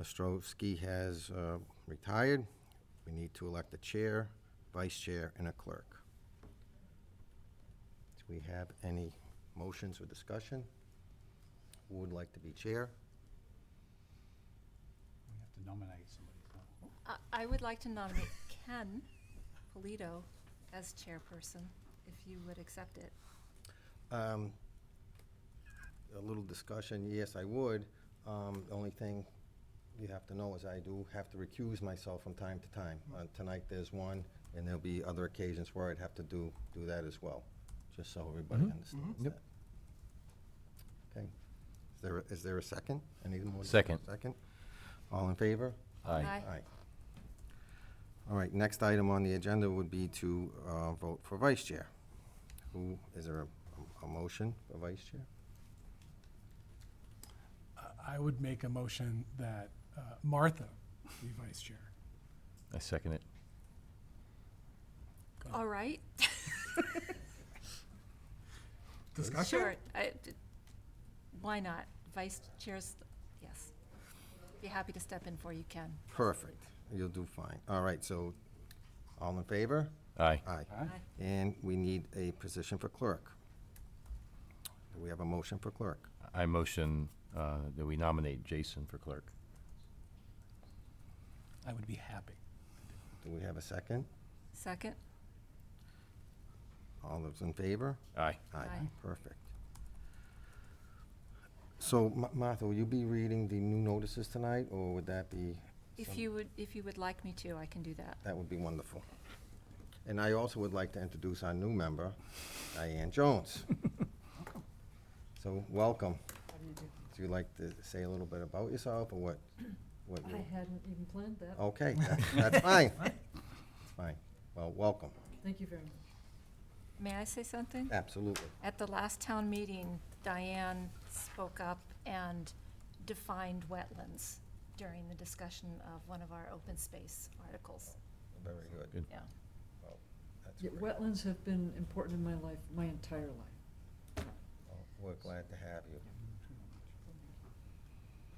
Ostrowski has retired. We need to elect a chair, vice chair, and a clerk. Do we have any motions or discussion? Who would like to be chair? We have to nominate somebody. I would like to nominate Ken Polito as chairperson, if you would accept it. A little discussion, yes, I would. The only thing you have to know is I do have to recuse myself from time to time. Tonight there's one, and there'll be other occasions where I'd have to do that as well, just so everybody understands that. Okay. Is there a second? Any more? Second. Second? All in favor? Aye. Aye. All right, next item on the agenda would be to vote for vice chair. Is there a motion for vice chair? I would make a motion that Martha be vice chair. I second it. All right. Discussion? Sure. Why not? Vice chairs, yes. Be happy to step in for you, Ken. Perfect. You'll do fine. All right, so all in favor? Aye. Aye. Aye. And we need a position for clerk. Do we have a motion for clerk? I motion that we nominate Jason for clerk. I would be happy. Do we have a second? Second? All those in favor? Aye. Aye. Perfect. So, Martha, will you be reading the new notices tonight, or would that be? If you would like me to, I can do that. That would be wonderful. And I also would like to introduce our new member, Diane Jones. So, welcome. How do you do? Would you like to say a little bit about yourself, or what you? I hadn't even planned that. Okay, that's fine. Fine. Well, welcome. Thank you very much. May I say something? Absolutely. At the last town meeting, Diane spoke up and defined wetlands during the discussion of one of our open space articles. Very good. Good. Yeah. Well, that's Yeah, great. wetlands have been important in my life, my entire life. Well, we're glad to have you.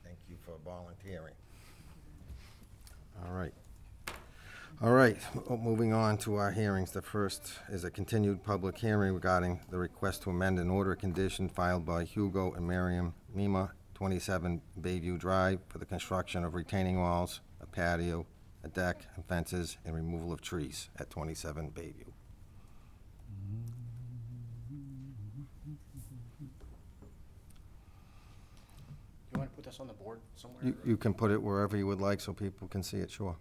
Thank you for volunteering. All right. All right, moving on to our hearings. The first is a continued public hearing regarding the request to amend an order of condition filed by Hugo and Miriam Mima, 27 Bayview Drive, for the construction of retaining walls, a patio, a deck, and fences, and removal of trees at 27 Bayview. You want to put this on the board somewhere? You can put it wherever you would like so people can see it, sure.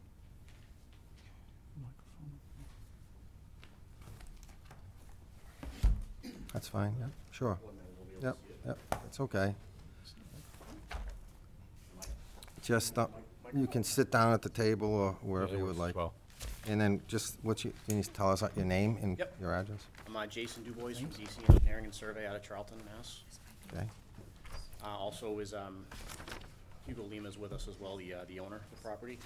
That's fine, yeah, sure. Yep, yep, it's okay. Just, you can sit down at the table or wherever you would like. Well, And then just, can you tell us your name and Yep. your address? I'm Jason Dubois from ZC Engineering and Survey out of Charlton, Mass. Okay, Also is Hugo Lima's with us as well, the owner of the property.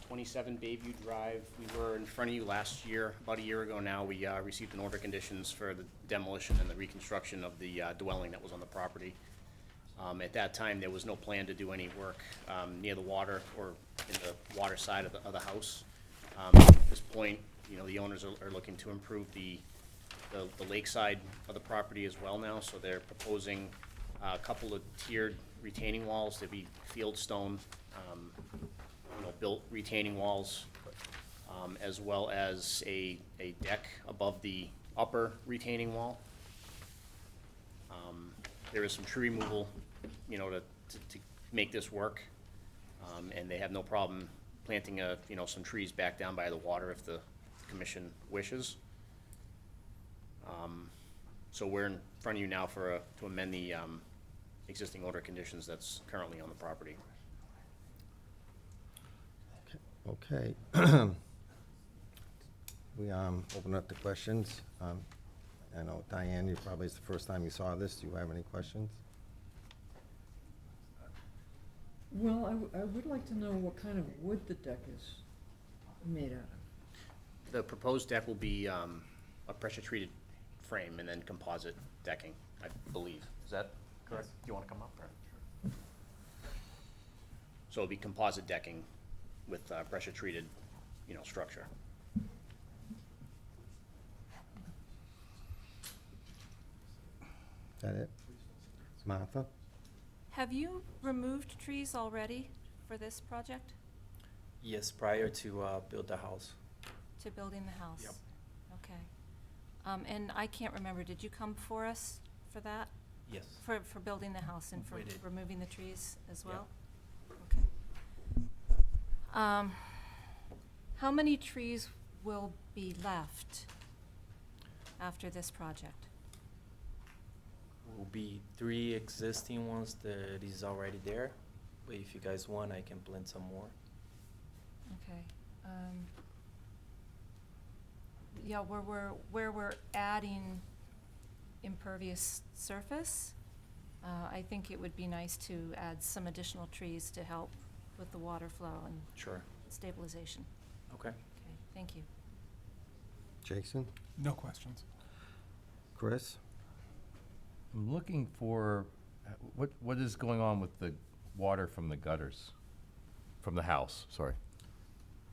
27 Bayview Drive, we were in front of you last year, about a year ago now. We received an order of conditions for the demolition and the reconstruction of the dwelling that was on the property. At that time, there was no plan to do any work near the water or in the water side of the house. At this point, the owners are looking to improve the lakeside of the property as well now, so they're proposing a couple of tiered retaining walls to be field stone, built retaining walls, as well as a deck above the upper retaining wall. There is some tree removal, to make this work, and they have no problem planting some trees back down by the water if the commission wishes. So we're in front of you now to amend the existing order of conditions that's currently on the property. okay. We open up to questions. I know, Diane, it's the first time you saw this. Do you have any questions? Well, I would like to know what kind of wood the deck is made out of. The proposed deck will be a pressure-treated frame and then composite decking, I believe. Is that correct? Do you want to come up? Or? So it'll be composite decking with pressure-treated, structure. Is that it? Martha? Have you removed trees already for this project, Yes, prior to build the house. to building the house? Yep. Okay. And I can't remember, did you come before us for that? Yes. For building the house and for We did. removing the trees as Yep. well? Okay. How many trees will be left after this project? Will be 3 existing ones that is already there. But if you guys want, I can plant some more. Okay. Yeah, where we're adding impervious surface, I think it would be nice to add some additional trees to help with the water flow and Sure. stabilization. Okay. Okay, thank you. Jason? No questions. Chris? I'm looking for, what is going on with the water from the gutters? From the house, sorry.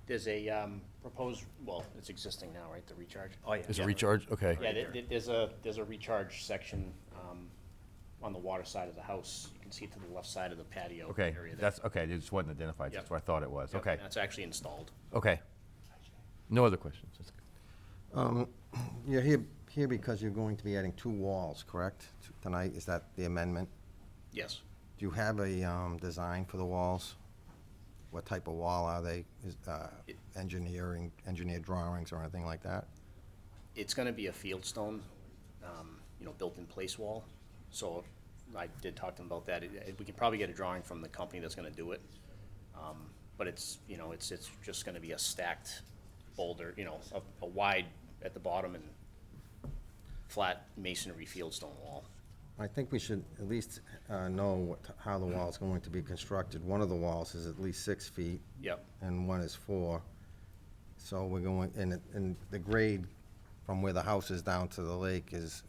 There's a proposed, well, it's existing now, right, the recharge? Oh, yeah. Is it recharge? Okay. Yeah, there's a recharge section on the water side of the house. You can see to the left side of the patio Okay, area there. that's, okay, it just wasn't identified, Yep. that's what I thought it was, Yep, okay, That's actually installed. okay. No other questions? That's good. You're here because you're going to be adding 2 walls, correct, tonight? Is that the amendment? Yes. Do you have a design for the walls? What type of wall are they? Is engineered drawings or anything like that? It's gonna be a fieldstone, built-in place wall. So I did talk to them about that. We can probably get a drawing from the company that's gonna do it. But it's just gonna be a stacked boulder, a wide at the bottom and flat masonry fieldstone wall. I think we should at least know how the wall is going to be constructed. One of the walls is at least 6 feet, Yep, and one is 4. So we're going, and the grade from where the house is down to the lake is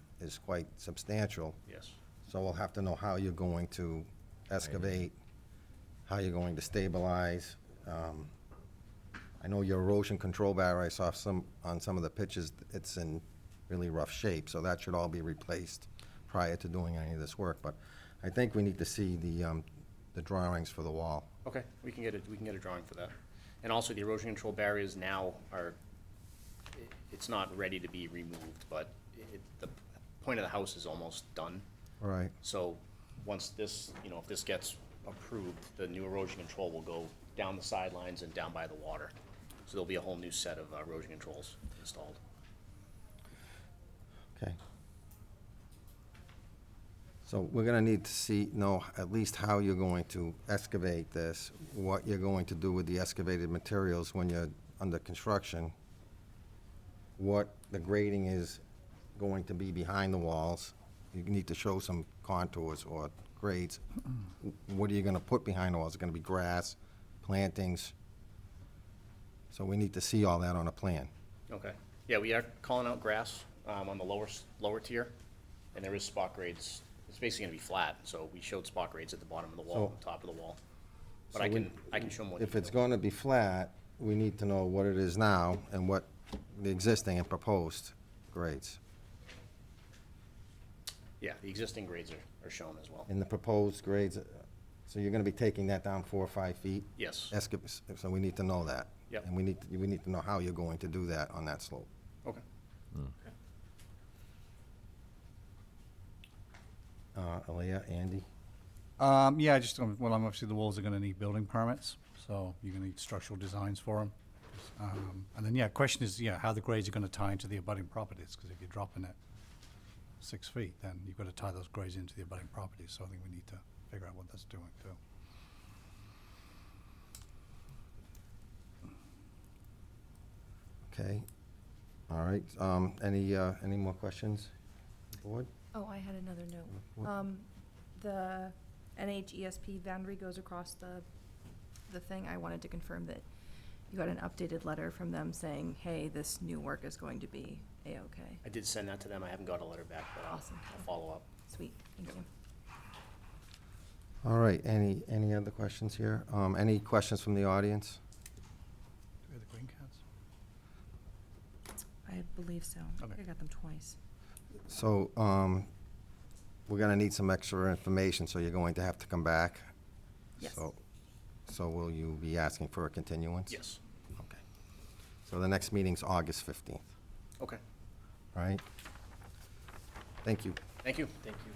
quite substantial. yes. So we'll have to know how you're going to excavate, how you're going to stabilize. I know your erosion control barrier, I saw on some of the pictures, it's in really rough shape, so that should all be replaced prior to doing any of this work. But I think we need to see the drawings for the wall. Okay, we can get a drawing for that. And also, the erosion control barriers now it's not ready to be removed, but the point of the house is almost done. All right. So, once this, if this gets approved, the new erosion control will go down the sidelines and down by the water. So there'll be a whole new set of erosion controls installed. Okay. So we're gonna need to know at least how you're going to excavate this, what you're going to do with the excavated materials when you're under construction, what the grading is going to be behind the walls. You need to show some contours or grades. What are you gonna put behind the walls? Is it gonna be grass, plantings? So we need to see all that on a plan. Okay. Yeah, we are calling out grass on the lower tier, and there is spot grades. It's basically gonna be flat, so we showed spot grades at the bottom of the wall, So- and top of the wall. But So I can show more. If it's detail. gonna be flat, we need to know what it is now and what the existing and proposed grades. Yeah, the existing grades are shown as well. And the proposed grades, so you're gonna be taking that down 4 or 5 feet? Yes. So we need to know that. Yep. And we need to know how you're going to do that on that slope. Okay. Alea, Andy? Yeah, just, well, obviously the walls are gonna need building permits, so you're gonna need structural designs for them. And then, yeah, question is, yeah, how the grades are gonna tie into the abutting properties, because if you're dropping it 6 feet, then you've gotta tie those grades into the abutting properties, so I think we need to figure out what that's doing too. Okay. All right. Any more questions? Board? Oh, I had another note. What? The NHESP boundary goes across the thing. I wanted to confirm that you got an updated letter from them saying, hey, this new work is going to be A-okay. I did send that to them. I haven't got a letter back, but I'll Awesome. follow up. Sweet, thank you. All right, any other questions here? Any questions from the audience? Do we have the green cards? I believe so. I think I got them twice. So, we're gonna need some extra information, so you're going to have to come back? Yes. So will you be asking for a continuance? Yes. Okay. So the next meeting's August 15th, Okay. all right? Thank you. Thank you. Thank you.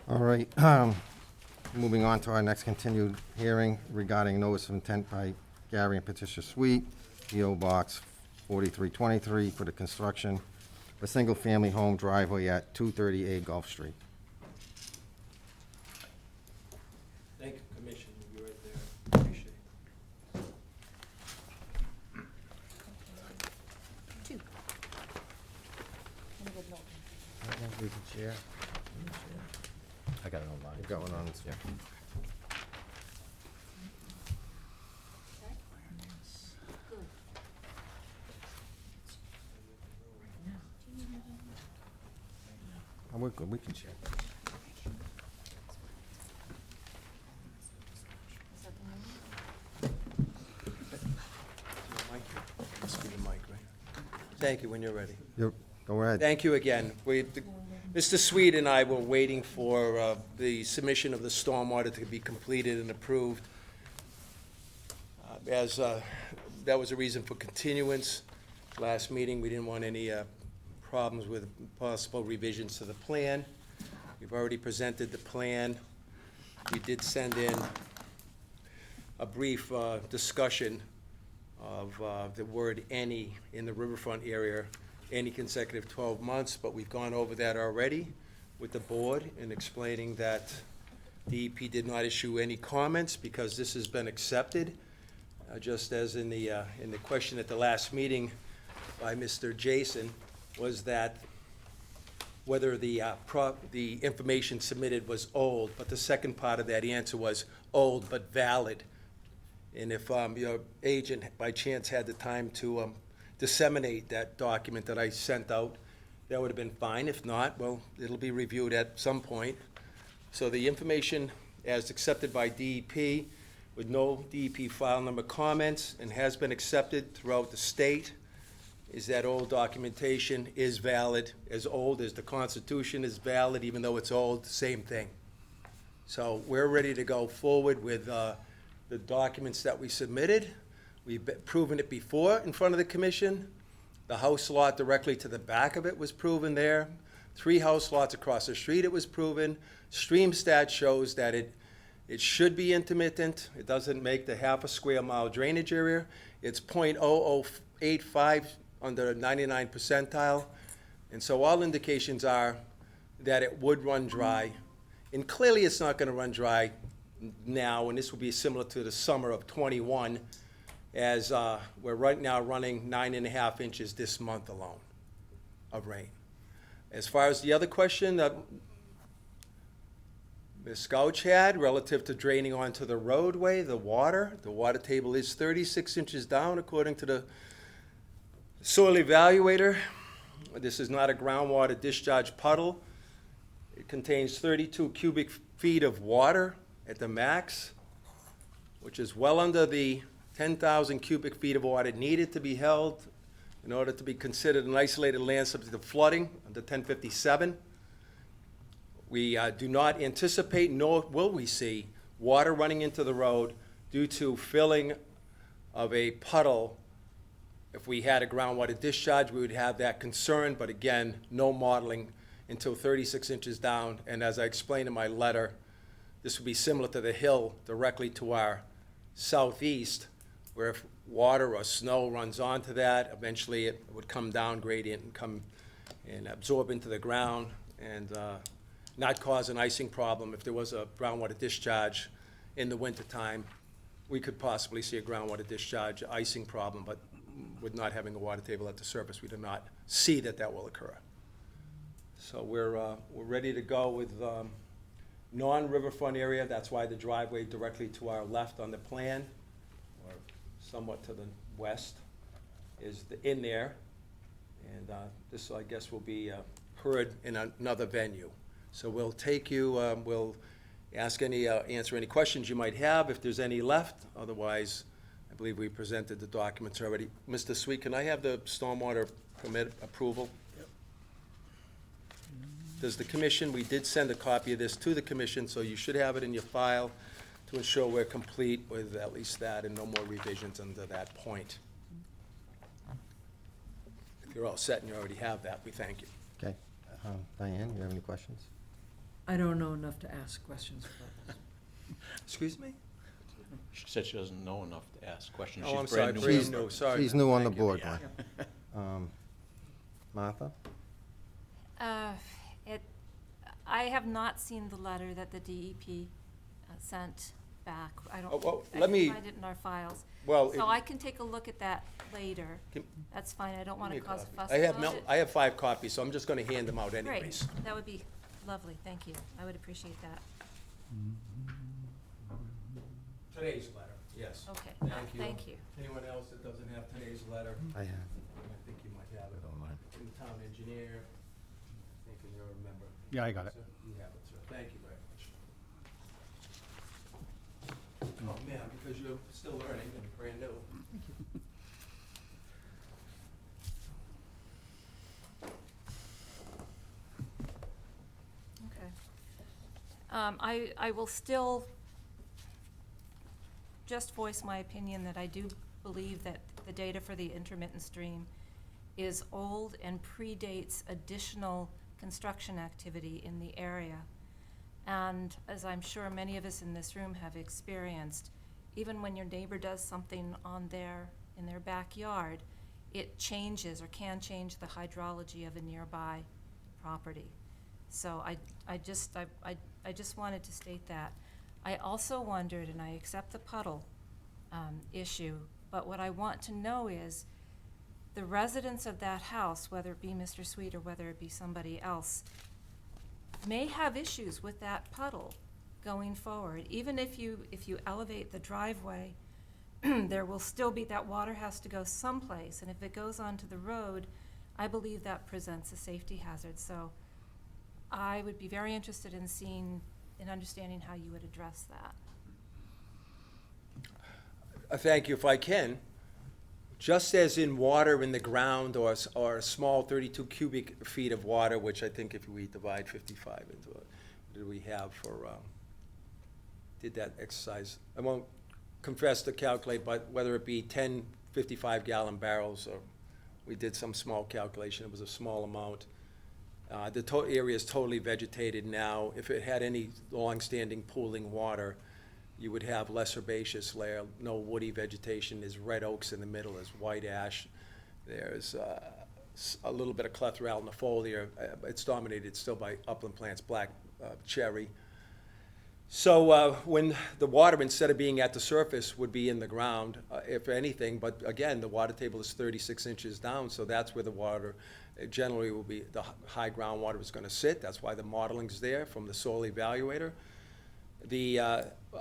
All right, moving on to our next continued hearing regarding notice of intent by Gary and Patricia Sweet, P.O. Box 4323, for the construction of a single-family home driveway at 230A Gulf Street. Thank you, Commissioner, you're right there. Appreciate it. Two. I got it online. You've got one on, yeah. Oh, we're good, we can share. Is that the number? Must be the mic, right? Thank you, when you're ready. Go ahead. Thank you again. Mr. Sweet and I were waiting for the submission of the stormwater to be completed and approved. As that was a reason for continuance. Last meeting, we didn't want any problems with possible revisions to the plan. We've already presented the plan. We did send in a brief discussion of the word "any" in the riverfront area, any consecutive 12 months, but we've gone over that already with the board in explaining that DEP did not issue any comments because this has been accepted, just as in the question at the last meeting by Mr. Jason, was that whether the information submitted was old, but the second part of that answer was old but valid. And if your agent by chance had the time to disseminate that document that I sent out, that would have been fine. If not, well, it'll be reviewed at some point. So the information as accepted by DEP with no DEP file number comments and has been accepted throughout the state is that old documentation is valid, as old as the Constitution is valid, even though it's old, same thing. So we're ready to go forward with the documents that we submitted. We've proven it before in front of the commission. The house lot directly to the back of it was proven there. 3 house lots across the street, it was proven. Stream stat shows that it should be intermittent. It doesn't make the half a square mile drainage area. It's .0085 under 99 percentile. And so all indications are that it would run dry. And clearly it's not gonna run dry now, and this will be similar to the summer of '21, as we're right now running 9.5 inches this month alone of rain. As far as the other question that Ms. Gouch had relative to draining onto the roadway, the water table is 36 inches down according to the soil evaluator. This is not a groundwater discharge puddle. It contains 32 cubic feet of water at the max, which is well under the 10,000 cubic feet of water needed to be held in order to be considered an isolated land subject to flooding under 1057. We do not anticipate, nor will we see, water running into the road due to filling of a puddle. If we had a groundwater discharge, we would have that concern, but again, no modeling until 36 inches down. And as I explained in my letter, this would be similar to the hill directly to our southeast, where if water or snow runs onto that, eventually it would come down gradient and come and absorb into the ground and not cause an icing problem. If there was a groundwater discharge in the wintertime, we could possibly see a groundwater discharge icing problem, but with not having a water table at the surface, we do not see that that will occur. So we're ready to go with non-riverfront area. That's why the driveway directly to our left on the plan, or somewhat to the west, is in there. And this, I guess, will be heard in another venue. So we'll take you, we'll answer any questions you might have, if there's any left. Otherwise, I believe we presented the documents already. Mr. Sweet, can I have the stormwater permit approval? Does the commission, we did send a copy of this to the commission, so you should have it in your file to ensure we're complete with at least that and no more revisions under that point. If you're all set and you already have that, we thank you. Okay. Diane, you have any questions? I don't know enough to ask questions about this. Excuse me? She said she doesn't know enough to ask questions. Oh, I'm She's sorry, brand new. brand new, sorry. She's new on the Thank you. board, Yeah. Glenn. Martha? I have not seen the letter that the DEP sent back. I Oh, don't, well, I let me- can find it in our files. Well, So I can take a look at that later. Can- That's fine, I don't want to Give me a cause a copy. fuss I have about it. I have 5 copies, so I'm just gonna hand them out Great, anyways. that would be lovely, thank you. I would appreciate that. Today's letter, yes. Okay, Thank you. thank you. Anyone else that doesn't have today's letter? I have. I think you might have it. From the town engineer, thinking you'll remember. Yeah, I got it. Sir, you have it, sir. Thank you very much. Oh, man, because you're still learning and brand new. Okay. I will still just voice my opinion that I do believe that the data for the intermittent stream is old and predates additional construction activity in the area. And as I'm sure many of us in this room have experienced, even when your neighbor does something in their backyard, it changes or can change the hydrology of a nearby property. So I just wanted to state that. I also wondered, and I accept the puddle issue, but what I want to know is the residents of that house, whether it be Mr. Sweet or whether it be somebody else, may have issues with that puddle going forward. Even if you elevate the driveway, there will still be, that water has to go someplace, and if it goes onto the road, I believe that presents a safety hazard. So I would be very interested in seeing and understanding how you would address that. Thank you, if I can. Just as in water in the ground or a small 32 cubic feet of water, which I think if we divide 55 into it, what did we have for, did that exercise? I won't confess to calculate, but whether it be 10 55-gallon barrels, or we did some small calculation, it was a small amount. The area is totally vegetated now. If it had any long-standing pooling water, you would have less herbaceous layer, no woody vegetation. There's red oaks in the middle, there's white ash. There's a little bit of clethra alnifolia. It's dominated still by upland plants, black cherry. So when the water, instead of being at the surface, would be in the ground, if anything, but again, the water table is 36 inches down, so that's where the water generally will be, the high groundwater is gonna sit. That's why the modeling's there from the soil evaluator. The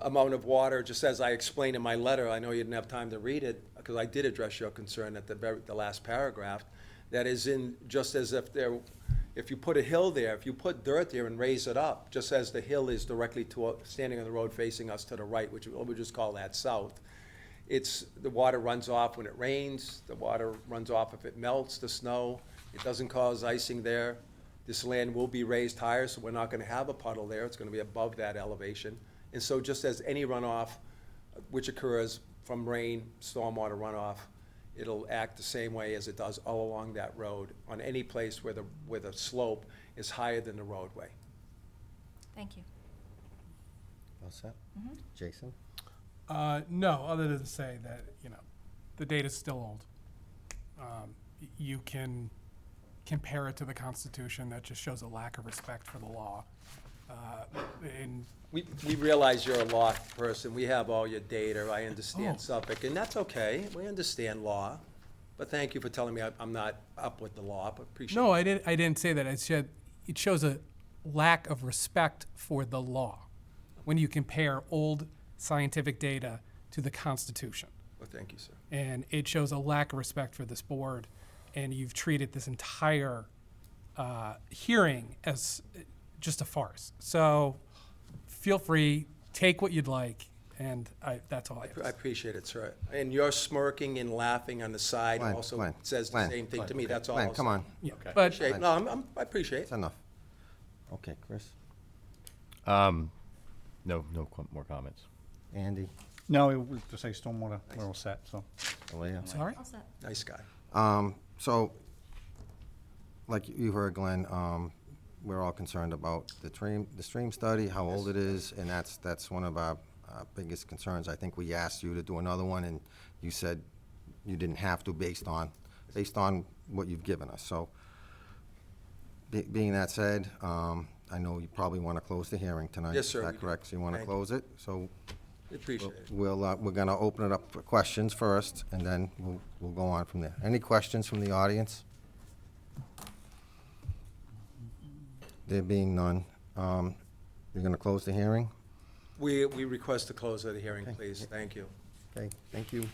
amount of water, just as I explained in my letter, I know you didn't have time to read it, because I did address your concern at the last paragraph, that is in, just as if you put a hill there, if you put dirt there and raise it up, just as the hill is directly standing on the road facing us to the right, which we'll just call that south, the water runs off when it rains, the water runs off if it melts, the snow, it doesn't cause icing there. This land will be raised higher, so we're not gonna have a puddle there, it's gonna be above that elevation. And so just as any runoff which occurs from rain, stormwater runoff, it'll act the same way as it does all along that road on any place where the slope is higher than the roadway. Thank you. All set? Mhm. Jason? No, other than say that, the data's still old. You can compare it to the Constitution, that just shows a lack of respect for the law. And We realize you're a law person, we have all your data, I understand Oh. Suffolk, and that's okay, we understand law. But thank you for telling me I'm not up with the law, but appreciate it. no, I didn't say that. I said it shows a lack of respect for the law when you compare old scientific data to the Constitution. Well, thank you, sir. And it shows a lack of respect for this board, and you've treated this entire hearing as just a farce. So feel free, take what you'd like, and that's all I have. I appreciate it, sir. And your smirking and laughing on the side Glenn, also Glenn, says the Glenn, same thing to Glenn, me, okay. that's all. Glenn, I'll come say. on, Yeah, Okay. but Appreciate- No, I appreciate it's it. enough. Okay, Chris, No more comments. Andy, No, it was to say stormwater, we're all set, so. Leah. sorry. Nice guy. So, like you heard, Glenn, we're all concerned about the stream study, how old it is, and that's one of our biggest concerns. I think we asked you to do another one, and you said you didn't have to based on what you've given us. So, being that said, I know you probably want to close the hearing tonight. Yes, sir, Is we that do. correct? So you want to Thank you. close it? So Appreciate it. we're going to open it up for questions first, and then we'll go on from there. Any questions from the audience? There being none, you're going to close the hearing? We request to close the hearing, Okay. please. Thank you. Okay, thank you.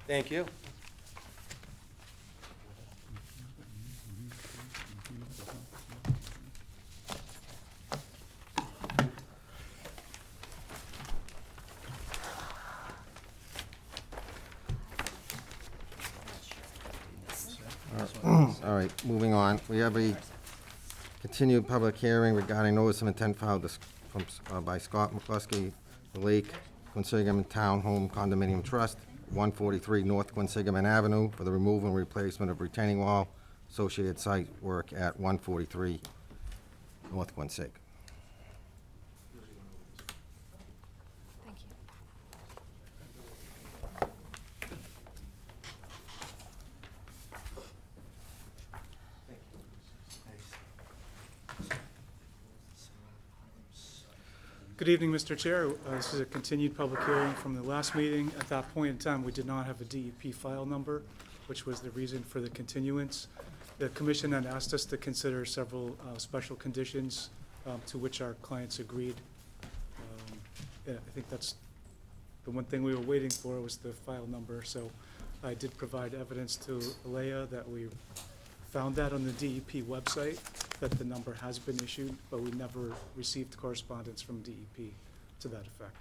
Thank you. All right, moving on. We have a continued public hearing regarding notice of intent filed by Scott McCluskey, the Lake Quinsigamon Townhome Condominium Trust, 143 North Quinsigamon Avenue, for the removal and replacement of retaining wall, associated site work at 143 North Quinsig. Thank you. Good evening, Mr. Chair. This is a continued public hearing from the last meeting. At that point in time, we did not have a DEP file number, which was the reason for the continuance. The commission had asked us to consider several special conditions to which our clients agreed. Yeah, I think that's the one thing we were waiting for was the file number. So I did provide evidence to Alea that we found that on the DEP website, that the number has been issued, but we never received correspondence from DEP to that effect.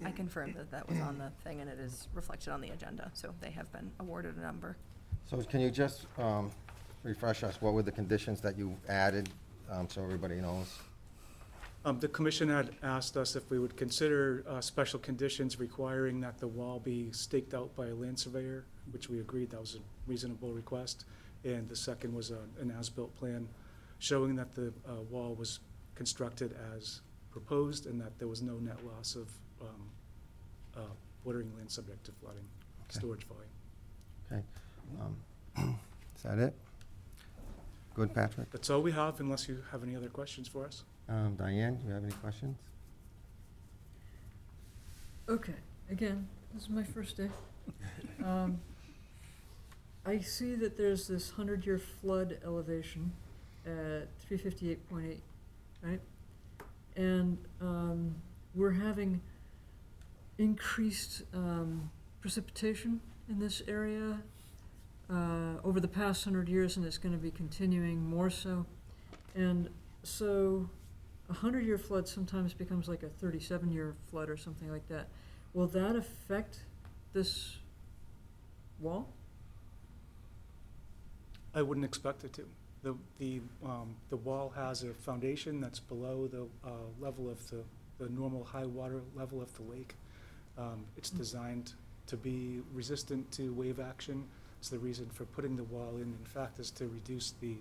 I confirm that that was on the thing and it is reflected on the agenda, so they have been awarded a number. So can you just refresh us, what were the conditions that you added, so everybody knows? The commission had asked us if we would consider special conditions requiring that the wall be staked out by a land surveyor, which we agreed that was a reasonable request. And the second was an as-built plan showing that the wall was constructed as proposed and that there was no net loss of bordering land subject to flooding, Okay. storage volume. Okay. Is that it? Good, Patrick? That's all we have, unless you have any other questions for us. Diane, do you have any questions? Okay, again, this is my first day. I see that there's this 100-year flood elevation at 358.8, right? And we're having increased precipitation in this area over the past 100 years, and it's going to be continuing more so. And so a 100-year flood sometimes becomes like a 37-year flood or something like that. Will that affect this wall? I wouldn't expect it to. The wall has a foundation that's below the level of the normal high water level of the lake. It's designed to be resistant to wave action. It's the reason for putting the wall in fact, is to reduce the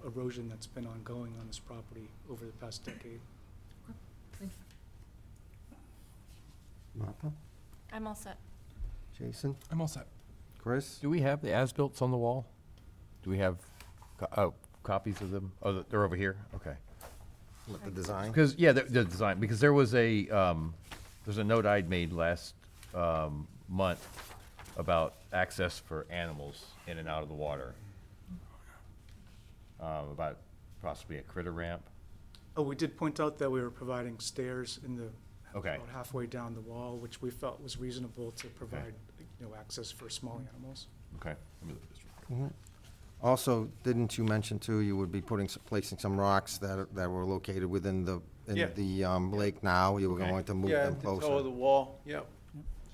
erosion that's been ongoing on this property over the past decade. Thank you. Martha? I'm all set. Jason? I'm all set. Chris? Do we have the as-bills on the wall? Do we have copies of them? Oh, they're over here? Okay. With the design? Because, yeah, the design, because there was there's a note I'd made last month about access for animals in and out of the water. About possibly a critter ramp. Oh, we did point out that we were providing stairs in the, Okay. about halfway down the wall, which we felt was reasonable to provide, access for small animals. Okay. Also, didn't you mention too, you would be placing some rocks that were located within Yeah. the lake now? You were Okay. going to move Yeah, them the toe of closer? the wall, yep,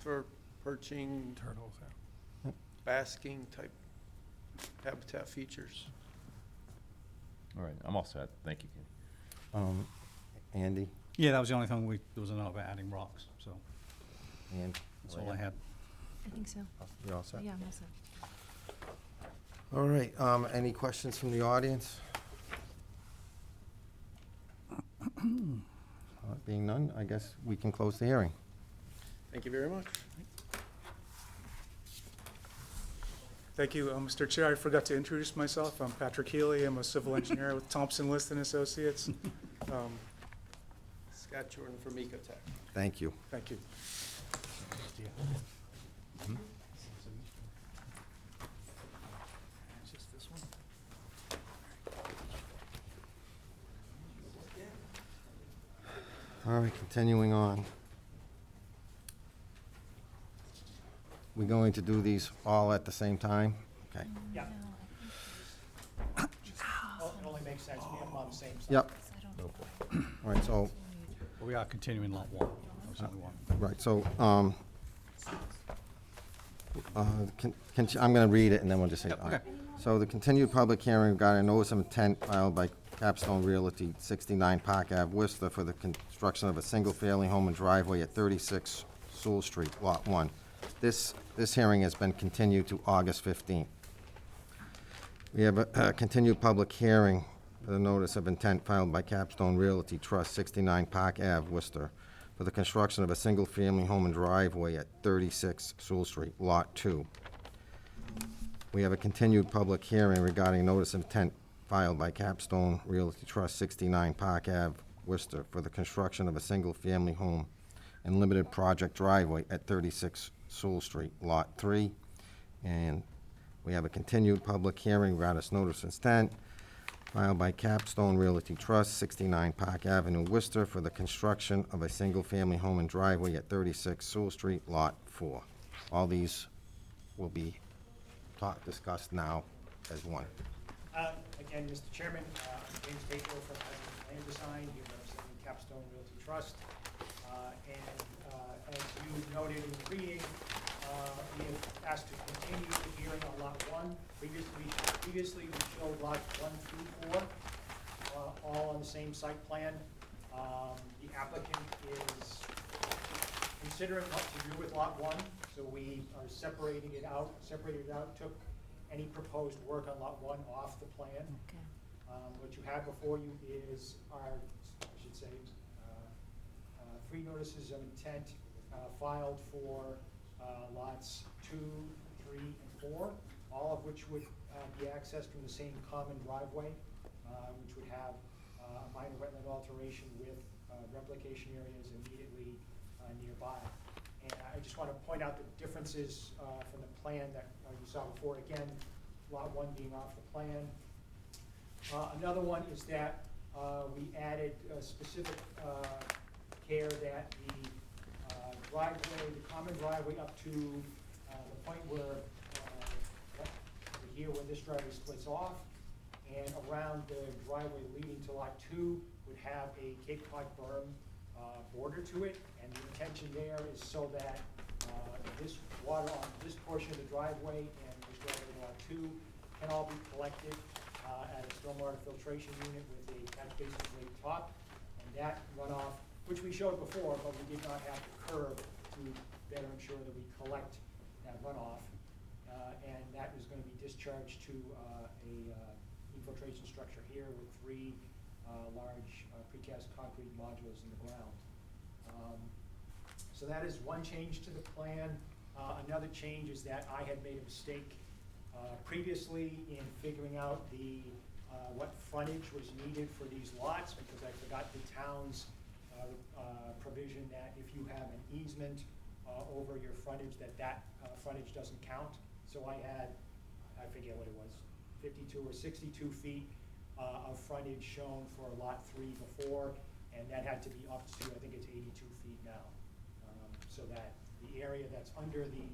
for perching, Turtles, yeah. basking type habitat features. All right, I'm all set. Thank you, Kenny. Andy? Yeah, that was the only thing there was a note about adding rocks, so And that's all I had. I think so. You all set? Yeah, I'm all set. All right, any questions from the audience? Being none, I guess we can close the hearing. Thank you very much. Thank you, Mr. Chair. I forgot to introduce myself. I'm Patrick Healy. I'm a civil engineer with Thompson List and Associates. Scott Jordan from Ecotech. Thank you. Thank you. All right, continuing on. We going to do these all at the same time? Okay. Yeah. It only makes sense, we have them on the same side. Yep. I don't. All right, so, But we are continuing lot one. That was the only one. right, so, I'm gonna read it and then we'll just say. Yep, all right. okay. So the continued public hearing regarding notice of intent filed by Capstone Realty, 69 Park Ave, Worcester, for the construction of a single-family home and driveway at 36 Sewell Street, Lot 1. This hearing has been continued to August 15th. We have a continued public hearing for the notice of intent filed by Capstone Realty Trust, 69 Park Ave, Worcester, for the construction of a single-family home and driveway at 36 Sewell Street, Lot 2. We have a continued public hearing regarding notice of intent filed by Capstone Realty Trust, 69 Park Ave, Worcester, for the construction of a single-family home and limited project driveway at 36 Sewell Street, Lot 3. And we have a continued public hearing regarding notice of intent filed by Capstone Realty Trust, 69 Park Avenue, Worcester, for the construction of a single-family home and driveway at 36 Sewell Street, Lot 4. All these will be discussed now as one. Again, Mr. Chairman, I'm James Baker from Hazard Land Design, here representing Capstone Realty Trust. As you noted in the reading, we have asked to continue the hearing on Lot 1. Previously, we showed Lots 1 through 4, all on the same site plan. The applicant is considering what to do with Lot 1, so we are separated it out, took any proposed work on Lot 1 off the plan. Okay. What you have before you is our, I should say, 3 notices of intent filed for lots 2, 3, and 4, all of which would be accessed from the same common driveway, which would have a minor wetland alteration with replication areas immediately nearby. And I just want to point out the differences from the plan that you saw before. Again, Lot 1 being off the plan. Another one is that we added specific care that the driveway, the common driveway up to the point where here where this driveway splits off, and around the driveway leading to Lot 2 would have a Cape Cod berm border to it, and the intention there is so that this water on this portion of the driveway and this driveway Lot 2 can all be collected at a stormwater filtration unit with a catch basin grate top, and that runoff, which we showed before, but we did not have the curb to better ensure that we collect that runoff, and that is going to be discharged to a infiltration structure here with 3 large precast concrete modules in the ground. So that is one change to the plan. Another change is that I had made a mistake previously in figuring out what frontage was needed for these lots, because I forgot the town's provision that if you have an easement over your frontage, that frontage doesn't count. So I had, I forget what it was, 52 or 62 feet of frontage shown for lot 3 before, and that had to be up to, I think it's 82 feet now. So that the area that's under the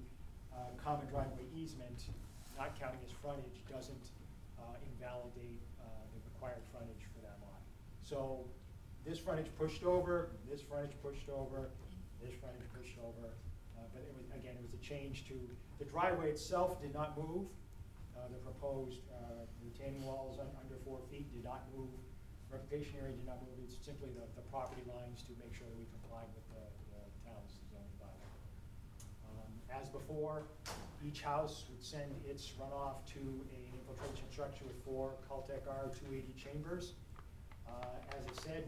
common driveway easement, not counting as frontage, doesn't invalidate the required frontage for that lot. So this frontage pushed over, this frontage pushed over, this frontage pushed over, but it was, again, it was a change to, the driveway itself did not move. The proposed retaining walls under 4 feet did not move. Recreation area did not move. It's simply the property lines to make sure that we complied with the town's zoning bylaw. As before, each house would send its runoff to an infiltration structure with 4 Caltech R280 chambers. As I said,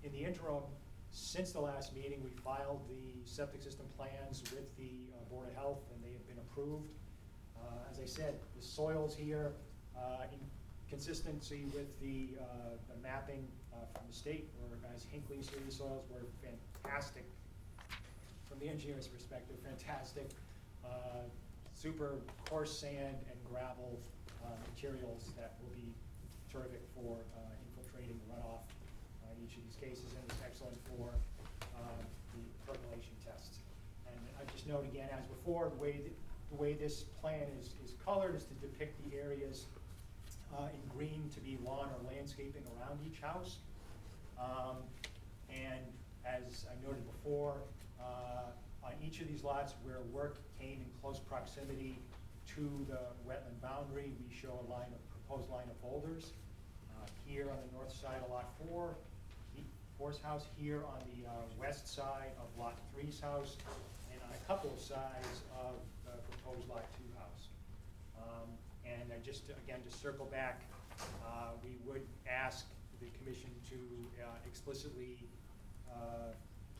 in the interim, since the last meeting, we filed the septic system plans with the Board of Health, and they have been approved. As I said, the soils here, in consistency with the mapping from the state, or as Hinckley Series soils were fantastic. From the engineer's perspective, fantastic. Super coarse sand and gravel materials that will be terrific for infiltrating runoff in each of these cases, and it's excellent for the percolation tests. And I just note again, as before, the way this plan is colored is to depict the areas in green to be lawn or landscaping around each house. And as I noted before, on each of these lots where work came in close proximity to the wetland boundary, we show a proposed line of boulders. Here on the north side of lot 4's house, here on the west side of lot 3's house, and on a couple of sides of the proposed lot 2 house. And again, to circle back, we would ask the commission to explicitly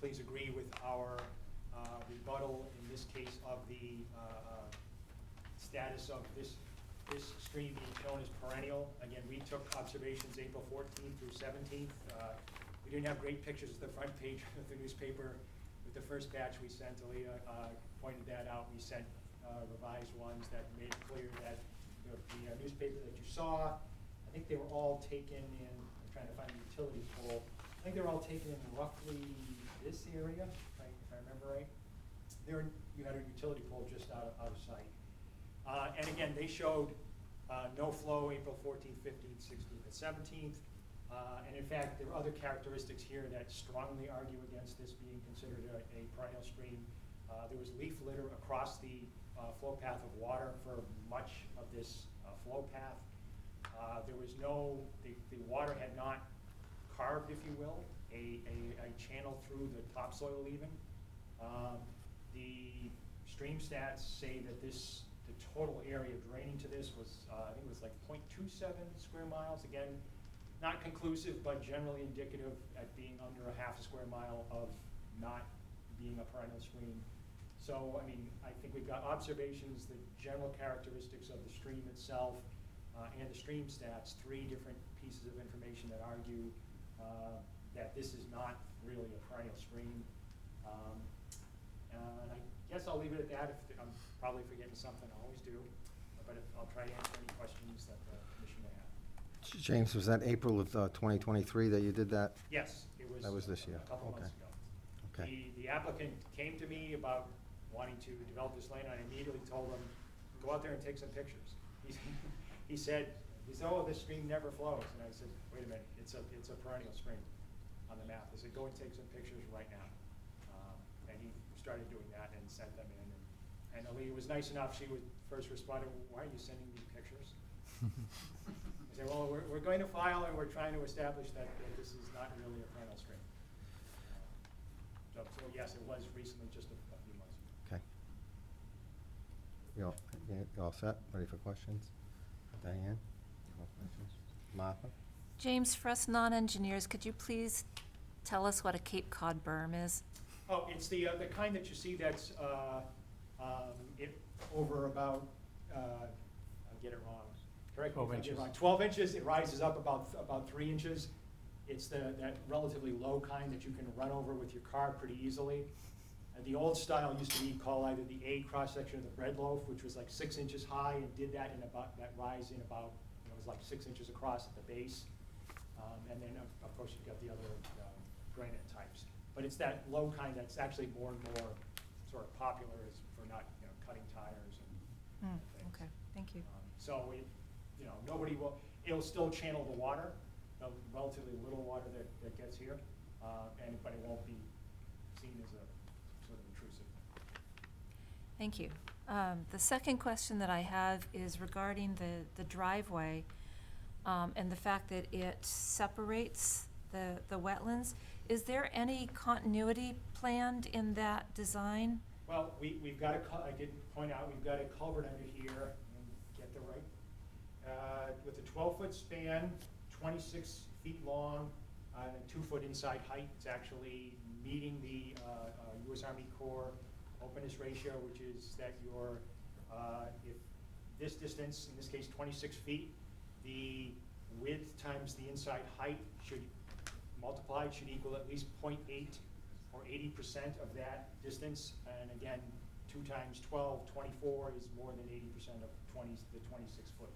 please agree with our rebuttal in this case of the status of this stream being shown as perennial. Again, we took observations April 14th through 17th. We didn't have great pictures at the front page of the newspaper. With the first batch we sent, Aaliyah pointed that out. We sent revised ones that made it clear that the newspaper that you saw, I think they were all taken in, I'm trying to find the utility pole, I think they were all taken in roughly this area, if I remember right. You had a utility pole just out of sight. And again, they showed no flow April 14th, 15th, 16th, and 17th. And in fact, there are other characteristics here that strongly argue against this being considered a perennial stream. There was leaf litter across the flow path of water for much of this flow path. There was the water had not carved, if you will, a channel through the topsoil even. The stream stats say that the total area draining to this was, I think it was like 0.27 square miles. Again, not conclusive, but generally indicative at being under a half a square mile of not being a perennial stream. So, I mean, I think we've got observations, the general characteristics of the stream itself, and the stream stats, 3 different pieces of information that argue that this is not really a perennial stream. And I guess I'll leave it at that. If I'm probably forgetting something, I always do, but I'll try to answer any questions that the commission may have. James, was that April of 2023 that you did that? Yes, it was. That was this year. A couple Okay. months ago. Okay. The applicant came to me about wanting to develop this land, and I immediately told him, go out there and take some pictures. He said, oh, this stream never flows. And I said, wait a minute, it's a perennial stream on the map. I said, go and take some pictures right now. And he started doing that and sent them in. And Aaliyah was nice enough, she would first respond, why are you sending me pictures? I said, well, we're going to file and we're trying to establish that this is not really a perennial stream. So yes, it was recently, just a few months ago. Okay. You all set? Ready for questions? Diane? No questions? Martha? James, for us non-engineers, could you please tell us what a Cape Cod berm is? Oh, it's the kind that you see that's over about, I'll get it wrong. Correct me if I get it wrong. 12 inches, it rises up about 3 inches. It's that relatively low kind that you can run over with your car pretty easily. The old style used to be called either the A cross-section or the bread loaf, which was like 6 inches high and did that in about, that rise in about, you know, it was like 6 inches across at the base. And then, of course, you've got the other granite types. But it's that low kind that's actually more and more sort of popular as for not, you know, cutting tires and things. Okay, thank you. So it, you know, nobody will, it'll still channel the water, the relatively little water that gets here, but it won't be seen as a sort of intrusive. Thank you. The second question that I have is regarding the driveway and the fact that it separates the wetlands. Is there any continuity planned in that design? Well, we've got I did point out, we've got a culvert under here, and get the right, with a 12-foot span, 26 feet long, and a 2-foot inside height. It's actually meeting the U.S. Army Corps openness ratio, which is that your, if this distance, in this case 26 feet, the width times the inside height should multiplied should equal at least 0.8 or 80% of that distance. And again, 2 times 12, 24 is more than 80% of the 26 foot.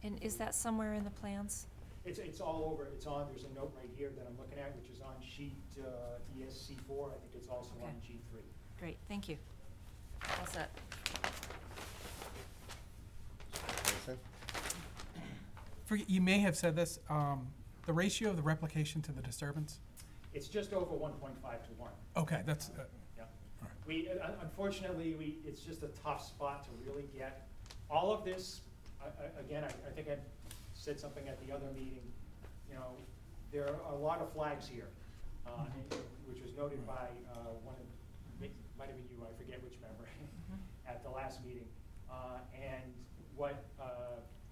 And is that somewhere in the plans? It's all over. It's on. There's a note right here that I'm looking at, which is on sheet ESC4. I think it's also Okay. on G3. Great, thank you. All set. Jason? You may have said this, the ratio of the replication to the disturbance? It's just over 1.5 to 1. Okay, that's, Yeah. right. We, unfortunately, it's just a tough spot to really get. All of this, again, I think I said something at the other meeting, you know, there are a lot of flags here, which was noted by one of, might have been you, I forget which member, at the last meeting. And what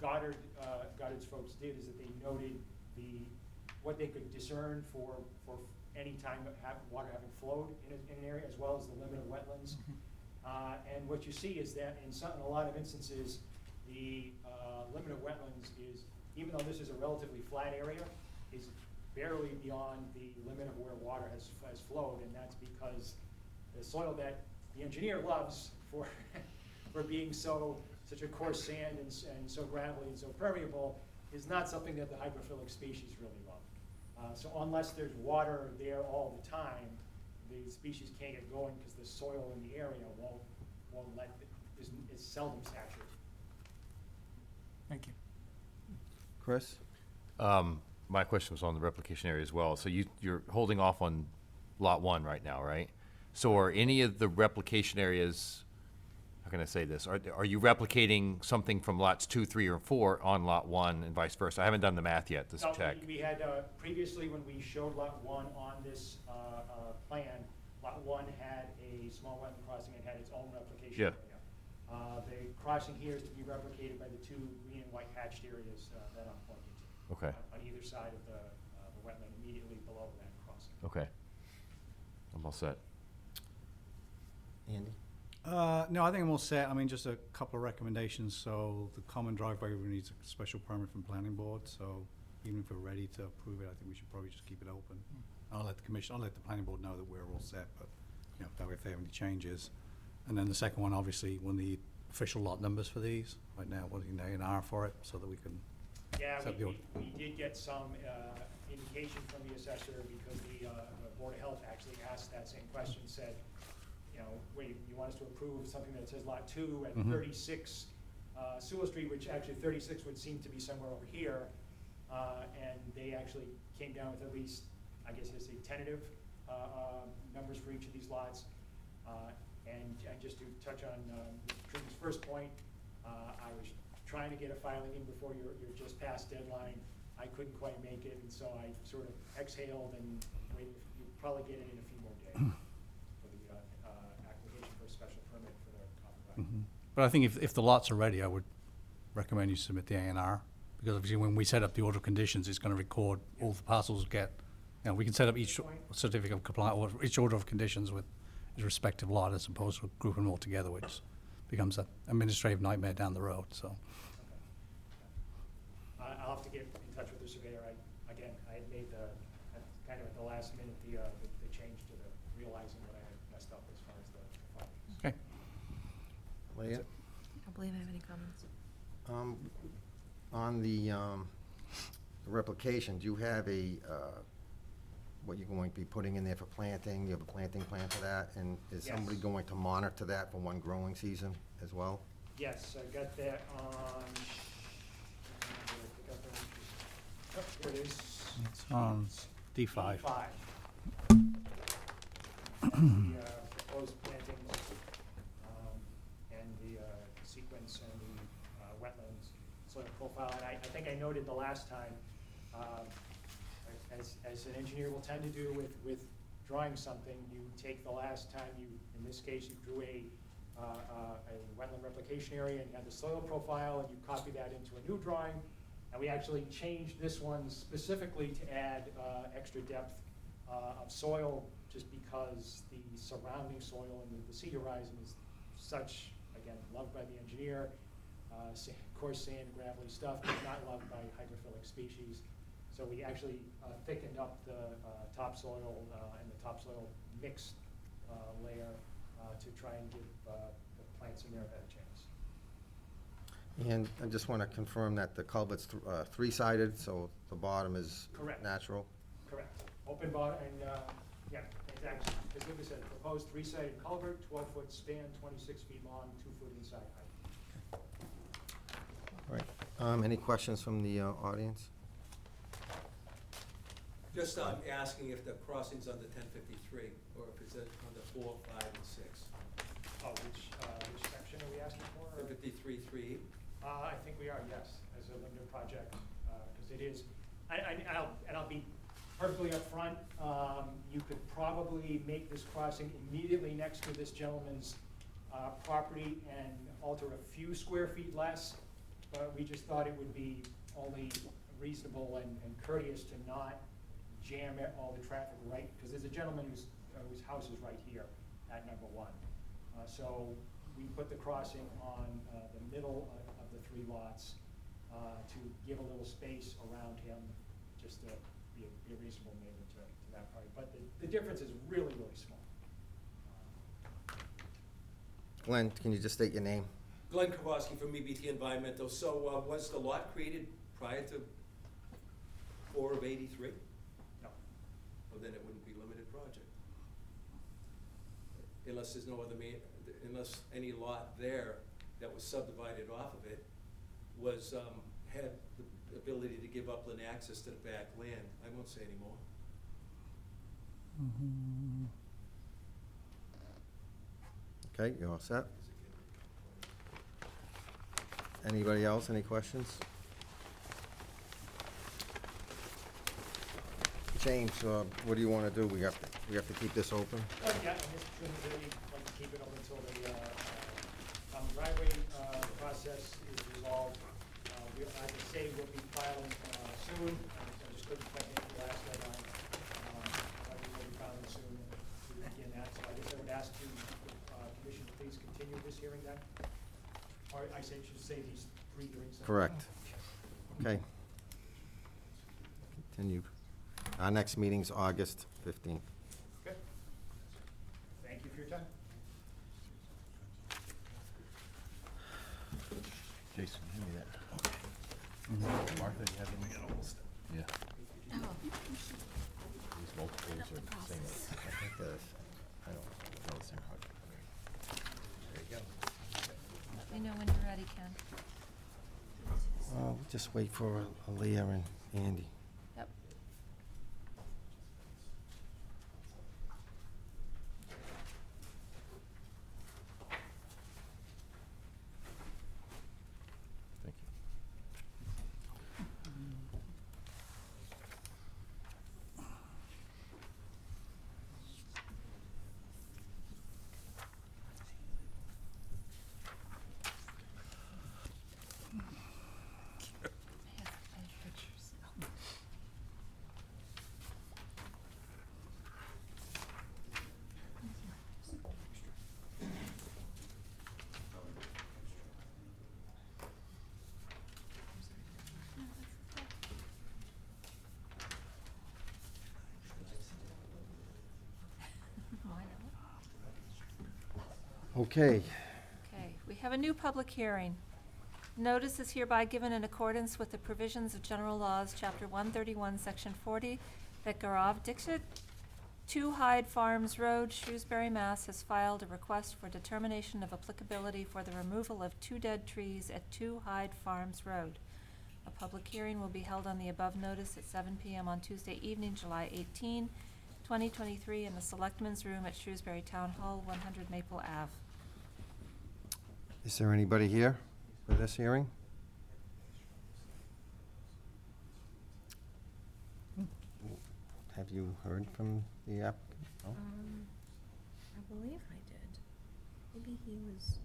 Goddard's folks did is that they noted what they could discern for any time water having flowed in an area, as well as the limit of wetlands. And what you see is that in a lot of instances, the limit of wetlands is, even though this is a relatively flat area, is barely beyond the limit of where water has flowed, and that's because the soil that the engineer loves for being such a coarse sand and so gravelly and so permeable is not something that the hydrophilic species really love. So unless there's water there all the time, the species can't get going because the soil in the area won't let it, is seldom saturated. Thank you. Chris? My question was on the replication area as well. So you're holding off on lot 1 right now, right? So are any of the replication areas, how can I say this? Are you replicating something from lots 2, 3, or 4 on lot 1 and vice versa? I haven't done the math yet, this No, check. we had, previously when we showed lot 1 on this plan, lot 1 had a small wetland crossing, it had its own replication Yeah. area. The crossing here is to be replicated by the 2 green and white hatched areas that I'm pointing to. Okay. On either side of the wetland immediately below that crossing. Okay. I'm all set. Andy? No, I think I'm all set. I mean, just a couple of recommendations. So the common driveway needs a special permit from planning board, so even if we're ready to approve it, I think we should probably just keep it open. I'll let the planning board know that we're all set, but, you know, that way if they have any changes. And then the second one, obviously, we'll need official lot numbers for these. Right now, we'll need an A&R for it, so that we can Yeah, set the order. we did get some indication from the assessor because the Board of Health actually asked that same question, said, you know, wait, you want us to approve something that says lot 2 at 36 Sewell Street, which actually 36 would seem to be somewhere over here. And they actually came down with at least, I guess it's a tentative numbers for each of these lots. And just to touch on Mr. Trigger's first point, I was trying to get a filing in before your just past deadline. I couldn't quite make it, and so I sort of exhaled and waited. You'll probably get it in a few more days for the application for a special permit for the common. But I think if the lots are ready, I would recommend you submit the A&R, because obviously when we set up the order of conditions, it's gonna record all the parcels get, you know, we can set up each certificate of compliance, or each order of conditions with its respective lot, as opposed to grouping them all together, which becomes an administrative nightmare down the road, so. I'll have to get in touch with the surveyor. I had made kind of at the last minute, the change to the realizing what I had messed up as far as the findings. Okay. Leah? I don't believe I have any comments. On the replication, do you have what you're going to be putting in there for planting? You have a planting plan for that? And is somebody Yes. going to monitor that for one growing season as well? Yes, I got that on, here it is. It's on D5. D5. The proposed plantings, and the sequence and the wetlands soil profile. And I think I noted the last time, as an engineer will tend to do with drawing something, you take the last time in this case, you drew a wetland replication area and you had the soil profile and you copy that into a new drawing. And we actually changed this one specifically to add extra depth of soil, just because the surrounding soil and the Cedar Horizon is such, again, loved by the engineer, coarse sand, gravelly stuff, but not loved by hydrophilic species. So we actually thickened up the topsoil and the topsoil mixed layer to try and give the plants in there a better chance. And I just want to confirm that the culvert's three-sided, so the bottom is Correct. natural? Correct. Open bottom, and, yeah, exactly. As Lucas said, proposed three-sided culvert, 12-foot span, 26 feet long, 2 foot inside height. All right. Any questions from the audience? Just asking if the crossing's under 1053, or if it's on the 4, 5, and 6. Oh, which section are we asking for? or- 1053, 3. I think we are, yes, as a limited project, because it is, and I'll be perfectly upfront, you could probably make this crossing immediately next to this gentleman's property and alter a few square feet less, but we just thought it would be only reasonable and courteous to not jam all the traffic right, because there's a gentleman whose house is right here at number 1. So we put the crossing on the middle of the 3 lots to give a little space around him, just to be a reasonable neighbor to that party. But the difference is really, really small. Glenn, can you just state your name? Glenn Kowalski from EBT Environmental. So was the lot created prior to 4 of 83? No. Well, then it wouldn't be limited project. Unless there's no other unless any lot there that was subdivided off of it was, had the ability to give upland access to the back land. I won't say any more. Okay, you all set? Anybody else, any questions? James, what do you want to do? We have to keep this open? Yeah, and this is really like to keep it up until the driveway process is resolved. As I say, we'll be filing soon. I just couldn't quite make the last deadline. But we will be filing soon to begin that. So I guess I would ask the commission to please continue this hearing then. Or I should say these 3 hearings. Correct. Okay. Continue. Our next meeting's August 15th. Okay. Thank you for your time. Jason, hand me that. Martha, do you have any? Yeah. Oh, These multiples are the same. I think I don't No, the same height. There you go. let me know when you're ready, Ken. We'll just wait for Leah and Andy. Yep. Thank you. I have pictures. Okay, Okay, we have a new public hearing. Notice is hereby given in accordance with the provisions of General Laws, Chapter 131, Section 40, that Gaurav Dixit, 2 Hyde Farms Road, Shrewsbury, Mass. Has filed a request for determination of applicability for the removal of 2 dead trees at 2 Hyde Farms Road. A public hearing will be held on the above notice at 7 p.m. on Tuesday evening, July 18, 2023, in the Selectmen's Room at Shrewsbury Town Hall, 100 Maple Ave. is there anybody here for this hearing? Have you heard from the applicant? No? I believe I did. Maybe he was.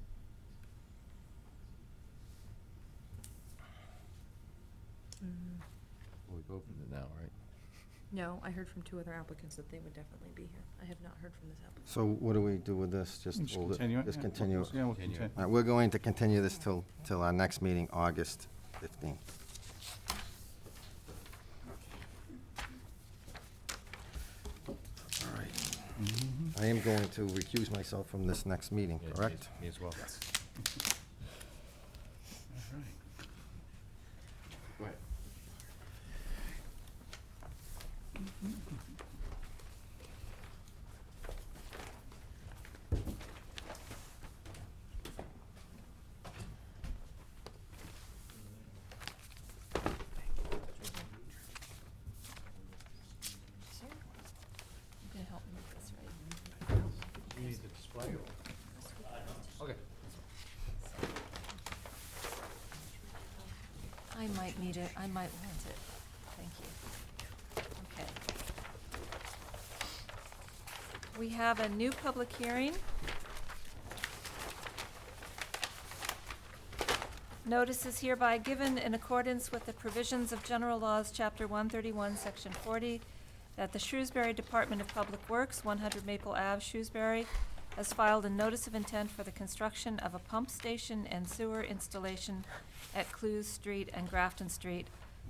We've opened it now, right? No, I heard from 2 other applicants that they would definitely be here. I have not heard from this applicant. So what do we do with this? Just Just hold it? continue it. Just yeah. continue it? Yeah, we'll Continue. continue. All right, we're going to continue this till our next meeting, August 15th. All right. I am going to recuse myself from this next meeting, Yeah, correct? Me as well. All right. Go ahead. You can help me with this, right? You need the display Okay. I might need it, I might want it. Thank you. Okay. We have a new public hearing. Notice is hereby given in accordance with the provisions of General Laws, Chapter 131, Section 40, that the Shrewsbury Department of Public Works, 100 Maple Ave, Shrewsbury, has filed a notice of intent for the construction of a pump station and sewer installation at Clues Street and Grafton Street.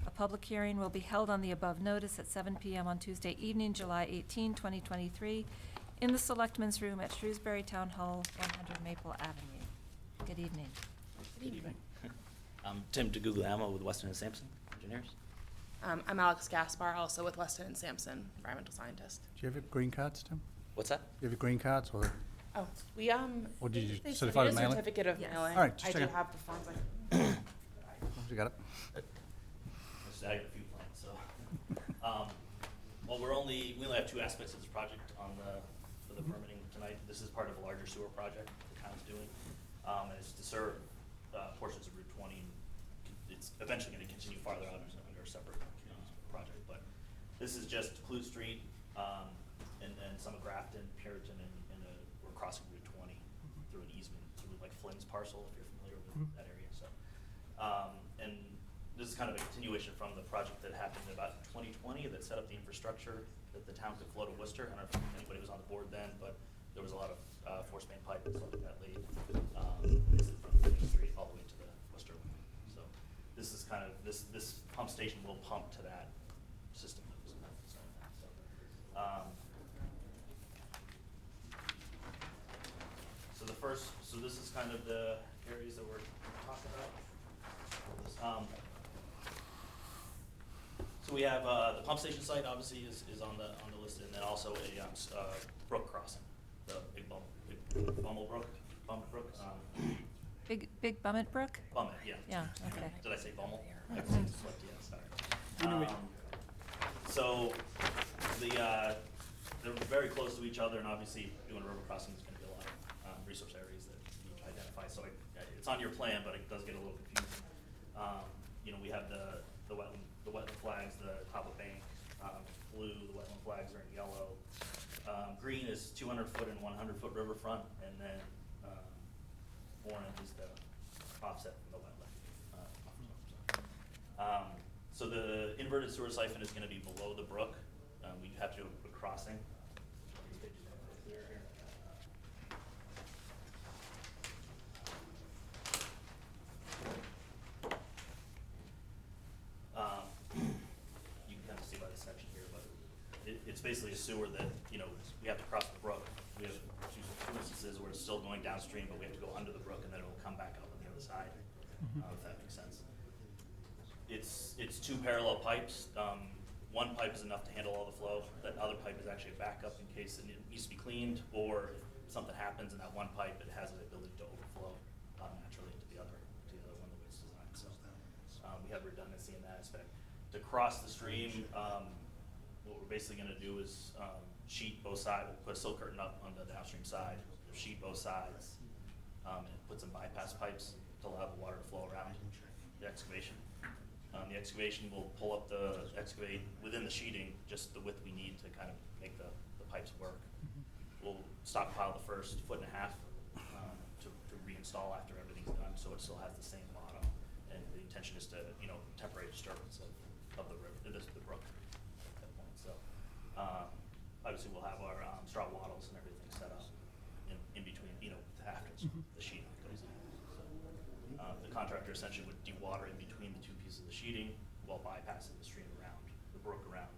A public hearing will be held on the above notice at 7 p.m. on Tuesday evening, July 18, 2023, in the Selectmen's Room at Shrewsbury Town Hall, 100 Maple Avenue. Good evening. Good evening. I'm Tim DeGuglielmo with Weston and Sampson Engineers. I'm Alex Gaspar, also with Weston and Sampson, environmental scientist. Do you have your green cards, Tim? What's that? Do you have your green cards, or? Oh, we, Or did you they certify the submitted a mailing? certificate of Yes. mailing. All right, just I do checking. have the forms. You got it? I have a few plans, so. Well, we only have 2 aspects of this project for the permitting tonight. This is part of a larger sewer project the town's doing. And it's to serve portions of Route 20. It's eventually going to continue farther out under a separate project, but this is just Clue Street, and some of Grafton, Puritan, and we're crossing Route 20 through an easement through like Flynn's parcel, if you're familiar with that area. So, and this is kind of a continuation from the project that happened about 2020 that set up the infrastructure that the town could flow to Worcester. I don't know if anybody was on the board then, but there was a lot of force main pipe and stuff like that laid basically from Main Street all the way to the Worcester line. So this is kind of this pump station will pump to that system that was in that. So this is kind of the areas that we're talking about. So we have the pump station site obviously is on the list, and then also a brook crossing, the Big Bummel Brook. Big Bummit Brook? Bummit, yeah. Yeah, okay. Did I say Bummel? I said Swift, yeah, sorry. So they're very close to each other, and obviously doing a river crossing is going to be a lot of resource areas that you need to identify. So it's on your plan, but it does get a little confusing. We have the wetland flags, the top of bank, blue, the wetland flags are in yellow. Green is 200-foot and 100-foot riverfront, and then orange is the offset from the wetland. So the inverted sewer siphon is going to be below the brook. We have to do a crossing. You can kind of see by the section here, but it's basically a sewer that, we have to cross the brook we have two instances where it's still going downstream, but we have to go under the brook and then it'll come back up on the other side, if that makes sense. It's two parallel pipes. One pipe is enough to handle all the flow. That other pipe is actually a backup in case it needs to be cleaned, or if something happens in that one pipe, it has the ability to overflow naturally to the other one the way it's designed. So we have redundancy in that aspect. To cross the stream, what we're basically going to do is sheet both sides. We'll put a silt curtain up on the downstream side, sheet both sides, and put some bypass pipes to allow the water to flow around the excavation. The excavation will pull up excavate within the sheeting, just the width we need to kind of make the pipes work. We'll stockpile the first 1.5 feet to reinstall after everything's done, so it still has the same bottom. And the intention is to, temporary disturbance of the river, the brook at that point. So obviously we'll have our straw wattles and everything set up in between, after the sheeting goes in. So the contractor essentially would dewater in between the two pieces of the sheeting while bypassing the stream around, the brook around,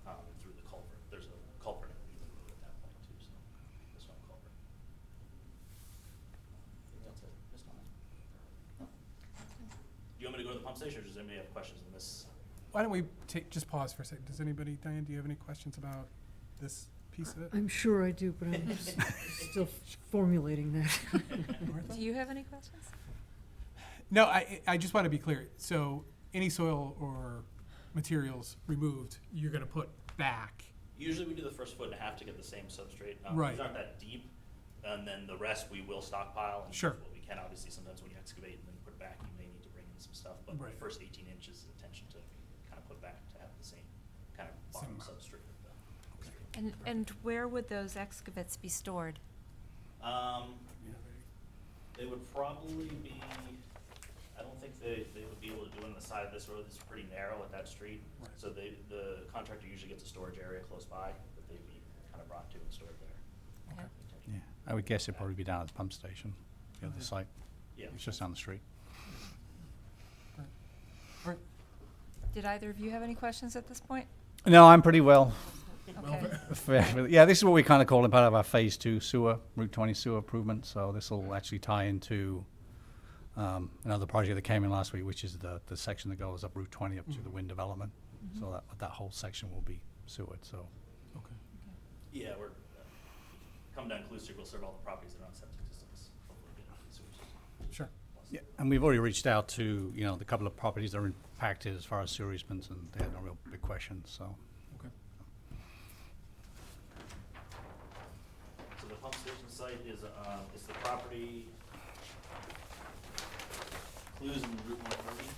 and through the culvert. There's a culvert underneath the road at that point too, so there's no culvert. I think that's it. Just on that. Do you want me to go to the pump station, or does anybody have questions on this? Why don't we just pause for a second? Does anybody, Diane, do you have any questions about this piece of it? I'm sure I do, but I'm still formulating that. Do you have any questions? No, I just want to be clear. So any soil or materials removed, you're going to put back. Usually we do the first 1.5 feet to get the same substrate. Right. These aren't that deep, and then the rest we will stockpile and Sure. use what we can. Obviously, sometimes when you excavate and then put back, you may need to bring in some stuff. But Right. the first 18 inches is the intention to kind of put back to have the same kind of bottom Same amount. substrate of the stream. And where would those excavates be stored? They would probably be, I don't think they would be able to do it on the side of this road. It's pretty narrow at that street. Right. So the contractor usually gets a storage area close by that they'd be kind of brought to and stored there. Okay. Yeah, I would guess it'd probably be down at the pump station, the other site. Yeah. It's just down the street. All right. Did either of you have any questions at this point? No, I'm pretty well. Okay. Yeah, this is what we kind of call it part of our phase 2 sewer, Route 20 sewer improvement. So this will actually tie into another project that came in last week, which is the section that goes up Route 20 up to the wind development. So that whole section will be sewered. So Okay. Yeah, we're come down Clue Street. We'll serve all the properties that are on septic systems. Hopefully get into the sewer system. Sure. yeah, and we've already reached out to the couple of properties that are impacted as far as sewer easements, and they had no real big questions. So. Okay. So the pump station site is the property Clues in Route 130.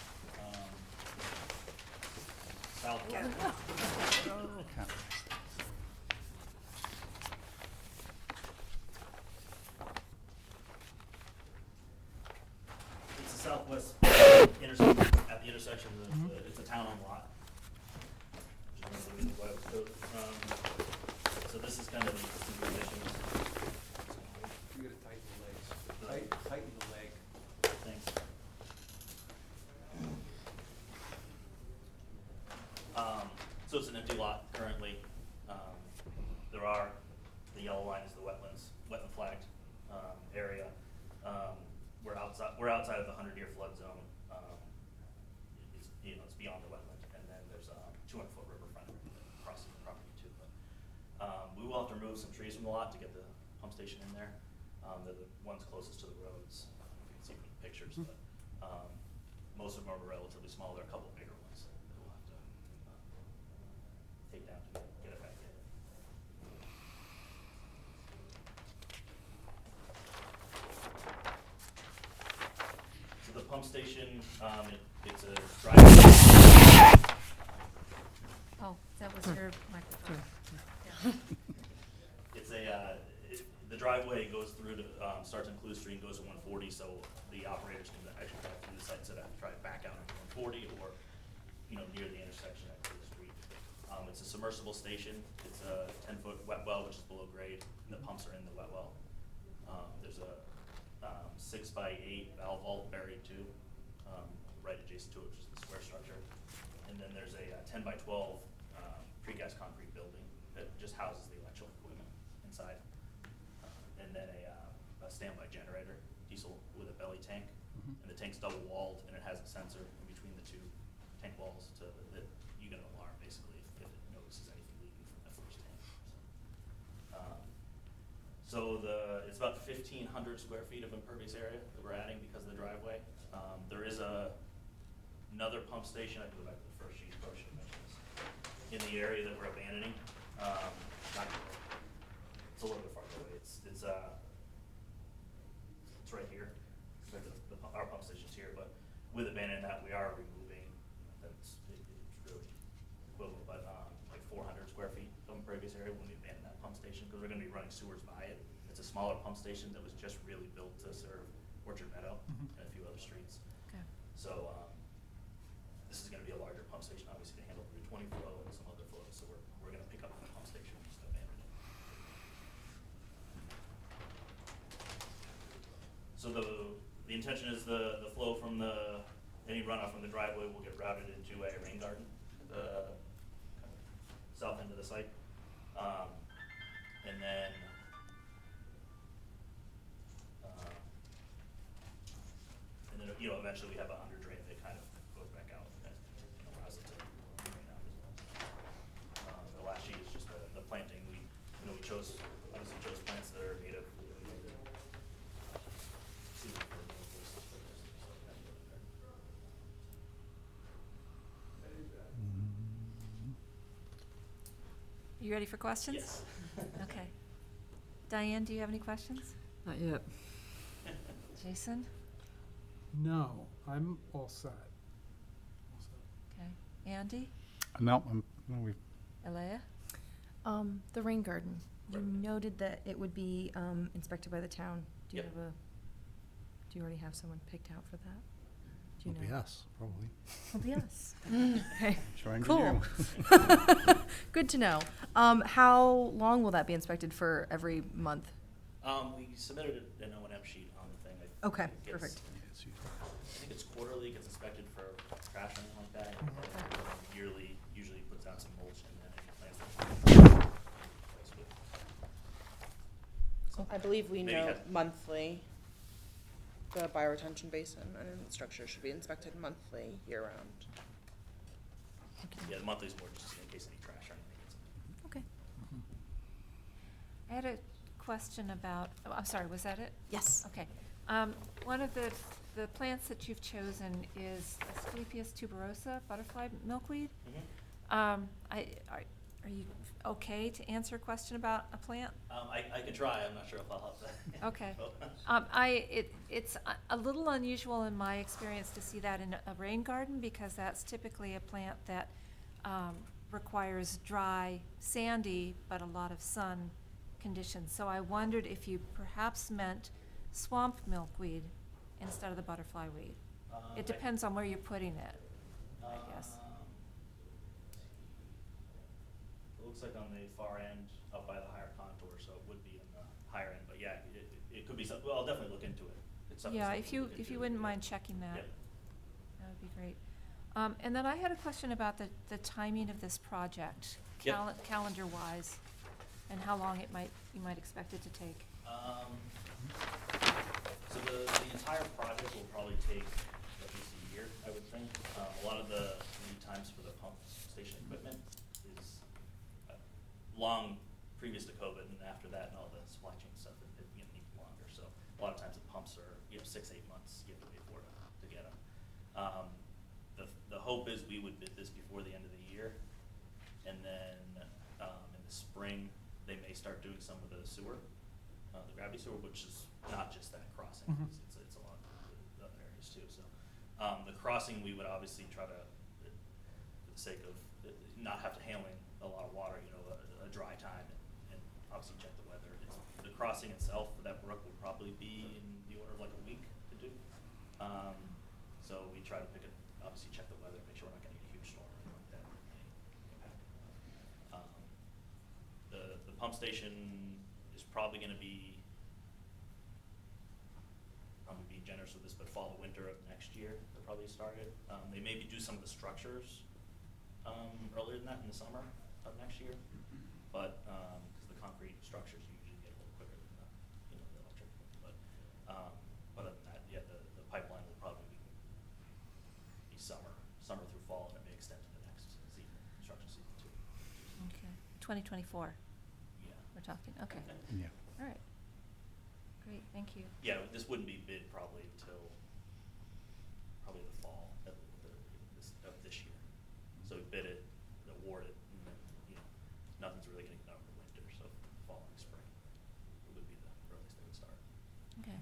Southwest. Okay. It's the southwest intersection, at the intersection of, it's a town-owned lot. Which is one of the reasons why it was built. So this is kind of the existing conditions. You gotta tighten the legs. Tighten the leg. Thanks. So it's an empty lot currently. The yellow line is the wetland flagged area. We're outside of the 100-year flood zone. It's beyond the wetland, and then there's a 200-foot riverfront crossing the property too. But we will have to remove some trees from the lot to get the pump station in there. They're the ones closest to the roads. I don't know if you can see from the pictures, but most of them are relatively small. There are a couple bigger ones that we'll have to take down to get it back in. So the pump station, it's a driveway. Oh, that was your microphone. It's the driveway goes through to, starts in Clue Street and goes to 140, so the operators can actually drive through the site instead of try to back out into 140 or, near the intersection at Clue Street. It's a submersible station. It's a 10-foot wet well, which is below grade, and the pumps are in the wet well. There's a 6x8 valve vault buried too, right adjacent to it, which is the square structure. And then there's a 10x12 precast concrete building that just houses the electrical equipment inside. the tank's double walled, and it has a sensor in between the two tank walls that you get an alarm basically if it notices anything leaking from that first tank. So it's about 1,500 square feet of impervious area that we're adding because of the driveway. There is another pump station, I can go back to the first sheet, probably should have mentioned this, in the area that we're abandoning. It's a little bit farther away. It's right here. Our pump station's here, but with abandoning that, we are removing, it's really equivalent, but like 400 square feet of impervious area when we abandon that pump station, because we're gonna be running sewers by it. It's a smaller pump station that was just really built to serve Orchard Meadow and a few other streets. Okay. So, this is gonna be a larger pump station, obviously, to handle Route 20 flow and some other flows, so we're gonna pick up that pump station and just abandon it. So the intention is the flow from any runoff from the driveway will get routed into a rain garden, the south end of the site. And then eventually we have a under drain that kind of goes back out and allows it to drain out as well. The last sheet is just the planting. We chose plants that are native. You ready for questions? Yes. Okay. Diane, do you have any questions? Not yet. Jason? No, I'm all set. Okay. Andy? No, we've Alea? The rain garden, you noted that it would be inspected by the town. Do you Yep. do you already have someone picked out for that? Do you it'll be know? us, probably. It'll be us. Okay, Trying to cool. do. Good to know. How long will that be inspected for every month? We submitted an O&M sheet on the thing. I Okay, think it's- perfect. I think it's quarterly, gets inspected for trash or anything like that. And yearly, usually puts out some mulch and then any plants. I believe we Maybe know had- monthly. The bioretention basin and the structure should be inspected monthly, year-round. Yeah, the monthly is more just in case any trash or anything gets in. Okay. I had a question about, I'm sorry, was that it? Yes. Okay. One of the plants that you've chosen is Asclepias tuberosa, butterfly milkweed. Are you okay to answer a question about a plant? I can try, I'm not sure if I'll help that. Okay. Oh. It's a little unusual in my experience to see that in a rain garden, because that's typically a plant that requires dry, sandy, but a lot of sun conditions. So I wondered if you perhaps meant swamp milkweed instead of the butterfly weed. It depends on where you're putting it, I guess. It looks like on the far end, up by the higher contour, so it would be in the higher end, but yeah, it could be something, well, I'll definitely look into it. It's something Yeah, we if can you, look if into. you wouldn't mind checking that. Yep. That would be great. And then I had a question about the timing of this project, Yep. calendar-wise, and how long you might expect it to take. So the entire project will probably take at least a year, I would think. A lot of the lead times for the pump station equipment is long previous to COVID, and after that and all the supply chain stuff, it needs longer. So a lot of times the pumps are 6-8 months you have to wait for to get them. The hope is we would bid this before the end of the year, and then in the spring they may start doing some of the sewer, the gravity sewer, which is not just that crossing. Mhm. It's a lot of other areas too. So the crossing we would obviously try to, for the sake of not have to handling a lot of water, a dry time, and obviously check the weather. The crossing itself for that brook would probably be in the order of like a week to do. So we try to obviously check the weather, make sure we're not getting a huge storm or anything like that. The pump station is probably going to be, generous with this, but fall or winter of next year they'll probably start it. They maybe do some of the structures earlier than that in the summer of next year, but because the concrete structures usually get a little quicker than the electric. But other than that, yeah, the pipeline will probably be 2024, Yeah. we're talking, okay, Yeah. all right. Great, thank you. Yeah, this wouldn't be bid probably until probably the fall of this year. So we bid it, award it, and then, you know, nothing's really gonna get done in the winter, so fall and spring would be the earliest they would start. Okay,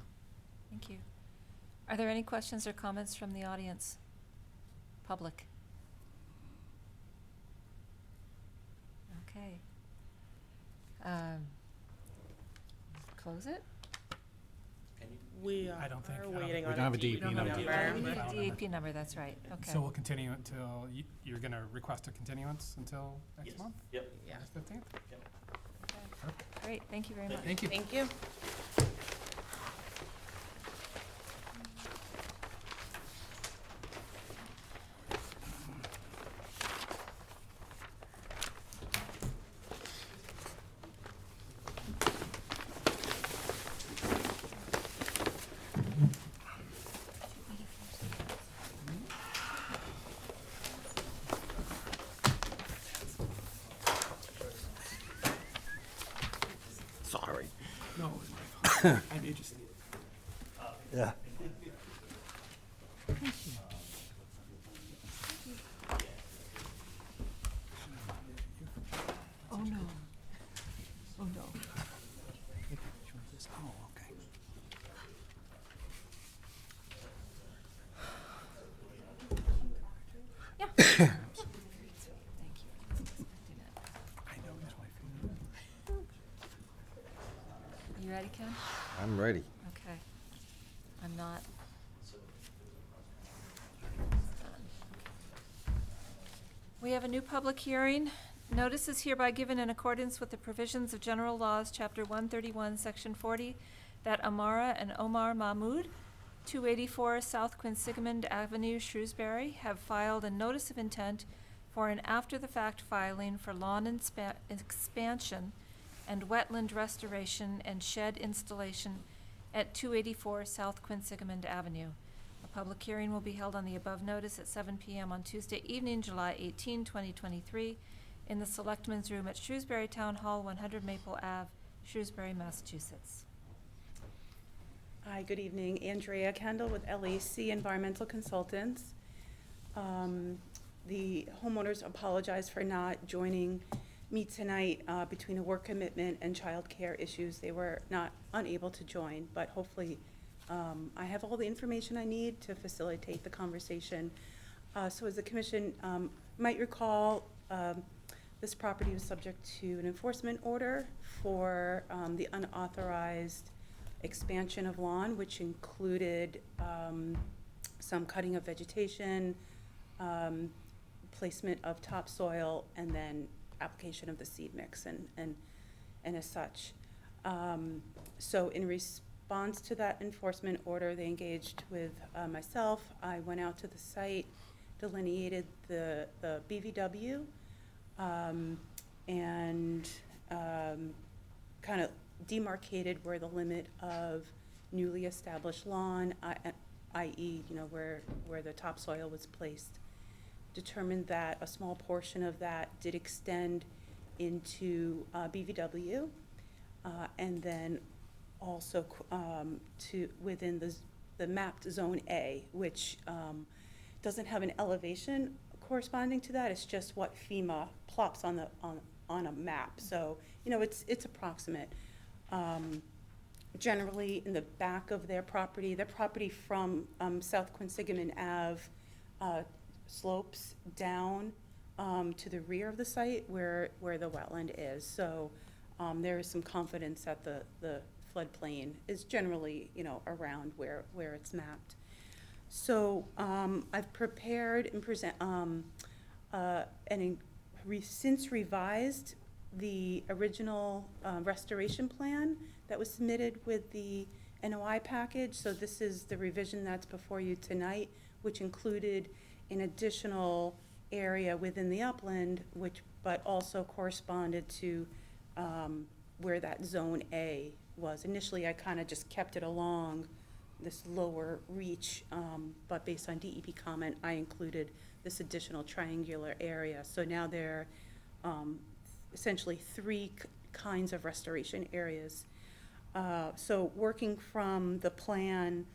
thank you. Are there any questions or comments from the audience? Public? Okay. Close it? We I don't think- are I don't waiting think- on We don't have a DEP DEP number. number. We need a DEP number, that's right, okay. So we'll continue until, you're gonna request a continuance until next Yes. month? Yep. Yeah. August 15th? Yep. Okay. Great, thank you very much. Thank you. Thank you. Sorry. No, it was my fault. I may just need it. Yeah. Oh, no. Oh, no. Oh, okay. Yeah. Thank you. I know, that's my favorite. You ready, Ken? I'm ready. Okay. I'm not. We have a new public hearing. Notice is hereby given in accordance with the provisions of General Laws, Chapter 131, Section 40, that Amara and Omar Mahmood, 284 South Quinsigamond Avenue, Shrewsbury, have filed a notice of intent for an after-the-fact filing for lawn expansion and wetland restoration and shed installation at 284 South Quinsigamond Avenue. A public hearing will be held on the above notice at 7 p.m. on Tuesday evening, July 18, 2023, in the Selectmen's Room at Shrewsbury Town Hall, 100 Maple Ave, Shrewsbury, Massachusetts. Hi, good evening. Andrea Kendall with LAC Environmental Consultants. The homeowners apologize for not joining me tonight between a work commitment and childcare issues. They were not unable to join, but hopefully I have all the information I need to facilitate the conversation. So as the commission might recall, this property was subject to an enforcement order for the unauthorized expansion of lawn, which included some cutting of vegetation, placement of topsoil, and then application of the seed mix and as such. So in response to that enforcement order, they engaged with myself. I went out to the site, delineated the BVW, and kind of demarcated where the limit of newly established lawn, i.e., you know, where the topsoil was placed. Determined that a small portion of that did extend into BVW, and then also to within the mapped Zone A, which doesn't have an elevation corresponding to that. It's just what FEMA plops on a map. So, you know, it's approximate. Generally, in the back of their property from South Quinsigamond Ave slopes down to the rear of the site where the wetland is. So there is some confidence that the floodplain is generally, you know, around where it's mapped. So I've prepared and present since revised the original restoration plan that was submitted with the NOI package. So this is the revision that's before you tonight, which included an additional area within the upland, but also corresponded to where that Zone A was. Initially, I kind of just kept it along this lower reach, but based on DEP comment, I included this additional triangular area. So now they're essentially three kinds of restoration areas. So working from the plan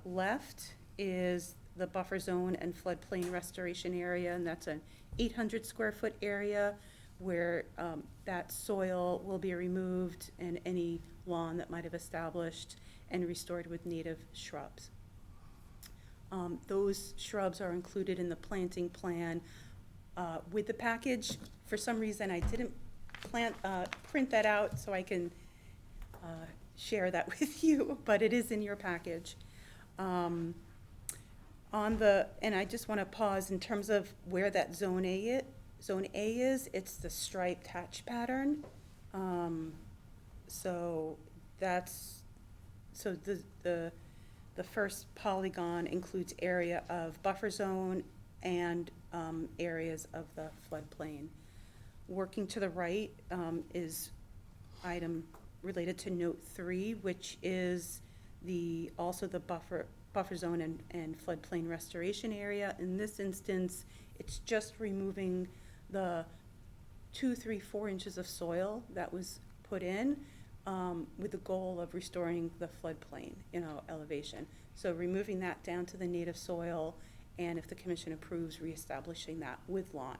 left is the buffer zone and floodplain restoration area, and that's an 800 square foot area where that soil will be removed and any lawn that might have established and restored with native shrubs. Those shrubs are included in the planting plan with the package. For some reason, I didn't print that out so I can share that with you, but it is in your package. And I just want to pause in terms of where that Zone A is, it's the striped hatch pattern. So the first polygon includes area of buffer zone and areas of the floodplain. Working to the right is item related to note 3, which is also the buffer zone and floodplain restoration area. In this instance, it's just removing the 2, 3, 4 inches of soil that was put in with the goal of restoring the floodplain, elevation. So removing that down to the native soil, and if the commission approves, reestablishing that with lawn.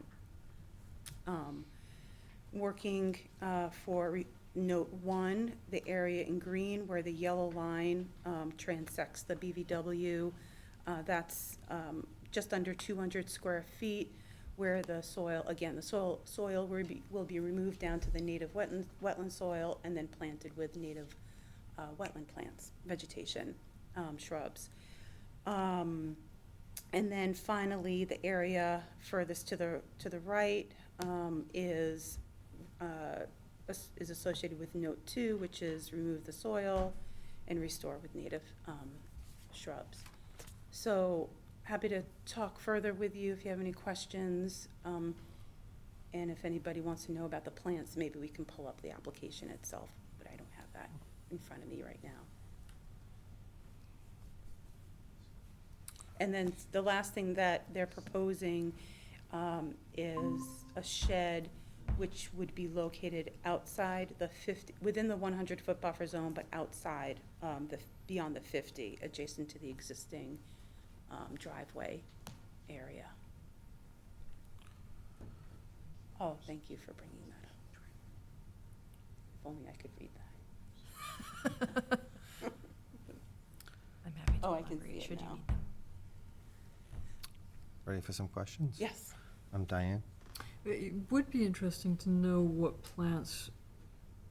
Working for note 1, the area in green where the yellow line transects the BVW, that's just under 200 square feet, where the soil, again, the soil will be removed down to the native wetland soil and then planted with native wetland plants, vegetation, shrubs. And then finally, the area furthest to the right is associated with note 2, which is remove the soil and restore with native shrubs. So happy to talk further with you if you have any questions. And if anybody wants to know about the plants, maybe we can pull up the application itself, but I don't have that in front of me right now. And then the last thing that they're proposing is a shed which would be located outside within the 100-foot buffer zone, but outside beyond the 50, adjacent to the existing driveway area. Oh, thank you for bringing that up. If only I could read that. I'm happy to Oh, I can elaborate see it should you now. need them. Ready for some questions? Yes. I'm Diane. It would be interesting to know what plants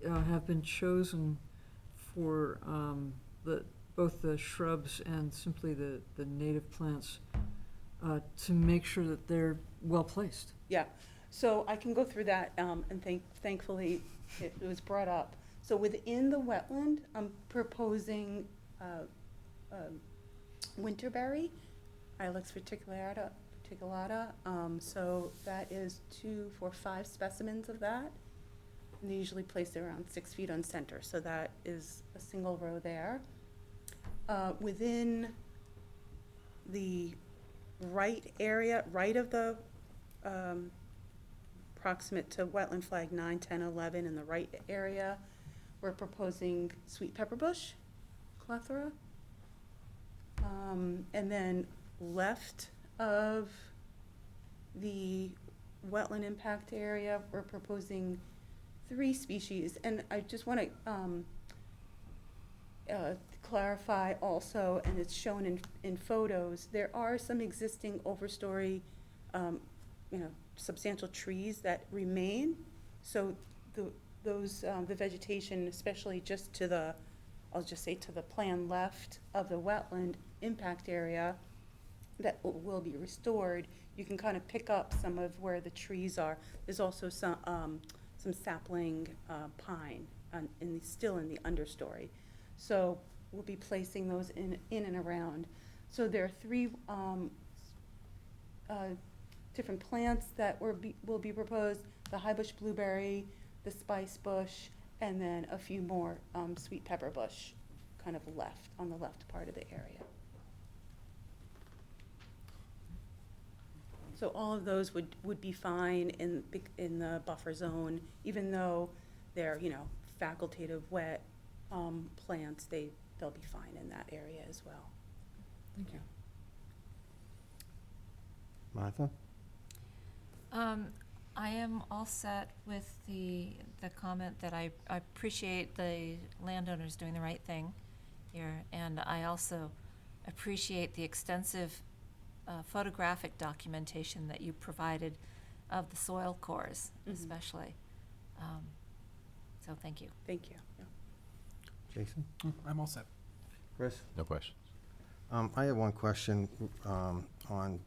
have been chosen for both the shrubs and simply the native plants to make sure that they're well placed. Yeah, so I can go through that, and thankfully it was brought up. So within the wetland, I'm proposing winterberry, Ilex reticulata. So that is 2, 4, 5 specimens of that. And they usually place it around 6 feet on center, so that is a single row there. Within the right area, right of the proximate to wetland flag 9, 10, 11 in the right area, we're proposing sweet pepper bush, Clethra. And then left of the wetland impact area, we're proposing 3 species. And I just want to clarify also, and it's shown in photos, there are some existing overstory, substantial trees that remain. So the vegetation, especially just to the, I'll just say to the plan left of the wetland impact area that will be restored, you can kind of pick up some of where the trees are. There's also some sapling pine still in the understory. So we'll be placing those in and around. So there are 3 different plants that will be proposed: the high bush blueberry, the spice bush, and then a few more sweet pepper bush kind of on the left part of the area. So all of those would be fine in the buffer zone, even though they're, you know, facultative wet plants, they'll be fine in that area as well. Thank you. Martha? I am all set with the comment that I appreciate the landowners doing the right thing here, and I also appreciate the extensive photographic documentation that you provided of the soil cores, especially. So thank you. Thank you. Yeah. Jason? I'm all set. Chris? No questions. I have one question on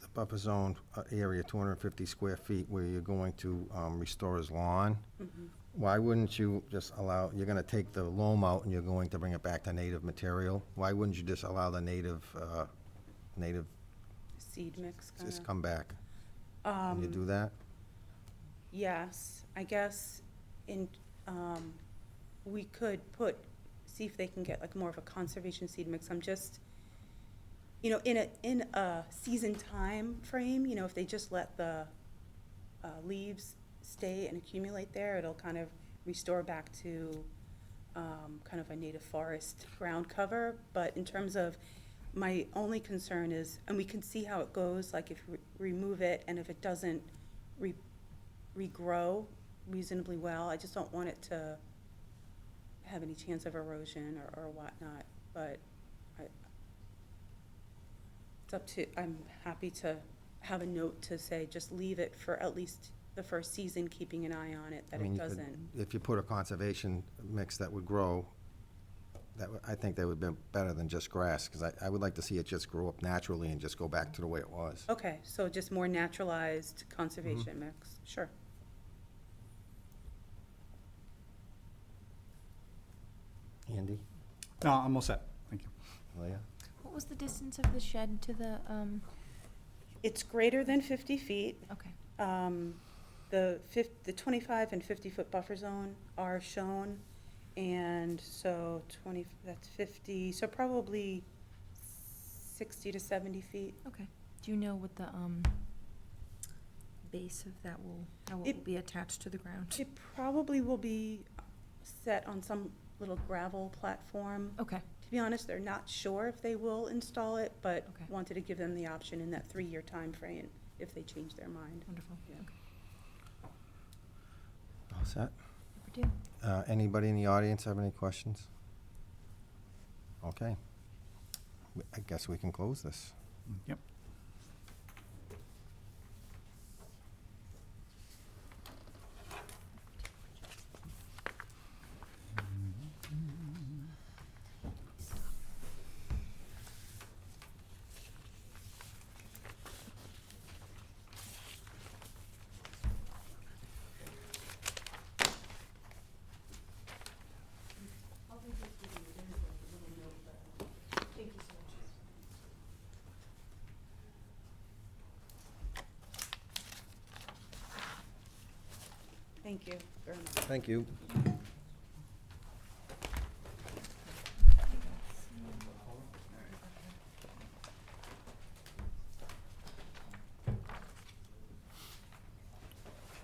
the buffer zone area, 250 square feet, where you're going to restore his lawn. Why wouldn't you just allow, you're gonna take the loam out and you're going to bring it back to native material? Why wouldn't you just allow the native Seed mix kind just of. come back? Can you do that? Yes, I guess we could see if they can get like more of a conservation seed mix. I'm just, you know, in a season time frame, you know, if they just let the leaves stay and accumulate there, it'll kind of restore back to kind of a native forest ground cover. But in terms of, my only concern is, and we can see how it goes, like if we remove it and if it doesn't regrow reasonably well, I just don't want it to have any chance of erosion or whatnot. But it's up to, I'm happy to have a note to say, just leave it for at least the first season, keeping an eye on it, that I mean, it you could- doesn't. If you put a conservation mix that would grow, I think that would be better than just grass, because I would like to see it just grow up naturally and just go back to the way it was. Okay, so just more naturalized conservation mix, sure. Andy? No, I'm all set. Thank you. Leah? What was the distance of the shed to the, It's greater than 50 feet. okay. The 25 and 50-foot buffer zone are shown, and so that's 50, so probably 60 to 70 feet. Okay. Do you know what the, base of that how it will be attached to the ground? It probably will be set on some little gravel platform. Okay. To be honest, they're not sure if they will install it, but Okay. wanted to give them the option in that 3-year time frame if they change their mind. Wonderful. Yeah. Okay. All set? Number 2. Anybody in the audience have any questions? Okay. I guess we can close this. Yep. Thank you very much. Thank you. You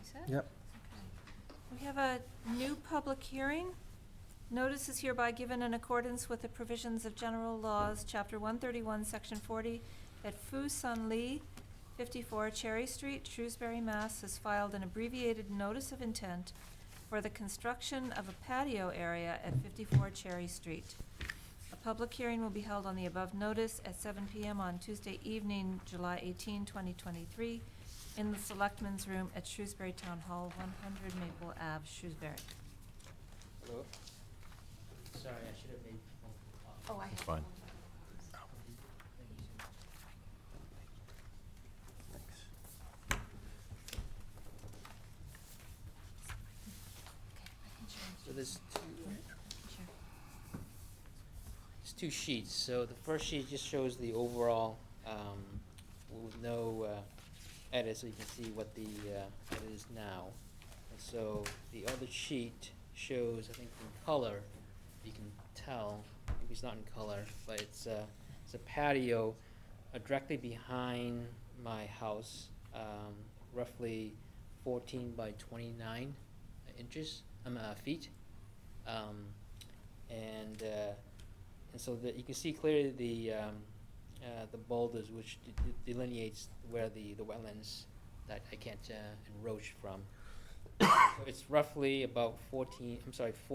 set? Yep. We have a new public hearing. Notice is hereby given in accordance with the provisions of general laws, Chapter 131, Section 40, that Fu Sun Lee, 54 Cherry Street, Shrewsbury, Mass., has filed an abbreviated notice of intent for the construction of a patio area at 54 Cherry Street. A public hearing will be held on the above notice at 7 p.m. on Tuesday evening, July 18, 2023, in the Selectmen's Room at Shrewsbury Town Hall, 100 Maple Ave, Shrewsbury. Hello? Sorry, I should have made. Oh, I have. Fine. So there's two sheets. So the first sheet just shows the overall, with no edits, so you can see what the edit is now. And so the other sheet shows, I think in color, you can tell, maybe it's not in color, but it's a patio directly behind my house, roughly 14 by 29 inches, feet. And so you can see clearly the boulders which delineates where the wetlands that I can't encroach from. So it's roughly about 4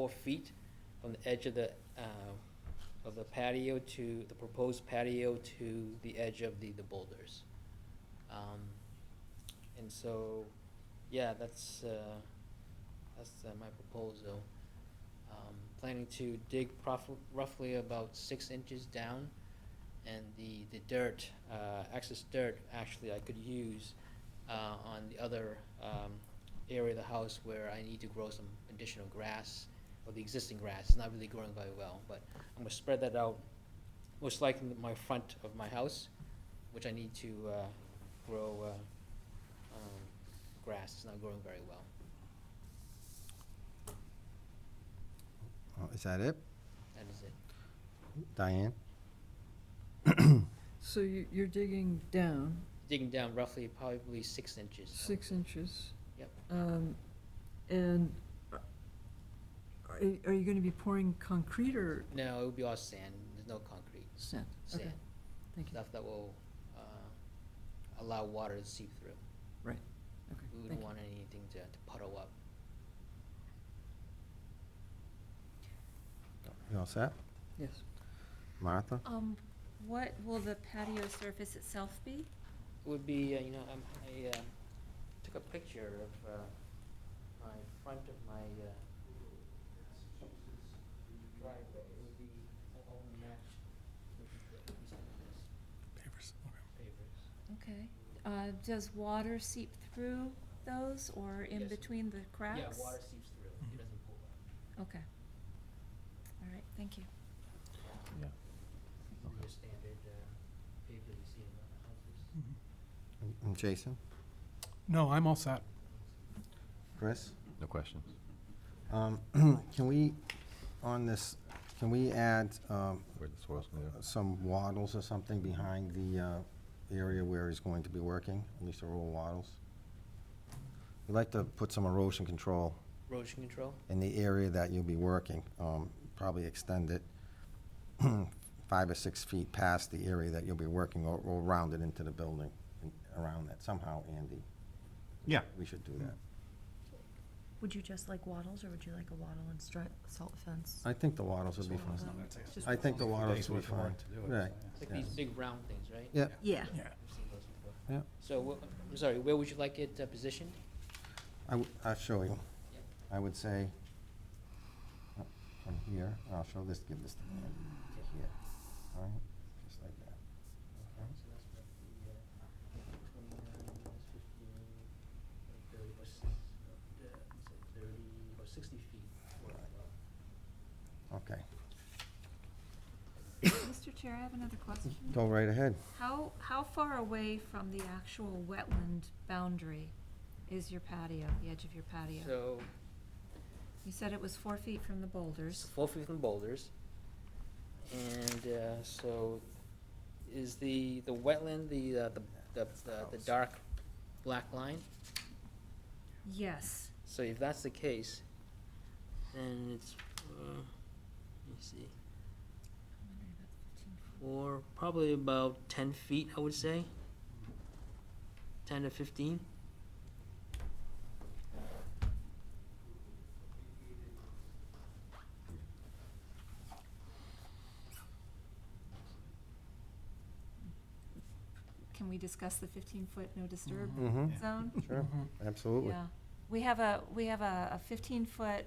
feet from the edge of the patio to the proposed patio to the edge of the boulders. And so, yeah, that's my proposal. Planning to dig roughly about 6 inches down, and the dirt, excess dirt, actually I could use on the other area of the house where I need to grow some additional grass, or the existing grass is not really growing very well, but I'm gonna spread that out, most likely in my front of my house, which I need to grow grass. It's not growing very well. Is that it? That is it. Diane? So you're digging down Digging down roughly probably 6 inches. 6 inches. Yep. And are you gonna be pouring concrete or No, it would be all sand. There's no concrete. sand? Okay, Sand. thank you. Stuff that will allow water to seep through. Right, okay, We thank wouldn't you. want anything to puddle up. You all set? Yes. Martha? What will the patio surface itself be? It would be, I took a picture of my front of my driveway. It would be all matched with this Papers, okay. pavers. Okay. Does water seep through those or in Yes. between the cracks? Yeah, water seeps through. It doesn't pull up. Okay. All right, thank you. Yeah. Your standard paver you see in the houses. And Jason? No, I'm all set. Chris? No questions. Can we, on this, can we add Where the soil's gonna go? some wattles or something behind the area where he's going to be working? At least a row of wattles? We'd like to put some erosion control Erosion control? in the area that you'll be working. Probably extend it 5 or 6 feet past the area that you'll be working, or round it into the building, and around that somehow, Andy. Yeah. We should do that. Would you just like wattles, or would you like a wattle and salt fence? I think the wattles would be fine. Just I think the wattles Days would be worth of fine. work to do it, Right. It's like Yeah. these big round things, right? Yeah. Yeah. Yeah. I've seen those before. Yeah. So, I'm sorry, where would you like it positioned? I'll show you. Yep. I would say, from here, I'll show this, give this to Andy. Here. All right, just like that. Okay. So that's about the 29, that's 15, 30, or 30, or 60 feet. Okay, Mr. Chair, I have another question. go right ahead. How far away from the actual wetland boundary is your patio, the edge of your patio? So, You said it was 4 feet from the it's boulders. 4 feet from boulders. And so, is the wetland the dark black line? Yes. So if that's the case, then it's, let me see, for probably about 10 feet, I would say. 10 to 15. Can we discuss the 15-foot no disturb Mhm. zone? Sure, absolutely. Yeah. We have a 15-foot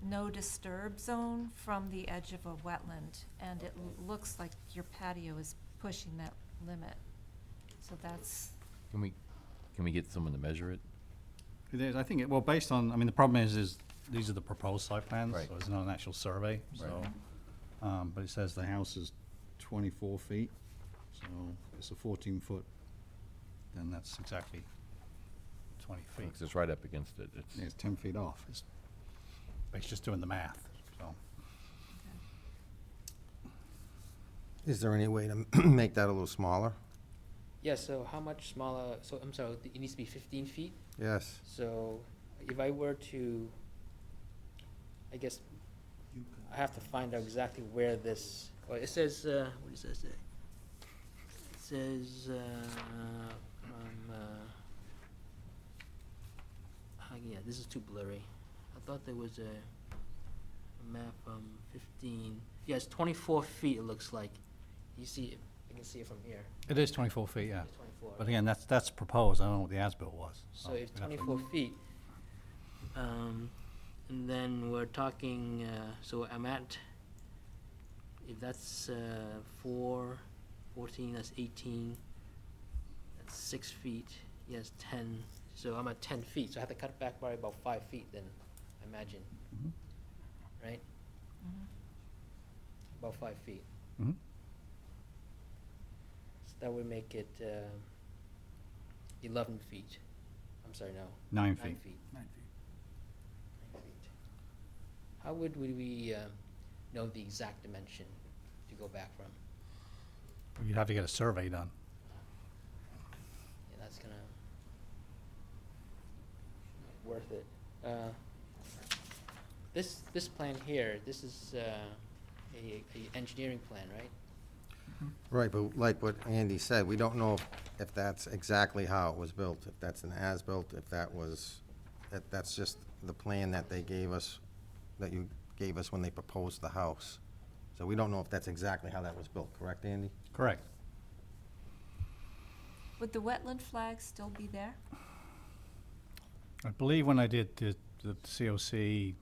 no disturb zone from the edge of a wetland, and it looks like your patio is pushing that limit. So that's, Can we get someone to measure it? It is, I think, well, based on, I mean, the problem is these are the proposed site plans, Right. so it's not an actual survey, so. But it says the house is 24 feet, so it's a 14-foot, then that's exactly 20 feet. Because it's right up against it. It's, It's 10 feet off. It's just doing the math, so. Is there any way to make that a little smaller? Yeah, so how much smaller, so, I'm sorry, it needs to be 15 feet? Yes. So if I were to, I guess, I have to find out exactly where this, well, it says, what does that say? It says, yeah, this is too blurry. I thought there was a map from 15, yeah, it's 24 feet, it looks like. You see it, I can see it from here. It is 24 feet, yeah. It's 24. But again, that's proposed. I don't know what the as-built was. So it's we'd have to- 24 feet. And then we're talking, so I'm at, if that's 14, that's 18, that's 6 feet, yes, 10. So I'm at 10 feet, so I have to cut it back by about 5 feet then, I imagine, Mhm. right? About 5 feet. Mhm. So that would make it 11 feet. I'm sorry, no. 9 feet. 9 feet. How would we know the exact dimension to go back from? You'd have to get a survey done. Yeah, that's gonna worth it. This plan here, this is a engineering plan, right? Right, but like what Andy said, we don't know if that's exactly how it was built, if that's an as-built, if that's just the plan that they gave us, that you gave us when they proposed the house. So we don't know if that's exactly how that was built, correct, Andy? Correct. Would the wetland flag still be there? I believe when I did the COC,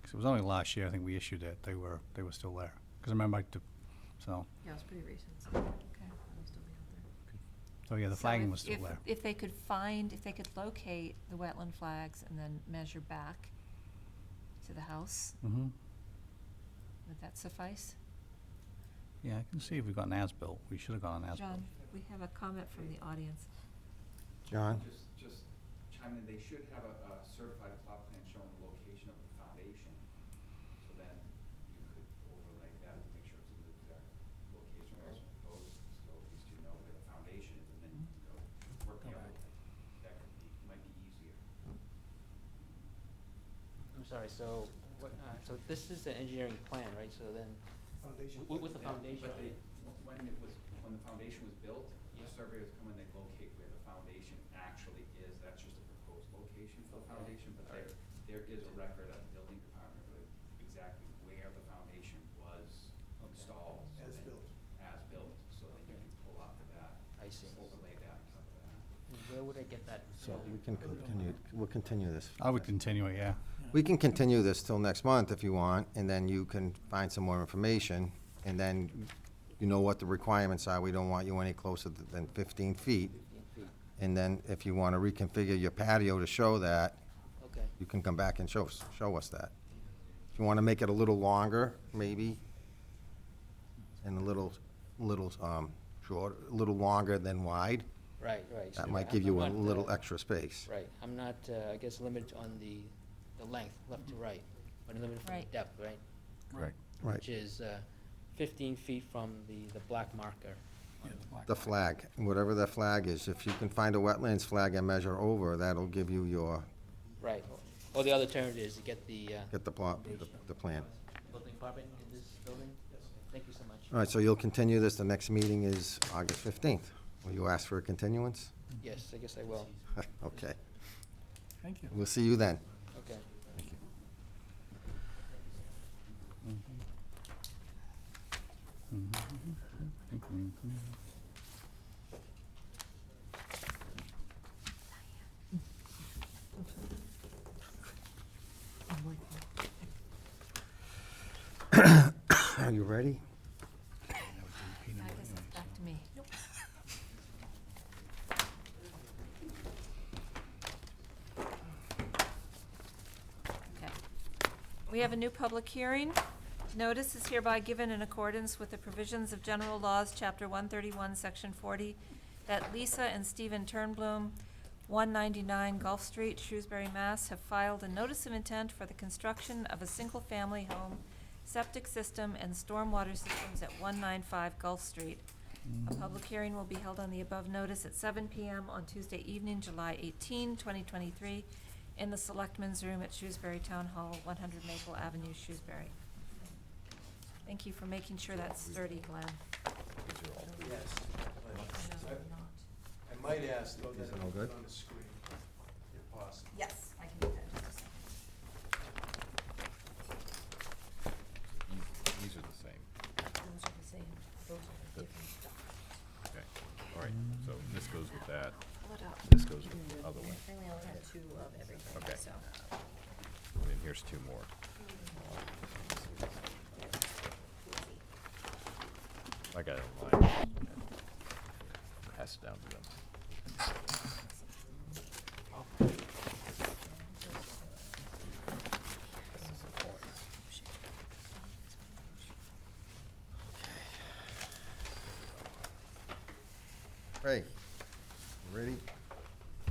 'cause it was only last year, I think we issued it, they were still there. Because I remember, so Yeah, it's pretty recent, so. Okay. It'll still be out there. so yeah, the So flagging if- was still there. If they could locate the wetland flags and then measure back to the house, Mm-hmm. would that suffice? Yeah, I can see if we got an as-built. We should have got an as-built. John, we have a comment from the audience. John? Just chime in, they should have a certified plot plan showing the location of the foundation. So then you could overlay that and make sure it's in the exact location where it's proposed, so at least you know where the foundation is, and then you can go work the other way. That could be, might be easier. I'm sorry, so so this is the engineering plan, right? So then, with the foundation, But when the foundation was built, the surveyors come and they locate where the foundation actually is. That's just a proposed location for the foundation, but there is a record of the building department of exactly where the foundation was installed. As built, so that you can pull off of that. I see. Overlay that on top of that. Where would I get that? So we can continue, we'll continue this. I would continue it, yeah. We can continue this till next month if you want, and then you can find some more information, and then you know what the requirements are. We don't want you any closer than 15 feet. 15 feet. And then if you want to reconfigure your patio to show that, Okay. you can come back and show us that. If you want to make it a little longer, maybe, and a little short, a little longer than wide, Right. that So might I'm give you a not, little extra space. Right, I'm not, I guess, limited on the length, left to right, but limited from the Right. depth, right? Right. Right. Which is 15 feet from the black marker. The flag, whatever the flag is, if you can find a wetlands flag and measure over, that'll give you your, Right, or the other alternative is to get the get the plot, the plan. building department in this building? Thank you so much. All right, so you'll continue this. The next meeting is August 15th. Will you ask for a continuance? Yes, I guess I will. Okay. Thank you. We'll see you then. Okay. Are you ready? I guess it's back to me. Okay. We have a new public hearing. Notice is hereby given in accordance with the provisions of General Laws, Chapter 131, Section 40, that Lisa and Stephen Turnblom, 199 Gulf Street, Shrewsbury, Mass., have filed a notice of intent for the construction of a single-family home septic system and stormwater systems at 195 Gulf Street. A public hearing will be held on the above notice at 7 PM on Tuesday evening, July 18, 2023, in the Selectmen's Room at Shrewsbury Town Hall, 100 Maple Avenue, Shrewsbury. Thank you for making sure that's sturdy, Glenn. Yes. I might ask, though, that Is it it all be good? on the screen, if possible. Yes, I can do that. These are the same. Those are the same, those are the different documents. Okay, all right, so this goes with that. Pull it up. This goes with the other one. I only had 2 of everything, Okay. so. And here's 2 more. I got it online. Pass it down to them. Ray, you ready?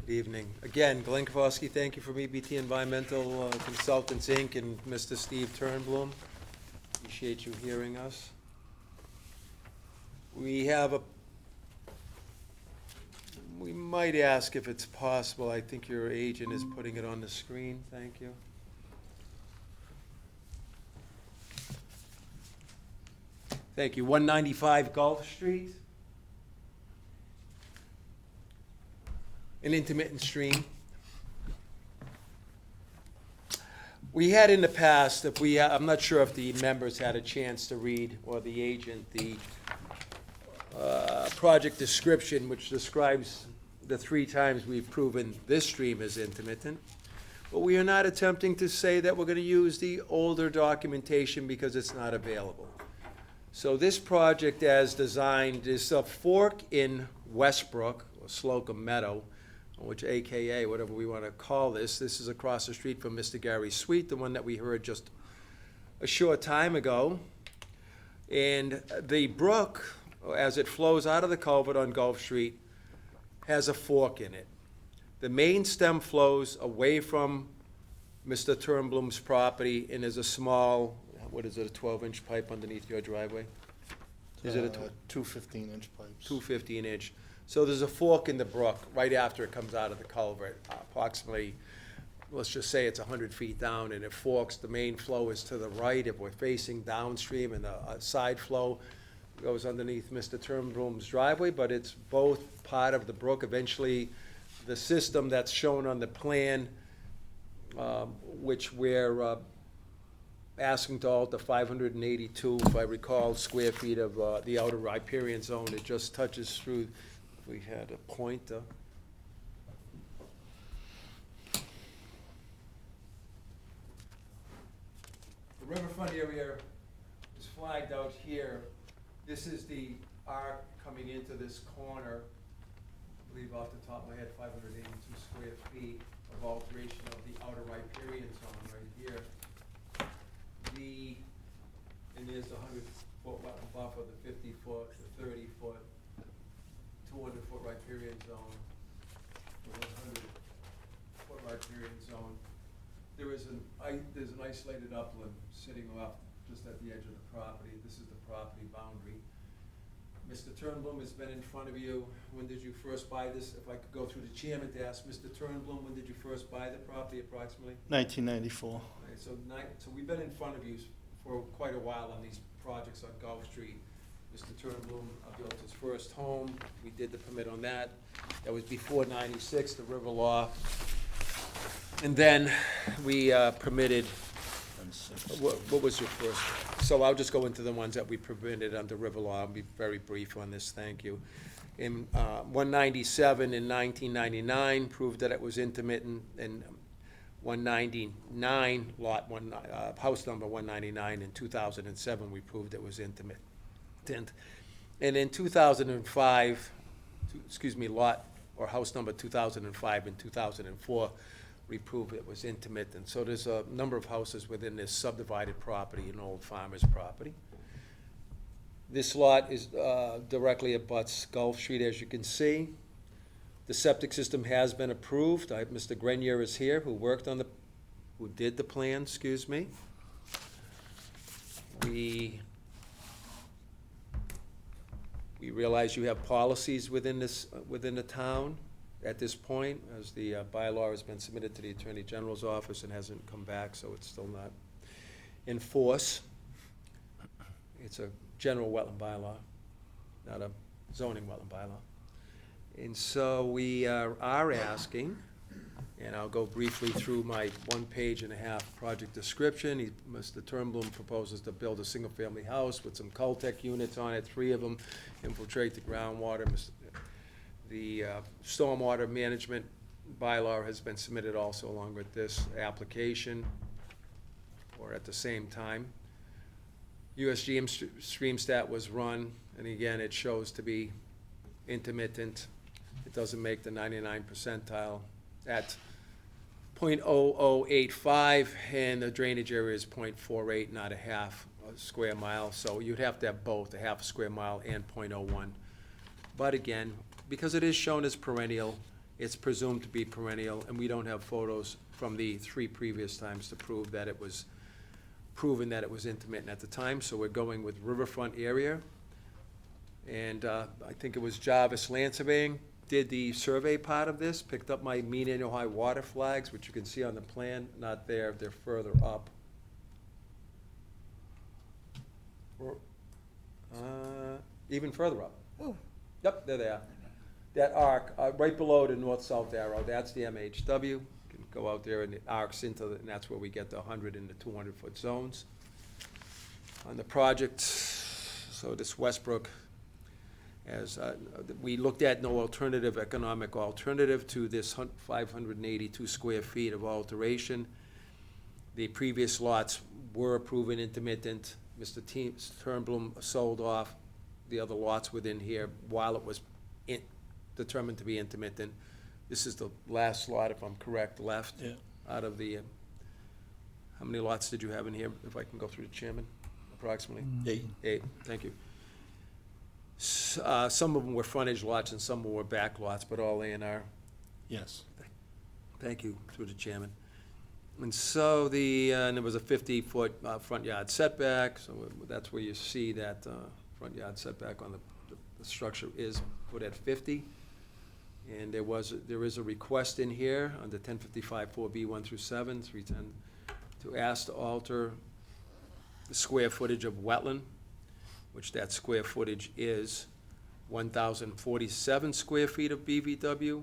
Good evening. Again, Glenn Kowalski, thank you for EBT Environmental Consultants, Inc., and Mr. Steve Turnblom. Appreciate you hearing us. We might ask if it's possible, I think your agent is putting it on the screen, thank you. Thank you, 195 Gulf Street. An intermittent stream. We had in the past, I'm not sure if the members had a chance to read, or the agent, the project description, which describes the 3 times we've proven this stream is intermittent. But we are not attempting to say that we're gonna use the older documentation because it's not available. So this project as designed is a fork in Westbrook, or Slocum Meadow, which AKA, whatever we want to call this. This is across the street from Mr. Gary Sweet, the one that we heard just a short time ago. And the brook, as it flows out of the culvert on Gulf Street, has a fork in it. The main stem flows away from Mr. Turnblom's property, and there's a small, what is it, a 12-inch pipe underneath your driveway? Is it a 2 15-inch pipes. 2 15-inch? So there's a fork in the brook right after it comes out of the culvert, approximately, let's just say it's 100 feet down, and it forks. The main flow is to the right if we're facing downstream, and the side flow goes underneath Mr. Turnblom's driveway, but it's both part of the brook. Eventually, the system that's shown on the plan, which we're asking to alter 582, if I recall, square feet of the outer riparian zone, it just touches through. We had a pointer. The riverfront area is flagged out here. This is the arc coming into this corner. I believe off the top of my head, 582 square feet of alteration of the outer riparian zone right here. And there's the 100-foot wetland buffer, the 50-foot, the 30-foot, 200-foot riparian zone, the 100-foot riparian zone. There's an isolated upland sitting off just at the edge of the property. This is the property boundary. Mr. Turnblom has been in front of you. When did you first buy this? If I could go through the chairman to ask Mr. Turnblom, when did you first buy the property approximately? 1994. Okay, so we've been in front of you for quite a while on these projects on Gulf Street. Mr. Turnblom built his first home. We did the permit on that. That was before 96, the river law. And then we permitted, what was your first? So I'll just go into the ones that we permitted under river law. I'll be very brief on this, thank you. In 197 in 1999, proved that it was intermittent, and 199, house number 199 in 2007, we proved it was intermittent. And in 2005, lot or house number 2005 and 2004, we proved it was intermittent. So there's a number of houses within this subdivided property, an old farmer's property. This lot is directly abuts Gulf Street, as you can see. The septic system has been approved. Mr. Grenier is here, who did the plan, excuse me. We realize you have policies within this, within the town at this point, as the bylaw has been submitted to the Attorney General's office and hasn't come back, so it's still not in force. It's a general wetland bylaw, not a zoning wetland bylaw. And so we are asking, and I'll go briefly through my 1.5-page project description. Mr. Turnblom proposes to build a single-family house with some Cultec units on it, 3 of them, infiltrate the groundwater. The stormwater management bylaw has been submitted also along with this application, or at the same time. USGM StreamStat was run, and again, it shows to be intermittent. It doesn't make the 99 percentile at 0.0085, and the drainage area is 0.48, not a half a square mile. So you'd have to have both, a half a square mile and 0.01. But again, because it is shown as perennial, it's presumed to be perennial, and we don't have photos from the 3 previous times to prove that it was proven that it was intermittent at the time. So we're going with riverfront area. And I think it was Jarvis Land Surveying did the survey part of this, picked up my mean annual high water flags, which you can see on the plan, not there, they're further up. Even further up. Ooh. Yep, there they are. That arc, right below the north-south arrow, that's the MHW. You can go out there and it arcs into, and that's where we get the 100 and the 200-foot zones. On the project, so this Westbrook, as we looked at no alternative, economic alternative to this 582 square feet of alteration. The previous lots were proven intermittent. Mr. Turnblom sold off the other lots within here while it was determined to be intermittent. This is the last lot, if I'm correct, left out of the, how many lots did you have in here, if I can go through the chairman, approximately? 8. 8, thank you. Some of them were frontage lots and some were back lots, but all A&R. Yes. Thank you, through the chairman. And so and there was a 50-foot front yard setback, so that's where you see that front yard setback on the structure is put at 50. And there is a request in here under 1055 4B 1 through 7, 310, to ask to alter the square footage of wetland, which that square footage is 1,047 square feet of BVW,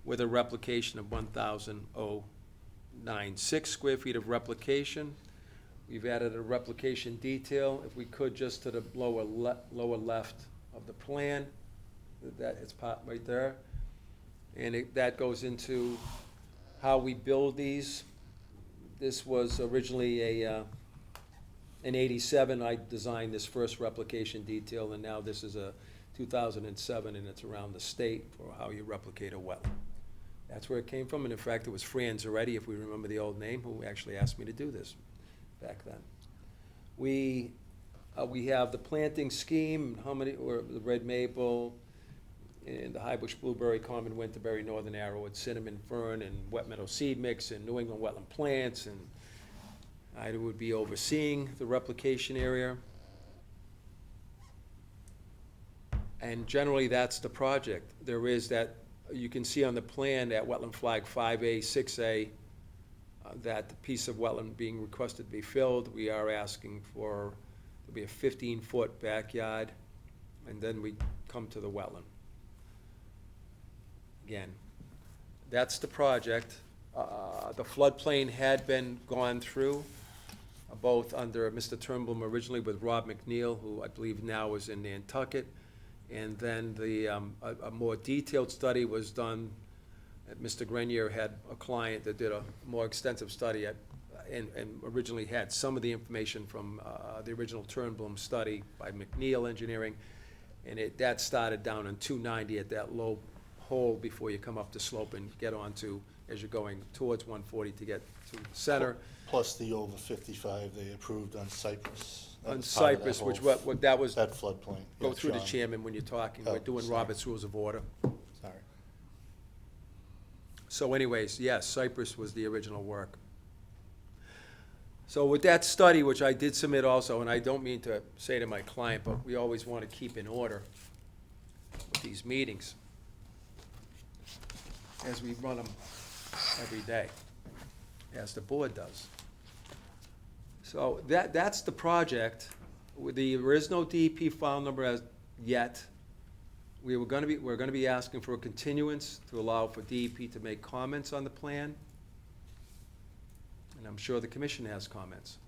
with a replication of 1,096 square feet of replication. We've added a replication detail, if we could, just to the lower left of the plan. That it's part right there. And that goes into how we build these. This was originally in 87, I designed this first replication detail, and now this is a 2007, and it's around the state for how you replicate a wetland. That's where it came from, and in fact, it was Fran Zaretti, if we remember the old name, who actually asked me to do this back then. We have the planting scheme, or the red maple, and the high bush blueberry, common winterberry, northern arrowwood, cinnamon fern, and wet meadow seed mix, and New England wetland plants, and I would be overseeing the replication area. And generally, that's the project. There is that, you can see on the plan, that wetland flag 5A, 6A, that piece of wetland being requested to be filled. We are asking for, there'll be a 15-foot backyard, and then we come to the wetland. Again, that's the project. The floodplain had been gone through, both under Mr. Turnblom originally with Rob McNeil, who I believe now is in Nantucket, and then a more detailed study was done. Mr. Grenier had a client that did a more extensive study and originally had some of the information from the original Turnblom study by McNeil Engineering, and that started down on 290 at that low hole before you come up the slope and get onto, as you're going towards 140 to get to the center. Plus the over 55 they approved on Cypress. On Cypress, which what that was. That floodplain. Go Yeah, through the John. chairman when you're talking. We're Oh, doing sorry. Robert's Rules of Order. Sorry. So anyways, yes, Cypress was the original work. So with that study, which I did submit also, and I don't mean to say to my client, but we always want to keep in order with these meetings as we run them every day, as the board does. So that's the project. There is no DEP file number as yet. We're gonna be asking for a continuance to allow for DEP to make comments on the plan. And I'm sure the commission has comments.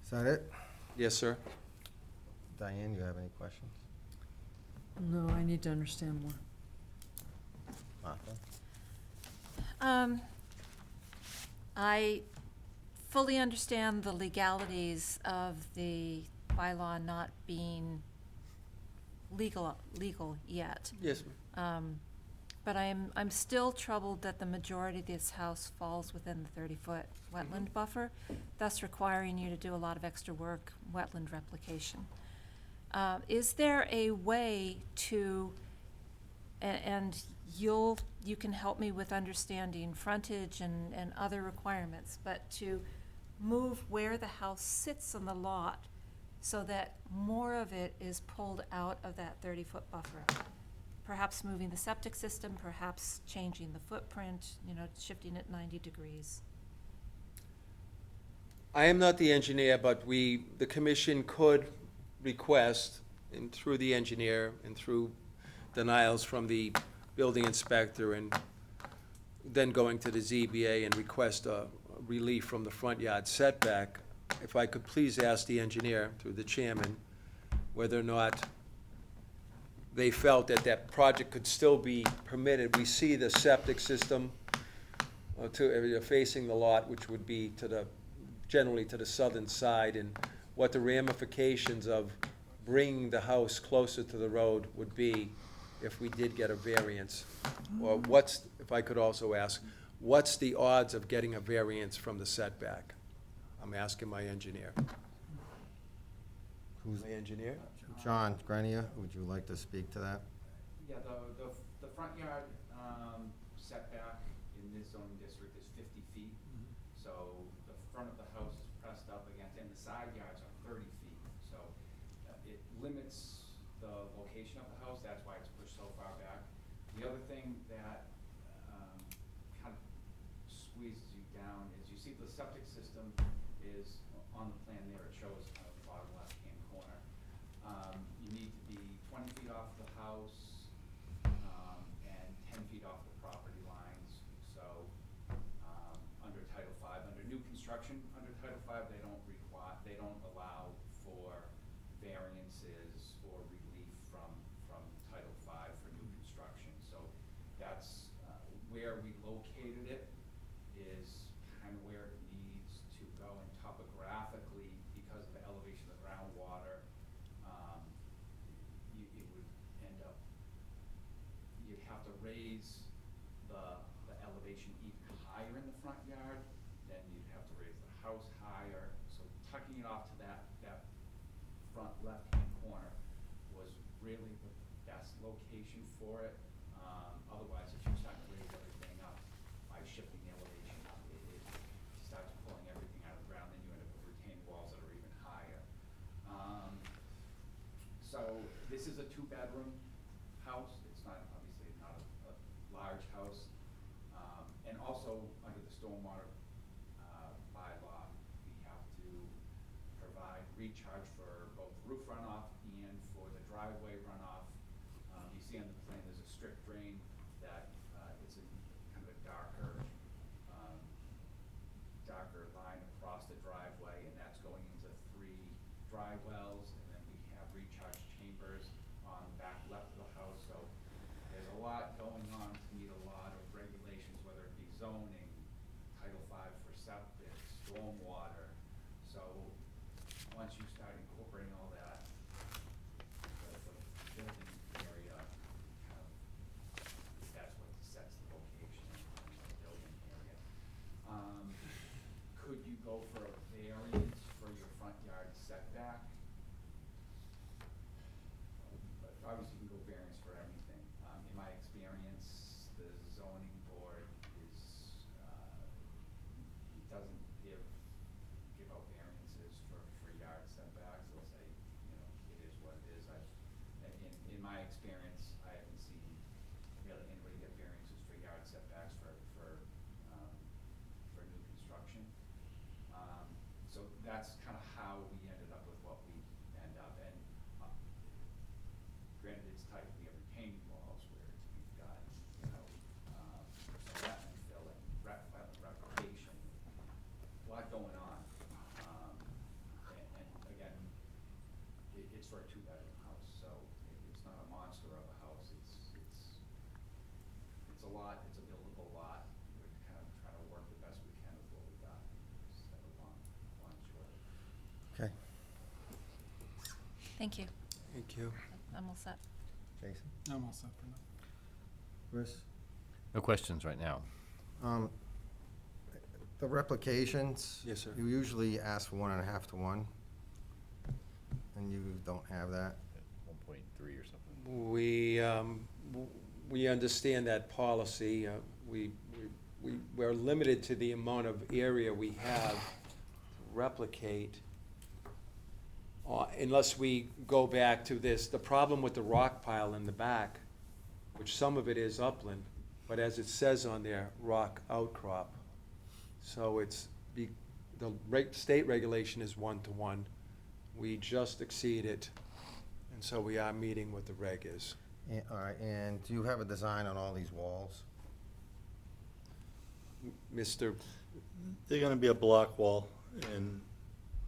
Is that it? Yes, sir. Diane, you have any questions? No, I need to understand more. Martha? I fully understand the legalities of the bylaw not being legal yet. Yes, ma'am. But I'm still troubled that the majority of this house falls within the 30-foot wetland buffer, thus requiring you to do a lot of extra work, wetland replication. Is there a way to, and you can help me with understanding frontage and other requirements, but to move where the house sits on the lot so that more of it is pulled out of that 30-foot buffer? Perhaps moving the septic system, perhaps changing the footprint, shifting it 90 degrees. I am not the engineer, but the commission could request, and through the engineer and through denials from the building inspector, and then going to the ZBA and request a relief from the front yard setback. If I could please ask the engineer, through the chairman, whether or not they felt that that project could still be permitted. We see the septic system facing the lot, which would be generally to the southern side, and what the ramifications of bringing the house closer to the road would be if we did get a variance. Or if I could also ask, what's the odds of getting a variance from the setback? I'm asking my engineer. Who's my engineer? John Grenier, would you like to speak to that? Yeah, the front yard setback in this zoning district is 50 feet. So the front of the house is pressed up against, and the side yards are 30 feet. So it limits the location of the house, that's why it's pushed so far back. The other thing that kind of squeezes you down is you see the septic system is on the plan there, it shows kind of the bottom left-hand corner. You need to be 20 feet off the house and 10 feet off the property lines. So under Title V, under new construction, under Title V, they don't allow for variances or relief from Title V for new construction. So that's where we located it is kind of where it needs to go, and topographically, because of the elevation of the groundwater, it would end up, you'd have to raise the elevation even higher in the front yard, then you'd have to raise the house higher. So tucking it off to that front left-hand corner was really the best location for it. Otherwise, if you start to raise everything up by shifting the elevation, it starts pulling everything out of the ground, then you end up with retaining walls that are even higher. So this is a 2-bedroom house. It's obviously not a large house. And also, under the stormwater bylaw, we have to provide recharge for both roof runoff and for the driveway runoff. You see on the plan, there's a strip drain that it's in kind of a darker line across the driveway, and that's going into 3 dry wells, and then we have recharge chambers on the back left of the house. So there's a lot going on to meet a lot of regulations, whether it be zoning, Title V for septic, stormwater. So once you start incorporating all that, the building area kind of, that's what sets the location of the building area. Could you go for a variance for your front yard setback? But obviously, you can go variance for everything. In my experience, the zoning board is experience, I haven't seen really anybody get variances for yard setbacks for new construction. So that's kind of how we ended up with what we end up, and granted, it's tight, we have retaining walls where we've got, some wetland fill and replication, a lot going on. And again, it's for a two-bedroom house, so it's not a monster of a house, it's a lot, it's a buildable lot. We're kind of trying to work the best we can with what we got, instead of long short. Okay. Thank you. Thank you. I'm all set. Jason? I'm all set for now. Chris? No questions right now. The replications. Yes, sir. You usually ask for 1.5 to 1, and you don't have that. 1.3 or something. We understand that policy. We're limited to the amount of area we have to replicate, unless we go back to this. The problem with the rock pile in the back, which some of it is upland, but as it says on there, rock outcrop. So the state regulation is 1 to 1. We just exceed it, and so we are meeting what the reg is. All right, and do you have a design on all these walls? Mr. They're gonna be a block wall, and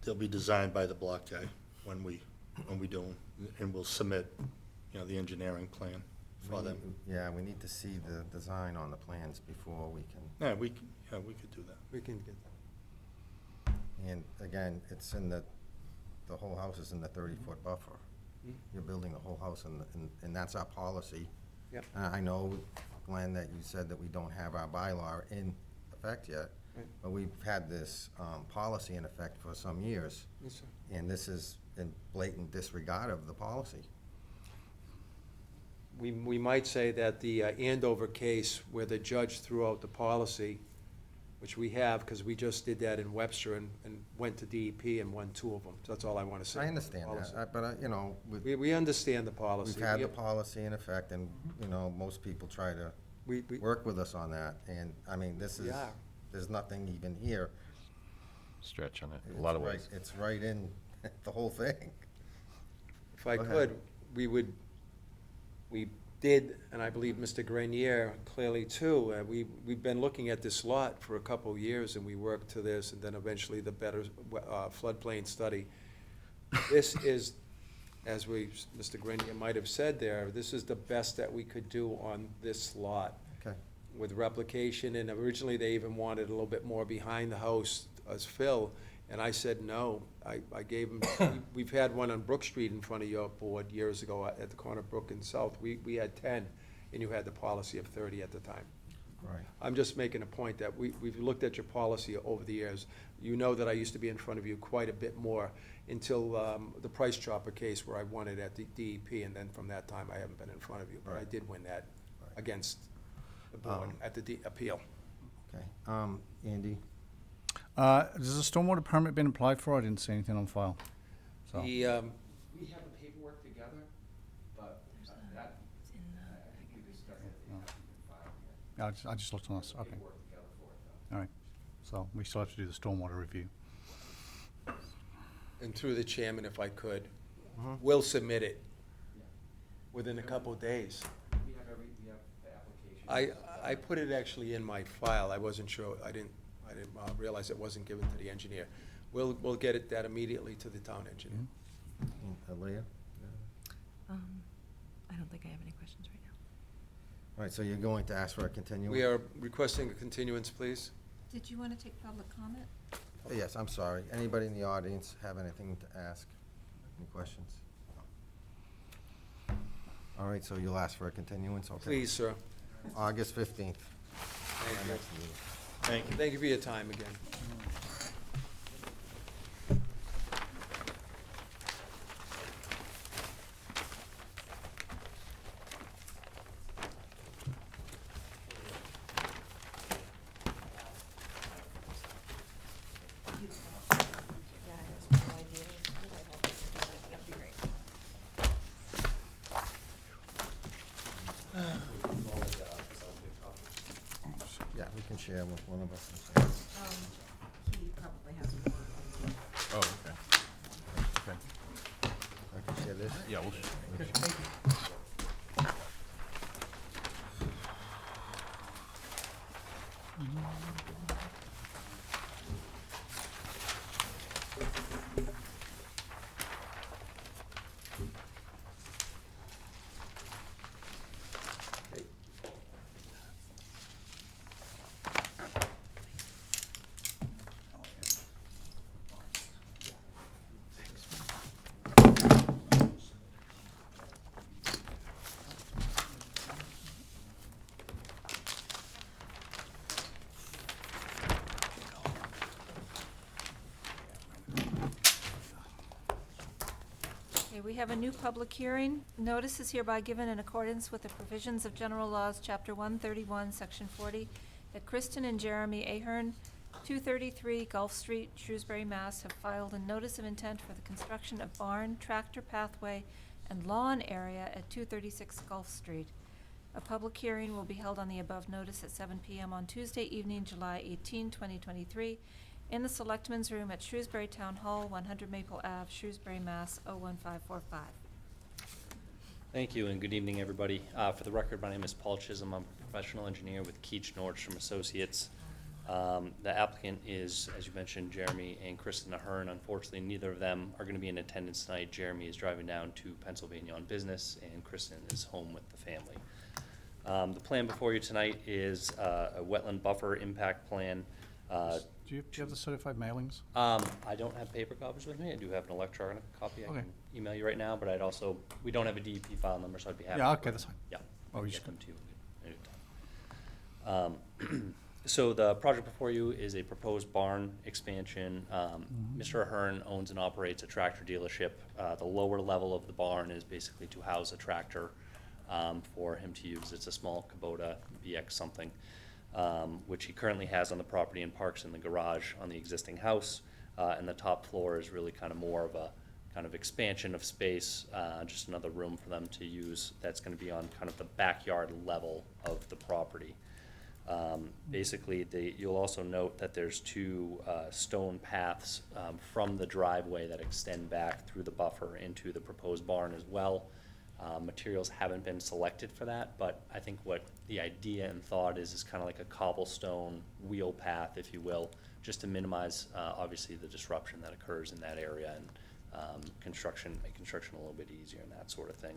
they'll be designed by the block guy when we do them, and we'll submit, the engineering plan for them. Yeah, we need to see the design on the plans before we can. Yeah, we could do that. We can get And again, it's in the whole house is in the 30-foot buffer. Mhm. You're building the whole house, and that's our policy. Yep. I know, Glenn, that you said that we don't have our bylaw in effect yet, Right. but we've had this policy in effect for some years. Yes, sir. And this is in blatant disregard of the policy. We might say that the Andover case where the judge threw out the policy, which we have, because we just did that in Webster and went to DEP and won 2 of them. So that's all I want to say. I understand that, but, We understand the policy. we've had the Yep. policy in effect, and, most people try to We- work with us on that, and, this is, are. there's nothing even here. Stretch on it, a It's lot of right- ways. It's right in the whole thing. If I Go could, ahead. we did, and I believe Mr. Grenier clearly too, we've been looking at this lot for a couple of years, and we worked to this, and then eventually the better floodplain study. This is, as Mr. Grenier might have said there, this is the best that we could do on this lot. Okay. With replication, and originally they even wanted a little bit more behind the house as fill, and I said no. I gave them, we've had one on Brook Street in front of your board years ago at the corner of Brook and South. We had 10, and you had the policy of 30 at the time. Right. I'm just making a point that we've looked at your policy over the years. You know that I used to be in front of you quite a bit more until the Price Chopper case where I won it at the DEP, and then from that time, I haven't been in front of you. But I Right. did win that Right. against the board at the appeal. Okay, Andy? Has a stormwater permit been applied for? I didn't see anything on file. So, The, We have the paperwork together, but that, I think we discussed it, it hasn't been filed yet. I just looked on this, okay. Paperwork together for it, though. All right. So we still have to do the stormwater review. and through the chairman, if I could, Mhm. we'll submit it Yeah. within a couple of days. We have the application. I put it actually in my file. I wasn't sure, I didn't realize it wasn't given to the engineer. We'll get that immediately to the town engineer. Leah? I don't think I have any questions right now. All right, so you're going to ask for a continuance? We are requesting a continuance, please. Did you want to take public comment? Yes, I'm sorry. Anybody in the audience have anything to ask? Any questions? All right, so you'll ask for a continuance, okay? Please, sir. August 15th. Thank you. Next meeting. Thank you. Thank you for your time again. Yeah, I have no idea. That'd be great. We can share with one of us. He probably has more. Oh, okay. Okay. I can share this? Yeah, we'll. Okay, we have a new public hearing. Notice is hereby given in accordance with the provisions of General Laws, Chapter 131, Section 40, that Kristen and Jeremy Ahern, 233 Gulf Street, Shrewsbury, Mass., have filed a notice of intent for the construction of barn, tractor pathway, and lawn area at 236 Gulf Street. A public hearing will be held on the above notice at 7 p.m. on Tuesday evening, July 18, 2023, in the Selectmen's Room at Shrewsbury Town Hall, 100 Maple Ave, Shrewsbury, Mass. 01545. Thank you, and good evening, everybody. For the record, my name is Paul Chisholm. I'm a professional engineer with Keach Nordstrom Associates. The applicant is, as you mentioned, Jeremy and Kristen Ahern. Unfortunately, neither of them are going to be in attendance tonight. Jeremy is driving down to Pennsylvania on business, and Kristen is home with the family. The plan before you tonight is a wetland buffer impact plan. Do you have the certified mailings? I don't have paper copies with me. I do have an electronic copy I Okay. can email you right now, but I'd also, we don't have a DEP file number, so I'd be happy. Yeah, to- okay, that's fine. Yeah. Oh, I'll you get just- them to you anytime. So the project before you is a proposed barn expansion. Mr. Ahern owns and operates a tractor dealership. The lower level of the barn is basically to house a tractor for him to use. It's a small Kubota VX something, which he currently has on the property and parks in the garage on the existing house. And the top floor is really kind of more of a kind of expansion of space, just another room for them to use. That's going to be on kind of the backyard level of the property. Basically, you'll also note that there's two stone paths from the driveway that extend back through the buffer into the proposed barn as well. Materials haven't been selected for that, but I think what the idea and thought is kind of like a cobblestone wheel path, if you will, just to minimize, obviously, the disruption that occurs in that area and make construction a little bit easier and that sort of thing.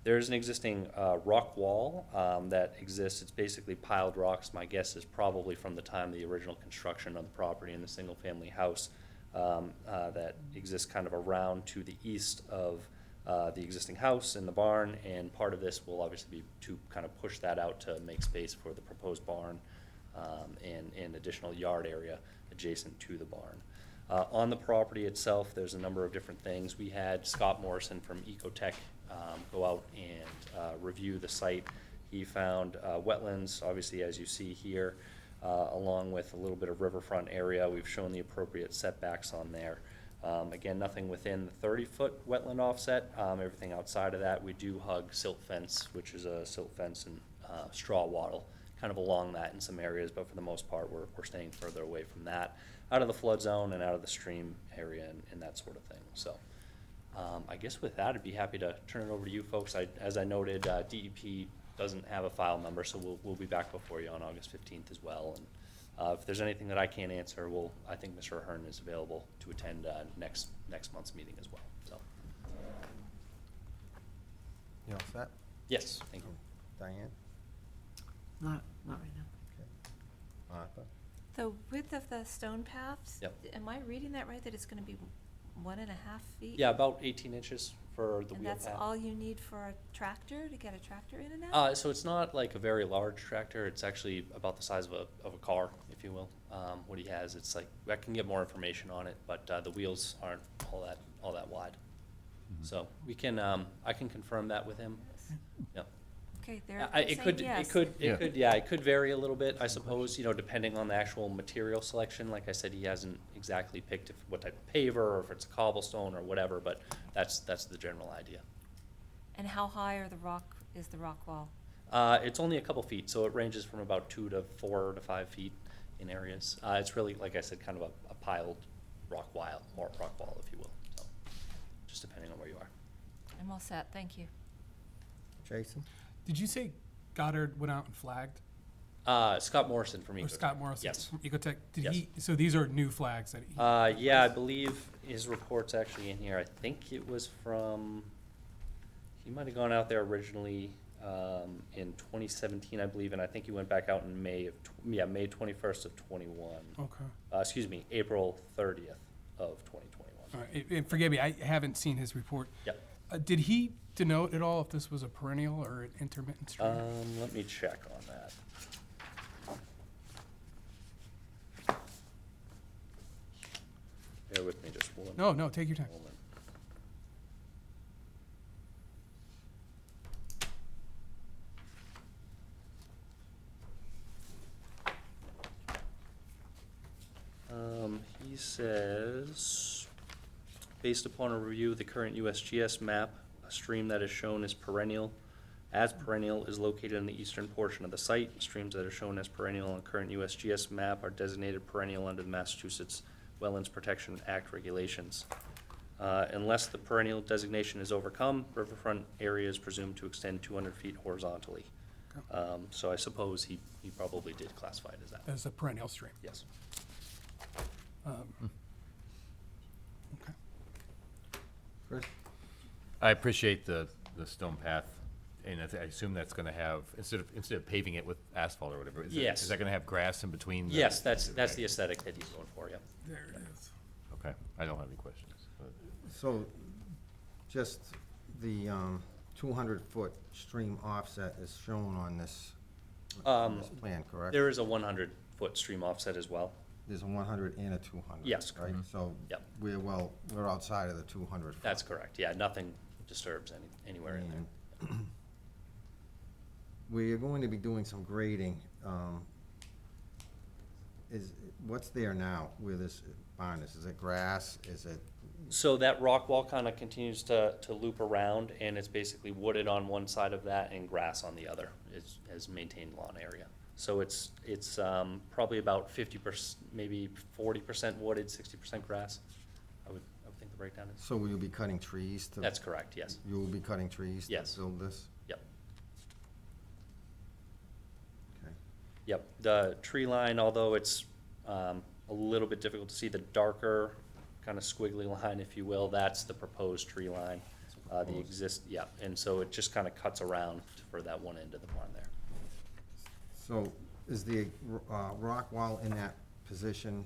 There's an existing rock wall that exists. It's basically piled rocks. My guess is probably from the time of the original construction of the property in the single-family house that exists kind of around to the east of the existing house and the barn, and part of this will obviously be to kind of push that out to make space for the proposed barn and additional yard area adjacent to the barn. On the property itself, there's a number of different things. We had Scott Morrison from Ecotech go out and review the site. He found wetlands, obviously, as you see here, along with a little bit of riverfront area. We've shown the appropriate setbacks on there. Again, nothing within the 30-foot wetland offset. Everything outside of that, we do hug silt fence, which is a silt fence and straw wattle, kind of along that in some areas, but for the most part, we're staying further away from that, out of the flood zone and out of the stream area and that sort of thing. So I guess with that, I'd be happy to turn it over to you folks. As I noted, DEP doesn't have a file number, so we'll be back before you on August 15th as well. And if there's anything that I can't answer, I think Mr. Ahern is available to attend next month's meeting as well. So, You all set? yes, thank you. Diane? Not right now. Martha? The width of the stone paths? Yep. Am I reading that right, that it's gonna be 1.5 feet? Yeah, about 18 inches for the And wheel that's path. all you need for a tractor, to get a tractor in and out? So it's not like a very large tractor. It's actually about the size of a car, if you will. What he has, it's like, I can get more information on it, but the wheels aren't all that wide. So we can, I can confirm that with him. Yep. Okay, they're It saying yes. it could vary a little bit, I suppose, depending on the actual material selection. Like I said, he hasn't exactly picked what type of paver, or if it's a cobblestone or whatever, but that's the general idea. And how high is the rock wall? It's only a couple feet, so it ranges from about 2 to 4 to 5 feet in areas. It's really, like I said, kind of a piled rock wall, if you will, so, just depending on where you are. I'm all set, thank you. Jason? Did you say Goddard went out and flagged? Scott Morrison from Or Ecotech. Scott Morrison? Yes. From Ecotech? Did Yes. he, so these are new flags that he? Yeah, I believe his report's actually in here. I think it was from, he might have gone out there originally in 2017, I believe, and I think he went back out in May 21st of 21. Okay. Excuse me, April 30th of 2021. All right, and forgive me, I haven't seen his report. Yep. Did he denote at all if this was a perennial or an intermittent stream? Let me check on that. Bear with me just one. No, take your time. moment. He says, based upon a review of the current USGS map, a stream that is shown as perennial is located in the eastern portion of the site. Streams that are shown as perennial on current USGS map are designated perennial under the Massachusetts Wetlands Protection Act regulations. Unless the perennial designation is overcome, riverfront area is presumed to extend 200 feet horizontally. So I suppose he probably did classify it as that. As a perennial stream? Yes. Okay. Chris? I appreciate the stone path, and I assume that's gonna have, instead of paving it with asphalt or whatever, Yes. is that gonna have grass in between? Yes, that's the aesthetic that he's going for, yeah. There it is. Okay, I don't have any questions. but- So, just the 200-foot stream offset is shown on this plan, correct? There is a 100-foot stream offset as well. There's a 100 and a 200. Yes, Right, correct. so Yep. we're outside of the 200 foot. That's correct, yeah, nothing disturbs anywhere in there. And we're going to be doing some grading. What's there now where this barn is? Is it grass? Is it? So that rock wall kind of continues to loop around, and it's basically wooded on one side of that and grass on the other, as maintained lawn area. So it's probably about 50%, maybe 40% wooded, 60% grass, I would think the breakdown is. So will you be cutting trees to? That's correct, yes. You will be cutting trees Yes. to build this? Yep. Okay. Yep, the tree line, although it's a little bit difficult to see, the darker kind of squiggly line, if you will, that's the proposed tree line. Yeah, and so it just kind of cuts around for that one end of the barn there. So is the rock wall in that position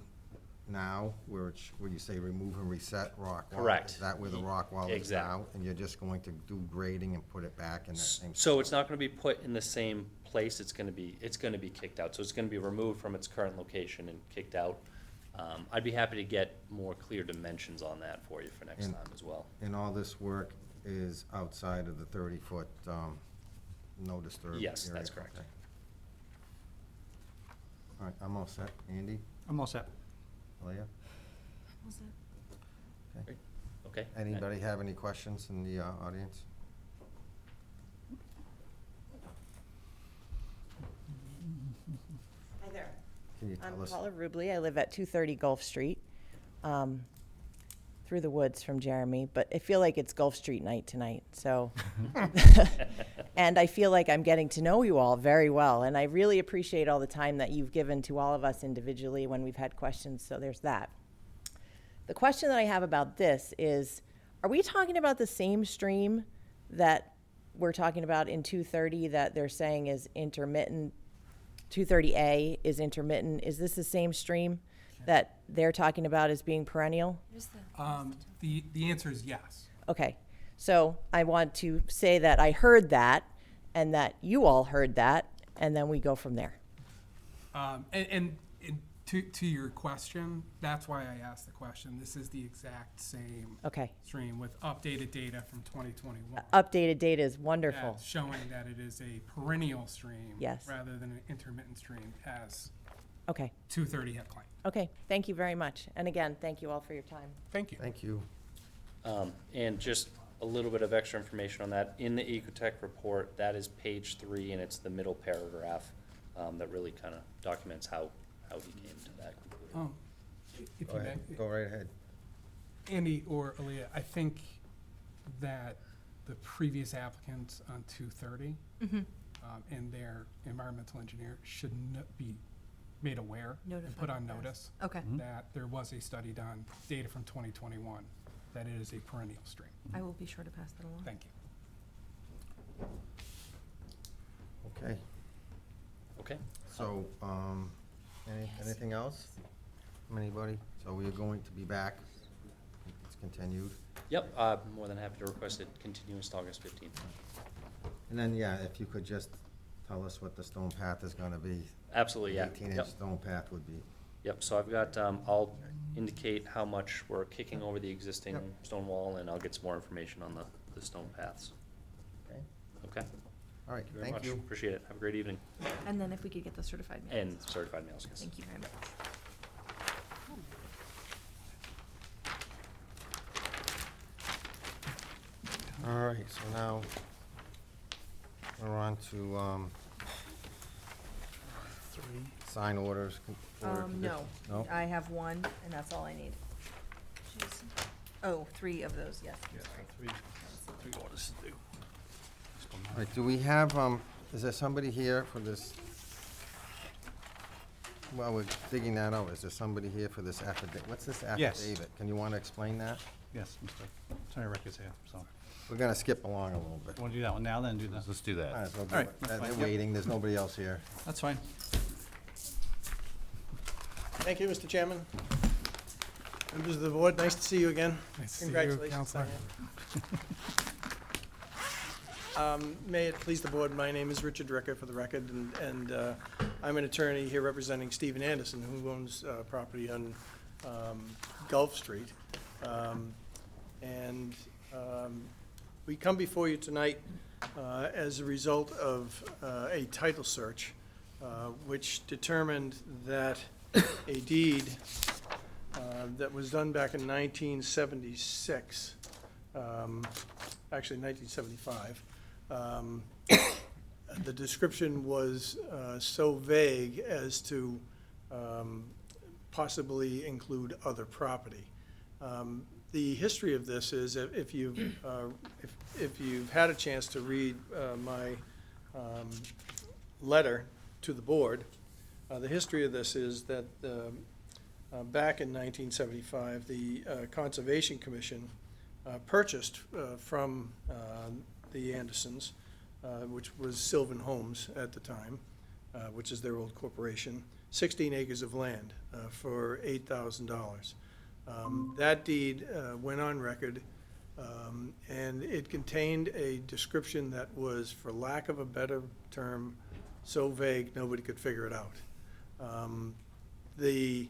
now, where you say remove and reset rock wall? Correct. Is that where the rock wall is Exactly. now? And you're just going to do grading and put it back in that same? So it's not gonna be put in the same place, it's gonna be kicked out, so it's gonna be removed from its current location and kicked out. I'd be happy to get more clear dimensions on that for you for next And- time as well. And all this work is outside of the 30-foot no disturb area? Yes, that's correct. Okay. All right, I'm all set. Andy? I'm all set. Leah? Was it? Okay. Okay. Anybody have any questions in the audience? Hi there. Can you tell I'm us? Paula Rubley. I live at 230 Gulf Street, through the woods from Jeremy, but I feel like it's Gulf Street night tonight, so. And I feel like I'm getting to know you all very well, and I really appreciate all the time that you've given to all of us individually when we've had questions, so there's that. The question that I have about this is, are we talking about the same stream that we're talking about in 230 that they're saying is intermittent? 230A is intermittent. Is this the same stream that they're talking about as being perennial? The answer is yes. Okay, so I want to say that I heard that and that you all heard that, and then we go from there. And to your question, that's why I asked the question. This is the exact same Okay. stream with updated data from 2021. Updated data is wonderful. That's showing that it is a perennial stream Yes. rather than an intermittent stream, as Okay. 230 had claimed. Okay, thank you very much. And again, thank you all for your time. Thank you. Thank you. And just a little bit of extra information on that. In the Ecotech report, that is page 3, and it's the middle paragraph that really kind of documents how he came to that conclusion. If Go you ahead. may, Go right ahead. Andy or Aaliyah, I think that the previous applicant on 230 and their environmental engineer should be made aware and put Notified, on yes. notice Okay. that there was a study done, data from 2021, that it is a perennial stream. I will be sure to pass that along. Thank you. Okay, Okay. so, anything else from anybody? So we are going to be back. It's continued. Yep, I'm more than happy to request it continuous to August 15th. And then, yeah, if you could just tell us what the stone path is gonna be. Absolutely, yeah. 18-inch Yep. stone path would be. Yep, so I've got, I'll indicate how much we're kicking over the existing Yep. stone wall, and I'll get some more information on the stone paths. Okay. Okay? All right, Thank you very thank much. you. Appreciate it. Have a great evening. And then if we could get the certified mail. And certified mails, yes. Thank you very much. All right, so now we're on to, sign orders. No, No? I have one, and that's all I need. Oh, 3 of those, yes. All right, do we have, is there somebody here for this? While we're digging that out, is there somebody here for this affidavit? What's this Yes. affidavit? Can you want to explain that? Yes, Mr. Attorney Record's here, so. We're gonna skip along a little bit. Want to do that one now, then do that? Let's do that. Might as well do All right, it. that's They're fine. Yep. waiting, there's nobody else here. That's fine. Thank you, Mr. Chairman. Members of the board, nice to see you again. Nice to see you, Congratulations, Counselor. Diane. May it please the board, my name is Richard Ricker, for the record, and I'm an attorney here representing Stephen Anderson, who owns property on Gulf Street. And we come before you tonight as a result of a title search, which determined that a deed that was done back in 1976, actually 1975, the description was so vague as to possibly include other property. The history of this is, if you've had a chance to read my letter to the board, the history of this is that back in 1975, the Conservation Commission purchased from the Andersons, which was Sylvan Homes at the time, which is their old corporation, 16 acres of land for $8,000. That deed went on record, and it contained a description that was, for lack of a better term, so vague nobody could figure it out. The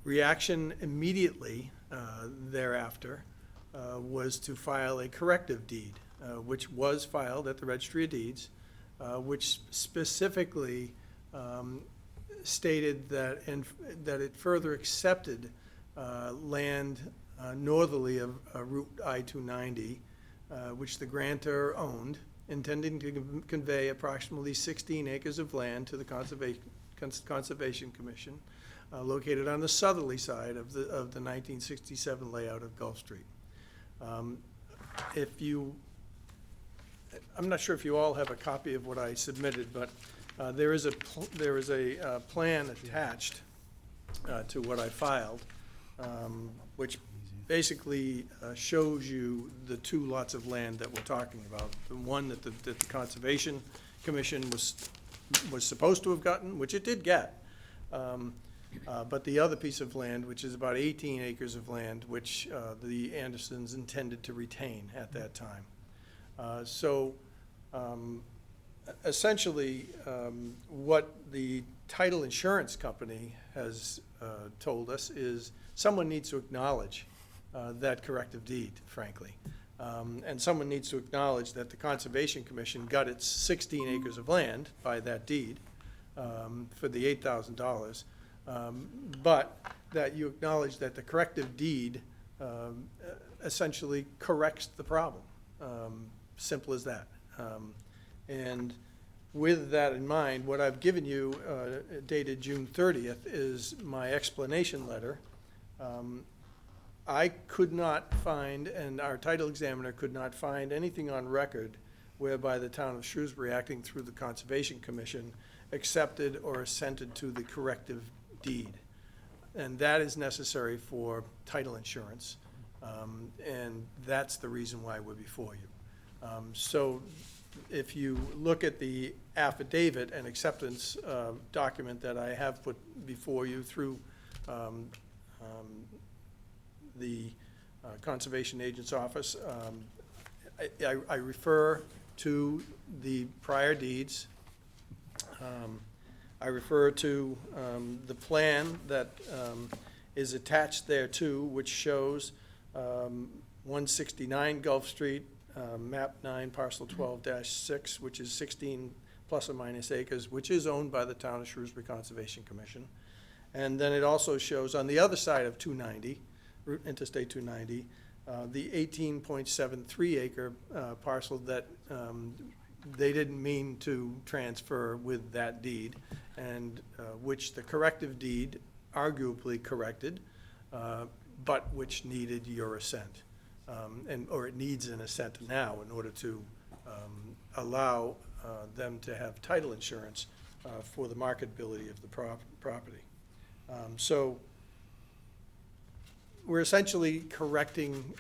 reaction immediately thereafter was to file a corrective deed, which was filed at the Registry of Deeds, which specifically stated that it further accepted land northerly of Route I-290, which the grantor owned, intending to convey approximately 16 acres of land to the Conservation Commission, located on the southerly side of the 1967 layout of Gulf Street. I'm not sure if you all have a copy of what I submitted, but there is a plan attached to what I filed, which basically shows you the 2 lots of land that we're talking about. The one that the Conservation Commission was supposed to have gotten, which it did get, but the other piece of land, which is about 18 acres of land, which the Andersons intended to retain at that time. Essentially, what the title insurance company has told us is someone needs to acknowledge that corrective deed, frankly. And someone needs to acknowledge that the Conservation Commission got its 16 acres of land by that deed for the $8,000, but that you acknowledge that the corrective deed essentially corrects the problem. Simple as that. And with that in mind, what I've given you, dated June 30th, is my explanation letter. I could not find, and our title examiner could not find, anything on record whereby the town of Shrewsbury, acting through the Conservation Commission, accepted or assented to the corrective deed. And that is necessary for title insurance. And that's the reason why we're before you. So if you look at the affidavit and acceptance document that I have put before you through the Conservation Agent's office, I refer to the prior deeds. I refer to the plan that is attached thereto, which shows 169 Gulf Street, map 9, parcel 12-6, which is 16 plus or minus acres, which is owned by the town of Shrewsbury Conservation Commission. And then it also shows on the other side of 290, Interstate 290, the 18.73 acre parcel that they didn't mean to transfer with that deed, and which the corrective deed arguably corrected, but which needed your assent. Or it needs an assent now in order to allow them to have title insurance for the marketability of the property. So we're essentially correcting,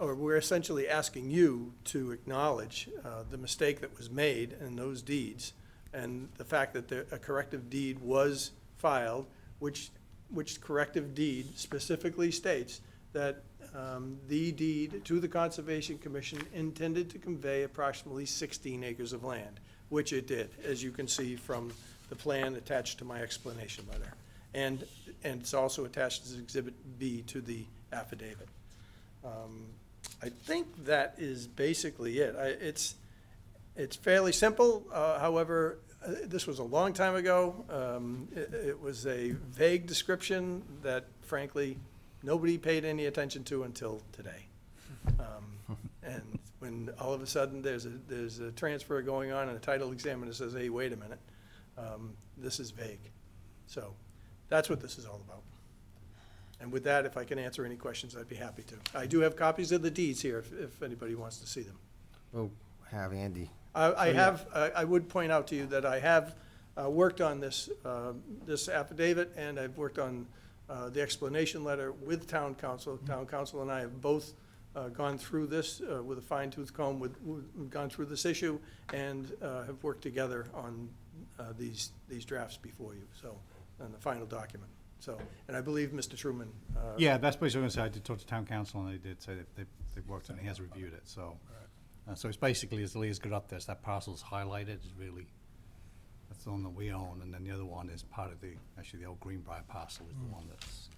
or we're essentially asking you to acknowledge the mistake that was made in those deeds, and the fact that a corrective deed was filed, which corrective deed specifically states that the deed to the Conservation Commission intended to convey approximately 16 acres of land, which it did, as you can see from the plan attached to my explanation letter. And it's also attached as Exhibit B to the affidavit. I think that is basically it. It's fairly simple. However, this was a long time ago. It was a vague description that, frankly, nobody paid any attention to until today. And when all of a sudden there's a transfer going on and a title examiner says, hey, wait a minute, this is vague. So that's what this is all about. And with that, if I can answer any questions, I'd be happy to. I do have copies of the deeds here if anybody wants to see them. We'll have Andy. I would point out to you that I have worked on this affidavit, and I've worked on the explanation letter with town council. Town council and I have both gone through this with a fine-tooth comb, we've gone through this issue, and have worked together on these drafts before you, so, on the final document. So, and I believe Mr. Truman. Yeah, that's basically what I was going to say. I did talk to town council, and they did say that they've worked on it, and he has reviewed it, so. So it's basically, as Leah's got up there, so that parcel's highlighted, is really, that's the one that we own, and then the other one is part of actually the old Greenbrier parcel is the one that's,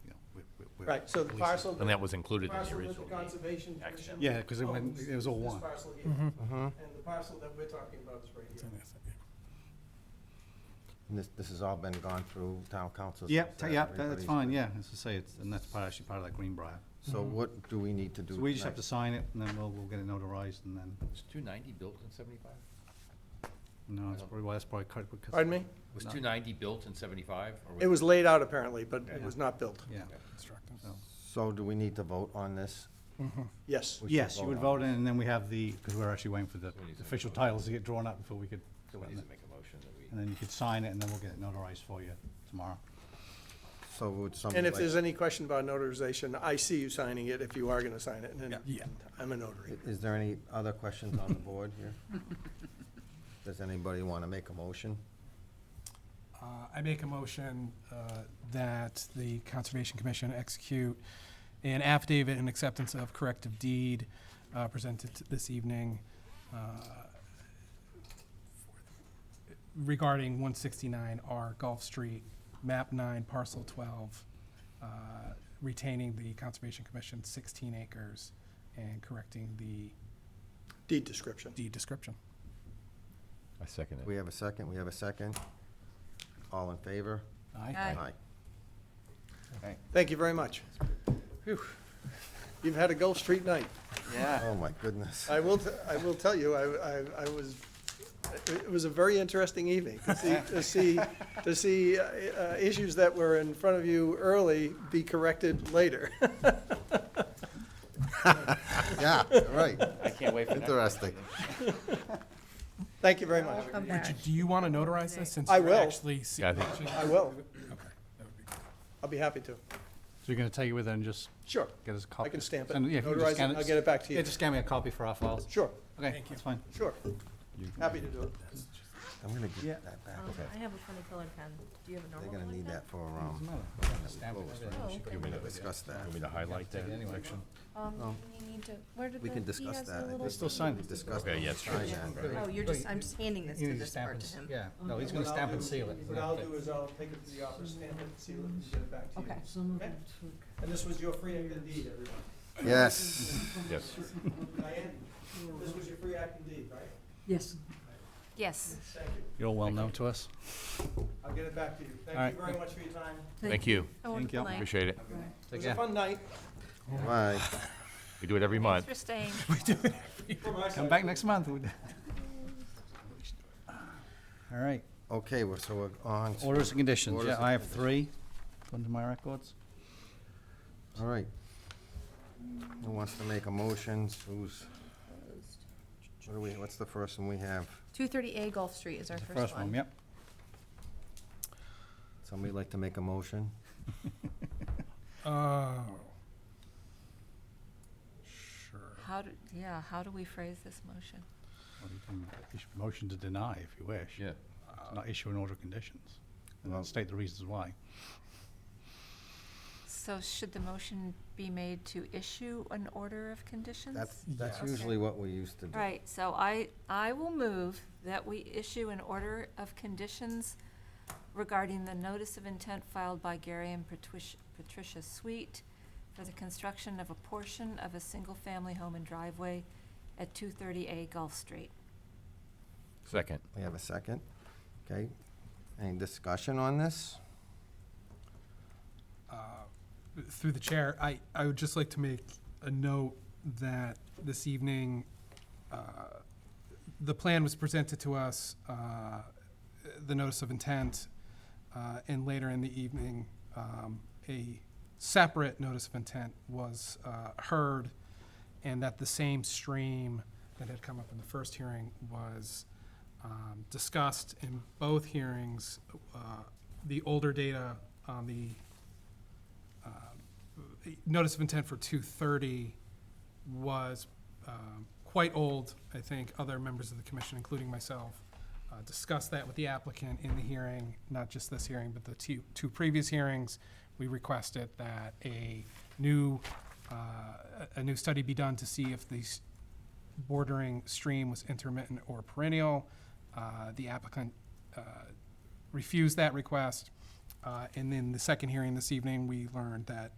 you know, we're Right, so the leasing. parcel. And that was included in the parcel with original the Conservation Commission Yeah, 'cause it owns was all this one. parcel here. And the parcel that we're talking about is right here. And this has all been gone through town council? Yep, that's fine, yeah, as I say, and that's actually part of that Greenbrier. So what do we need to do? So we just have tonight? to sign it, and then we'll get it notarized, and then, Was 290 built in 75? no, that's probably cut. because- Pardon me? Was No. 290 built in 75? Or It was laid out apparently, but it was not built. Yeah. So do we need to vote on this? Yes. We should Yes, you would on vote it. in, and then we have because we're actually waiting for the Somebody needs to official make a motion. titles to get drawn up before we could. Somebody needs to make a motion that we. And then you could sign it, and then we'll get it notarized for you tomorrow. So would somebody And if like- there's any question about notarization, I see you signing it if you are gonna sign it, and Yeah. I'm a notary. Is there any other questions on the board here? Does anybody want to make a motion? I make a motion that the Conservation Commission execute an affidavit in acceptance of corrective deed presented this evening regarding 169R Gulf Street, map 9, parcel 12, retaining the Conservation Commission 16 acres and correcting the Deed description. deed description. I second it. We have a second, we have a second. All in favor? Aye. Aye. Okay. Thank you very much. Phew. You've had a Gulf Street night. Oh, my goodness. I will tell you, I was, it was a very interesting evening to see issues that were in front of you early be corrected later. Yeah, right. I can't wait for that. Interesting. Thank you very much. Richard, do you want to notarize this since I you're will. actually Yeah, I think- I will. Okay, that would be good. I'll be happy to. So you're gonna take it with it and just Sure. get us a copy? I can stamp it. And, yeah, if you can Notarize just it, scan I'll get it back to you. Yeah, just scan me a copy for our files. Sure, Okay, that's fine. sure. Happy to do it. I'm gonna get that back. I have a funny colored pen. Do you have a They're normal gonna colored need pen? that for, Stamp it, close, everything. Oh, okay. You want me to discuss that. You want me to highlight that section? You need to, where did We the, can he discuss has a that. I little think. Still sign it. Discuss Okay, that. yeah, it's true. Oh, you're just, I'm just handing this You to need to this stamp part and to him. Yeah, no, he's gonna What I'll stamp and do- seal it. What I'll do is I'll take it to the office, stamp it, seal it, and get it back to you. Okay. Some of Okay. them took. And this was your free act and deed, everyone. Yes. Yes. Diane, this was your free act and deed, right? Yes. Yes. Thank you. You're all well known to us. I'll get it back to you. All Thank right. you very much for your time. Thank you. A wonderful night. Appreciate it. It Take was a care. fun night. Bye. We do it every month. Thanks for staying. From my Come side. back next month. All right, Okay, so we're on to. orders and conditions. Orders Yeah, and I have conditions. 3, according to my records. All right. Who wants to make a motion? What's the first one we have? 230A Gulf Street is our The first one. yep. Somebody like to make a motion? Oh. Sure. How do we phrase this motion? Well, you can issue a motion to deny if you wish. Yeah. Not issue an order of conditions. And I'll state the reasons why. So should the motion be made to issue an order of conditions? That's Yes. usually what we used to do. Right, so I will move that we issue an order of conditions regarding the notice of intent filed by Gary and Patricia Sweet for the construction of a portion of a single-family home and driveway at 230A Gulf Street. Second. We have a second. Okay. Any discussion on this? Through the chair, I would just like to make a note that this evening, the plan was presented to us, the notice of intent, and later in the evening, a separate notice of intent was heard, and that the same stream that had come up in the first hearing was discussed in both hearings. The older data on the notice of intent for 230 was quite old. I think other members of the commission, including myself, discussed that with the applicant in the hearing, not just this hearing, but the two previous hearings. We requested that a new study be done to see if the bordering stream was intermittent or perennial. The applicant refused that request. And then the second hearing this evening, we learned that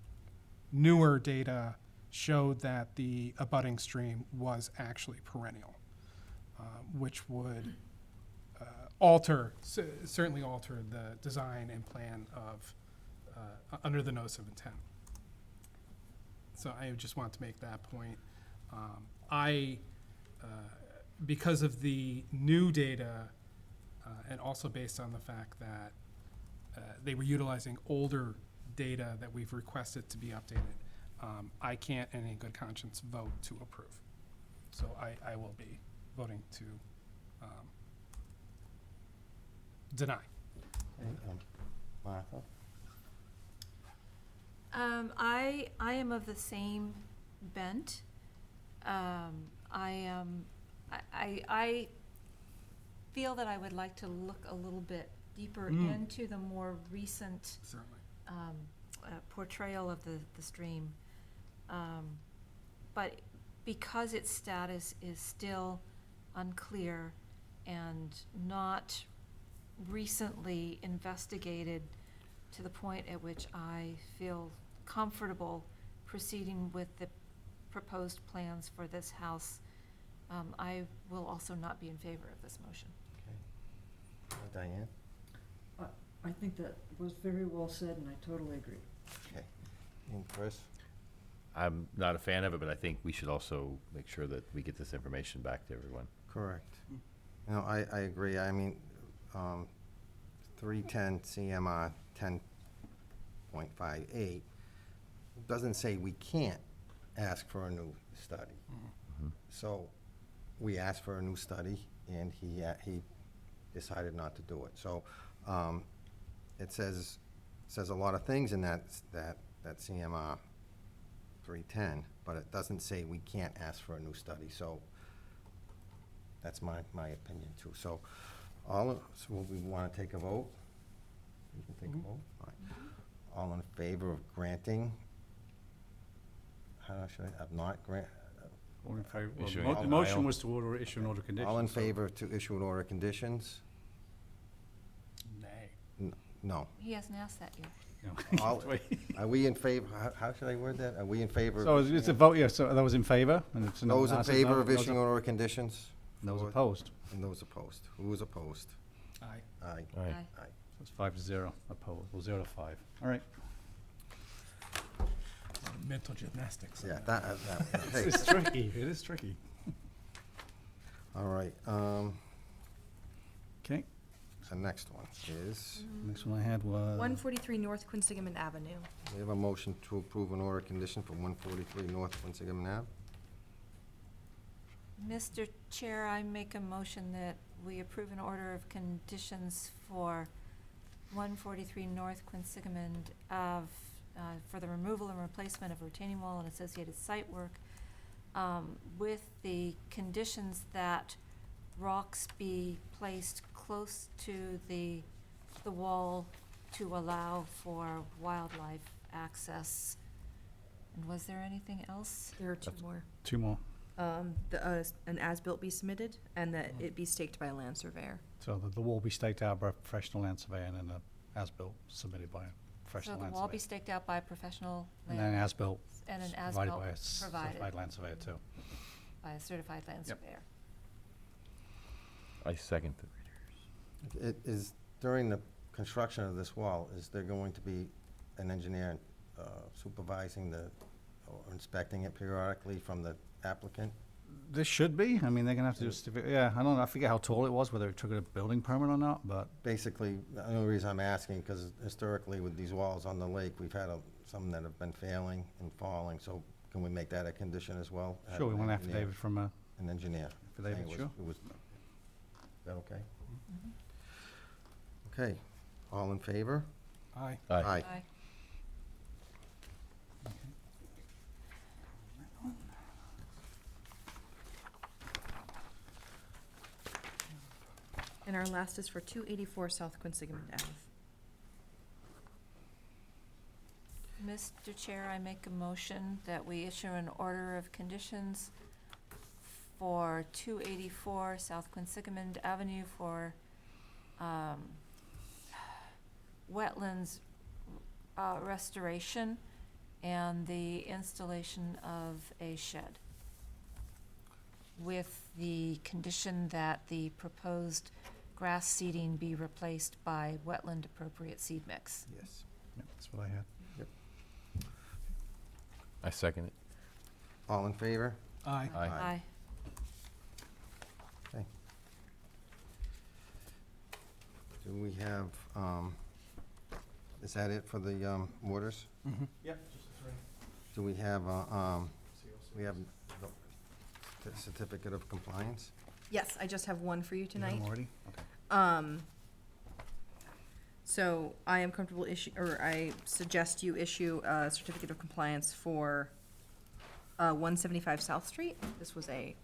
newer data showed that the abutting stream was actually perennial, which would certainly alter the design and plan of, under the notice of intent. So I just want to make that point. Because of the new data, and also based on the fact that they were utilizing older data that we've requested to be updated, I can't in any good conscience vote to approve. So I will be voting to deny. Okay, Martha? I am of the same bent. I feel that I would like to look a little bit deeper into the more recent Certainly. portrayal of the stream. But because its status is still unclear and not recently investigated to the point at which I feel comfortable proceeding with the proposed plans for this house, I will also not be in favor of this motion. Diane? I think that was very well said, and I totally agree. Okay. And Chris? I'm not a fan of it, but I think we should also make sure that we get this information back to everyone. Correct. No, I agree. I mean, 310 CMR 10.58 doesn't say we can't ask for a new study. So we asked for a new study, and he decided not to do it. So it says a lot of things in that CMR 310, but it doesn't say we can't ask for a new study. So that's my opinion too. So so we want to take a vote? We can take a vote? All right. All in favor of granting, how should I, of not grant? All in favor, Issuing the an motion IL. was to issue an order of conditions. All in so- favor to issue an order of conditions? Nay. No. He hasn't asked that yet. Yeah. All- Are we in favor, how should I word that? Are we in favor? So of it's a issuing- vote, yeah, so that was in favor? And it's Those in no, favor of those issuing an order of conditions? Those For- opposed. And those opposed. Who is opposed? Aye. Aye. Aye. Aye. It's 5-0 opposed, well, 0-5. All right. Mental gymnastics. Yeah, that, hey, It's tricky, it is tricky. all right, Okay, the next one is, next one I had was. 143 North Quinsigamond Avenue. we have a motion to approve an order of condition for 143 North Quinsigamond Ave. Mr. Chair, I make a motion that we approve an order of conditions for 143 North Quinsigamond Ave for the removal and replacement of retaining wall and associated site work, with the conditions that rocks be placed close to the wall to allow for wildlife access. And was there anything else? There are two more. Two more. An as-built be submitted, and that it be staked by a land surveyor. So the wall be staked out by a professional land surveyor and then a as-built submitted by a So professional the land wall be surveyor. staked out by a professional And then land, as-built and an provided as-built by a provided certified land surveyor too. by a certified land Yep. surveyor. I second it. It is, during the construction of this wall, is there going to be an engineer supervising or inspecting it periodically from the applicant? This should be, I mean, they're gonna have to do a certificate, yeah, I don't know, I forget how tall it was, whether it triggered a building permit or not, but Basically, the only reason I'm asking, because historically with these walls on the lake, we've had some that have been failing and falling, so can we make that a condition as well? Have sure, we an want an engineer- affidavit from a, An engineer. Affidavit, saying sure. Is that okay? Okay, all in favor? Aye. Aye. Aye. And our last is for 284 South Quinsigamond Ave. Mr. Chair, I make a motion that we issue an order of conditions for 284 South Quinsigamond Avenue for wetlands restoration and the installation of a shed, with the condition that the proposed grass seeding be replaced by wetland-appropriate seed mix. Yes. yeah, that's what I had. I second it. All in favor? Aye. Aye. Aye. Okay. Do we have, is that it for the orders? Yep, just three. Do we have, we have the certificate of compliance? Yes, I just have one for you You have them tonight. already? Okay. So I am comfortable I suggest you issue a certificate of compliance for 175 South Street. This was a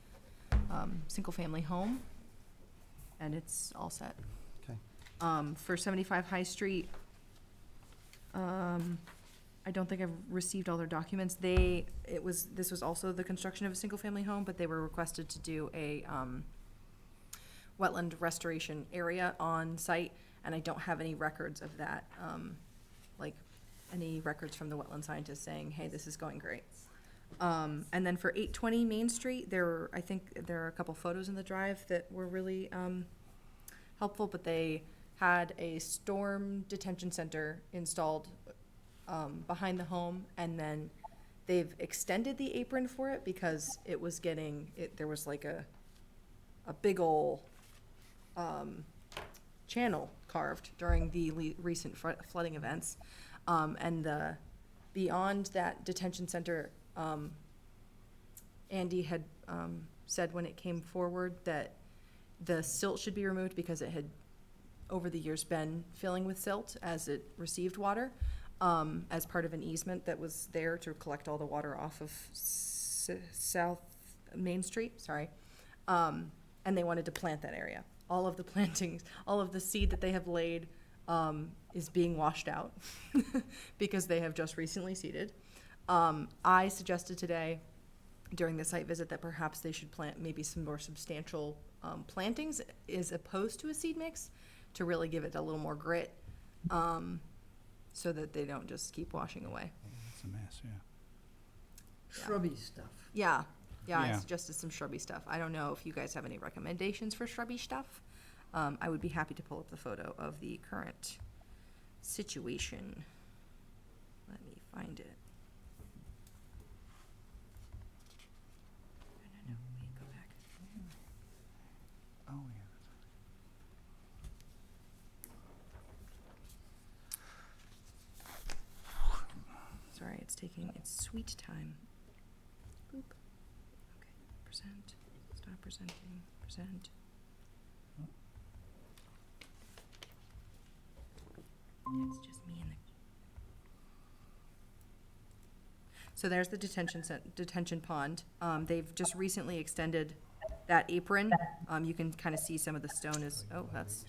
single-family home, and it's all set. Okay. For 75 High Street, I don't think I've received all their documents. This was also the construction of a single-family home, but they were requested to do a wetland restoration area on site, and I don't have any records of that, like any records from the wetland scientist saying, hey, this is going great. And then for 820 Main Street, I think there are a couple photos in the drive that were really helpful, but they had a storm detention center installed behind the home, and then They've extended the apron for it because it was getting, there was like a big ol' channel carved during the recent flooding events. And beyond that detention center, Andy had said when it came forward that the silt should be removed because it had, over the years, been filling with silt as it received water, as part of an easement that was there to collect all the water off of South Main Street, sorry. And they wanted to plant that area. All of the plantings, all of the seed that they have laid is being washed out because they have just recently seeded. I suggested today during the site visit that perhaps they should plant maybe some more substantial plantings as opposed to a seed mix to really give it a little more grit, so that they don't just keep washing away. It's a mess, yeah. Shrubby stuff. Yeah, I Yeah. suggested some shrubby stuff. I don't know if you guys have any recommendations for shrubby stuff. I would be happy to pull up the photo of the current situation. Let me find it. No, wait, go back. Oh, yeah. Sorry, it's taking its sweet time. Boop. Okay, present, stop presenting, present. It's just me and the. So there's the detention pond. They've just recently extended that apron. You can kind of see some of the stone is, oh, that's,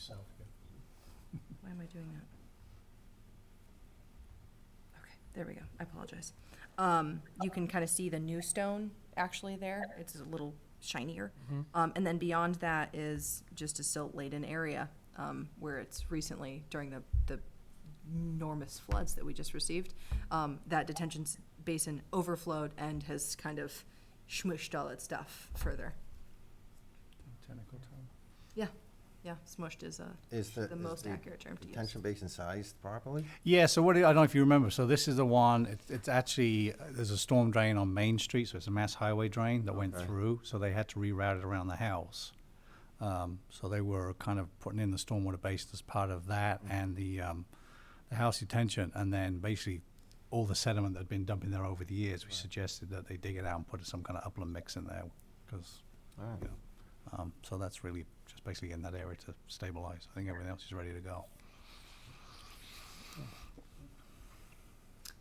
why am I doing that? Okay, there we go. I apologize. You can kind of see the new stone actually there. It's a little shinier. And then beyond that is just a silt-laden area, where it's recently, during the enormous floods that we just received, that detention basin overflowed and has kind of smushed all its stuff further. Technical term. Yeah, smushed is the most accurate term to use. Detention basin sized properly? Yeah, so I don't know if you remember, so this is the one, it's actually, there's a storm drain on Main Street, so it's a mass highway drain that went Okay. through, so they had to reroute it around the house. So they were kind of putting in the stormwater basin as part of that and the house detention, and then basically all the sediment that had been dumping there over the years, we suggested that they dig it out and put some kind of upland mix in there, because, Alright. you know, so that's really just basically in that area to stabilize. I think everything else is ready to go.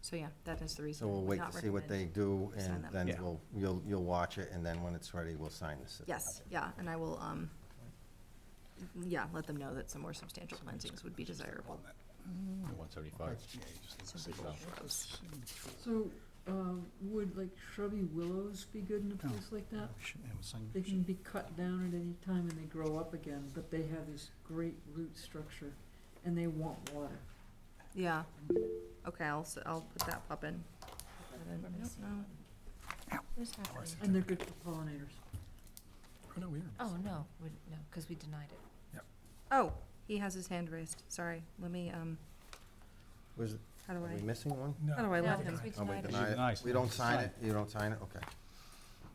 So yeah, that is the reason. So we'll I would wait not to see what they recommend do, sign and them. then Yeah. you'll watch it, and then when it's ready, we'll sign this. Yes, yeah, and I will, let them know that some more substantial plantings would be desirable. 175. Some big old shrubs. So, would like shrubby willows be good in a place like that? They can be cut down at any time and they grow up again, but they have this great root structure and they want water. Yeah, okay, I'll put that pup in. I don't know. What is happening? And they're good for pollinators. Oh, no, no, because we denied it. Oh, he has his hand raised, sorry, let me, Was it, how do are I? we missing one? How do I No, let him? because we Oh, we denied it. deny it? Nice. We don't sign it? You don't sign it? Okay.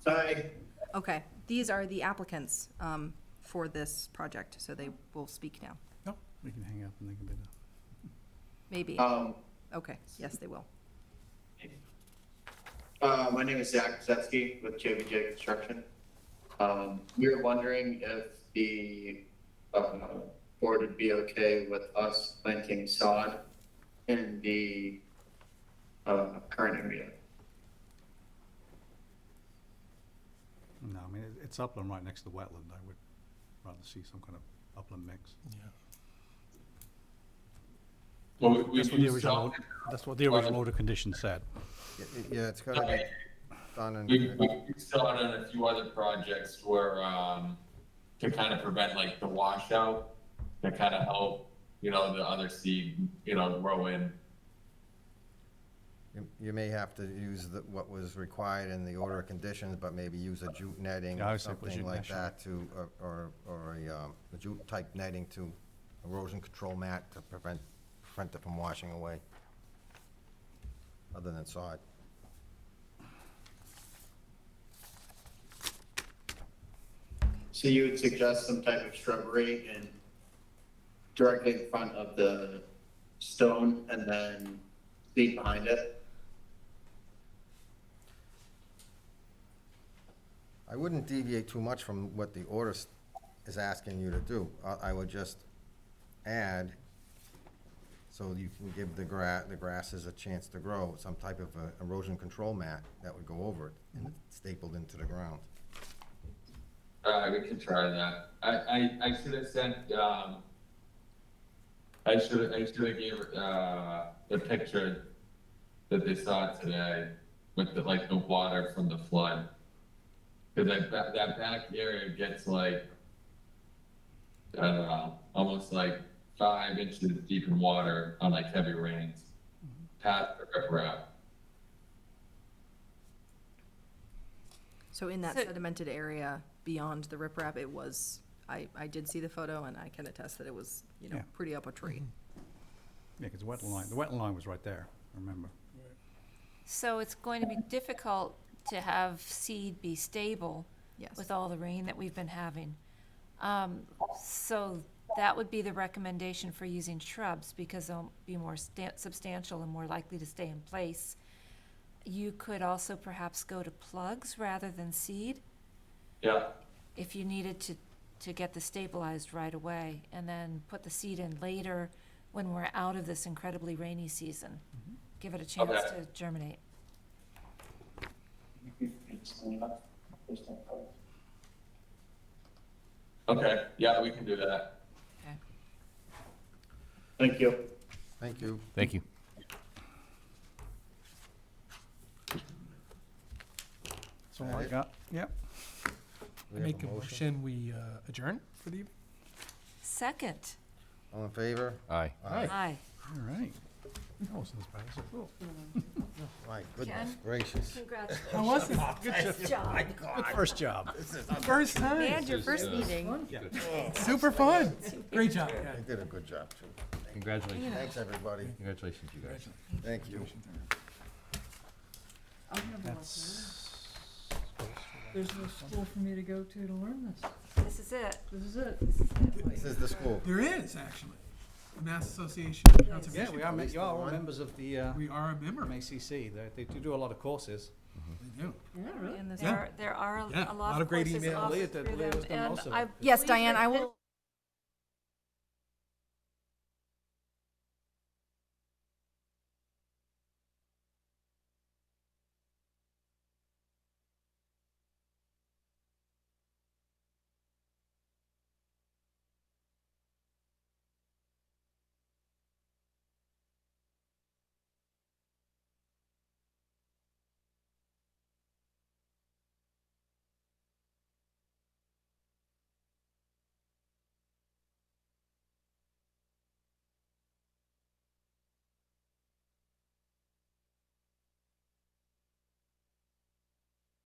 Sorry. Okay, these are the applicants, for this project, so they will speak now, We can hang up and they can do that. maybe. Okay, yes, they will. My name is Zach Zetsky with JBJ Construction. We were wondering if the board would be okay with us planting sod in the current area. No, I mean, it's upland right next to the wetland. I would rather see some kind of upland mix. Well, That's what the original, that's what the original order condition said. Yeah, it's gotta be done and. We've started on a few other projects where, to kind of prevent like the washout, to kind of help, the other seed, grow in. You may have to use what was required in the order of conditions, but maybe use a jute netting Yeah, I or would say put something jute like mesh on that to, or a jute type netting to erosion control mat to prevent it from washing away, other than sod. So you would suggest some type of shrubbery in directly in front of the stone and then seed behind it? I wouldn't deviate too much from what the order is asking you to do. I would just add, so you can give the grasses a chance to grow, some type of a erosion control mat that would go over it and stapled into the ground. We can try that. I should have sent, I should have gave, the picture that they saw today with the, like, the water from the flood. Cause that back area gets like, I don't know, almost like 5 inches deep in water on like heavy rains, past the riprap. So in that So- sedimented area beyond the riprap, it was, I did see the photo and I can attest that it was, you know, Yeah. pretty up a tree. Yeah, because the wetland line was right there, I remember. So it's going to be difficult to have seed be stable Yes. with all the rain that we've been having. So that would be the recommendation for using shrubs because they'll be more substantial and more likely to stay in place. You could also perhaps go to plugs rather than seed Yeah, if you needed to get the stabilized right away and then put the seed in later when we're out of this incredibly rainy season. Give it a chance Okay. to germinate. okay, yeah, we can do that. Thank you. Thank you. Thank you. That's all I got. Yep. We I have make a motion, we adjourn for the evening? Second. All in favor? Aye. Aye. All right. That wasn't as bad as I thought. My goodness Ken? gracious. Congratulations. How was it? Good job. Good first job. First time. And your first meeting. Super fun. Great job, You Ken. did a good job, too. Congratulations. Thanks, everybody. Congratulations, you guys. Thank you. That's. There's no school for me to go to learn this. This is it. This is it. This is the school. There is, actually. The Mass Association of Conservation. Yeah, we are, Police you are all one. members of the, We are a member. MACC. They do a lot of courses. They do. Yeah, really? And Yeah. there are Yeah, a lot of great courses email. offered Leah did- through Leah them, was done and most of I it. Yes, believe Diane, that I this- will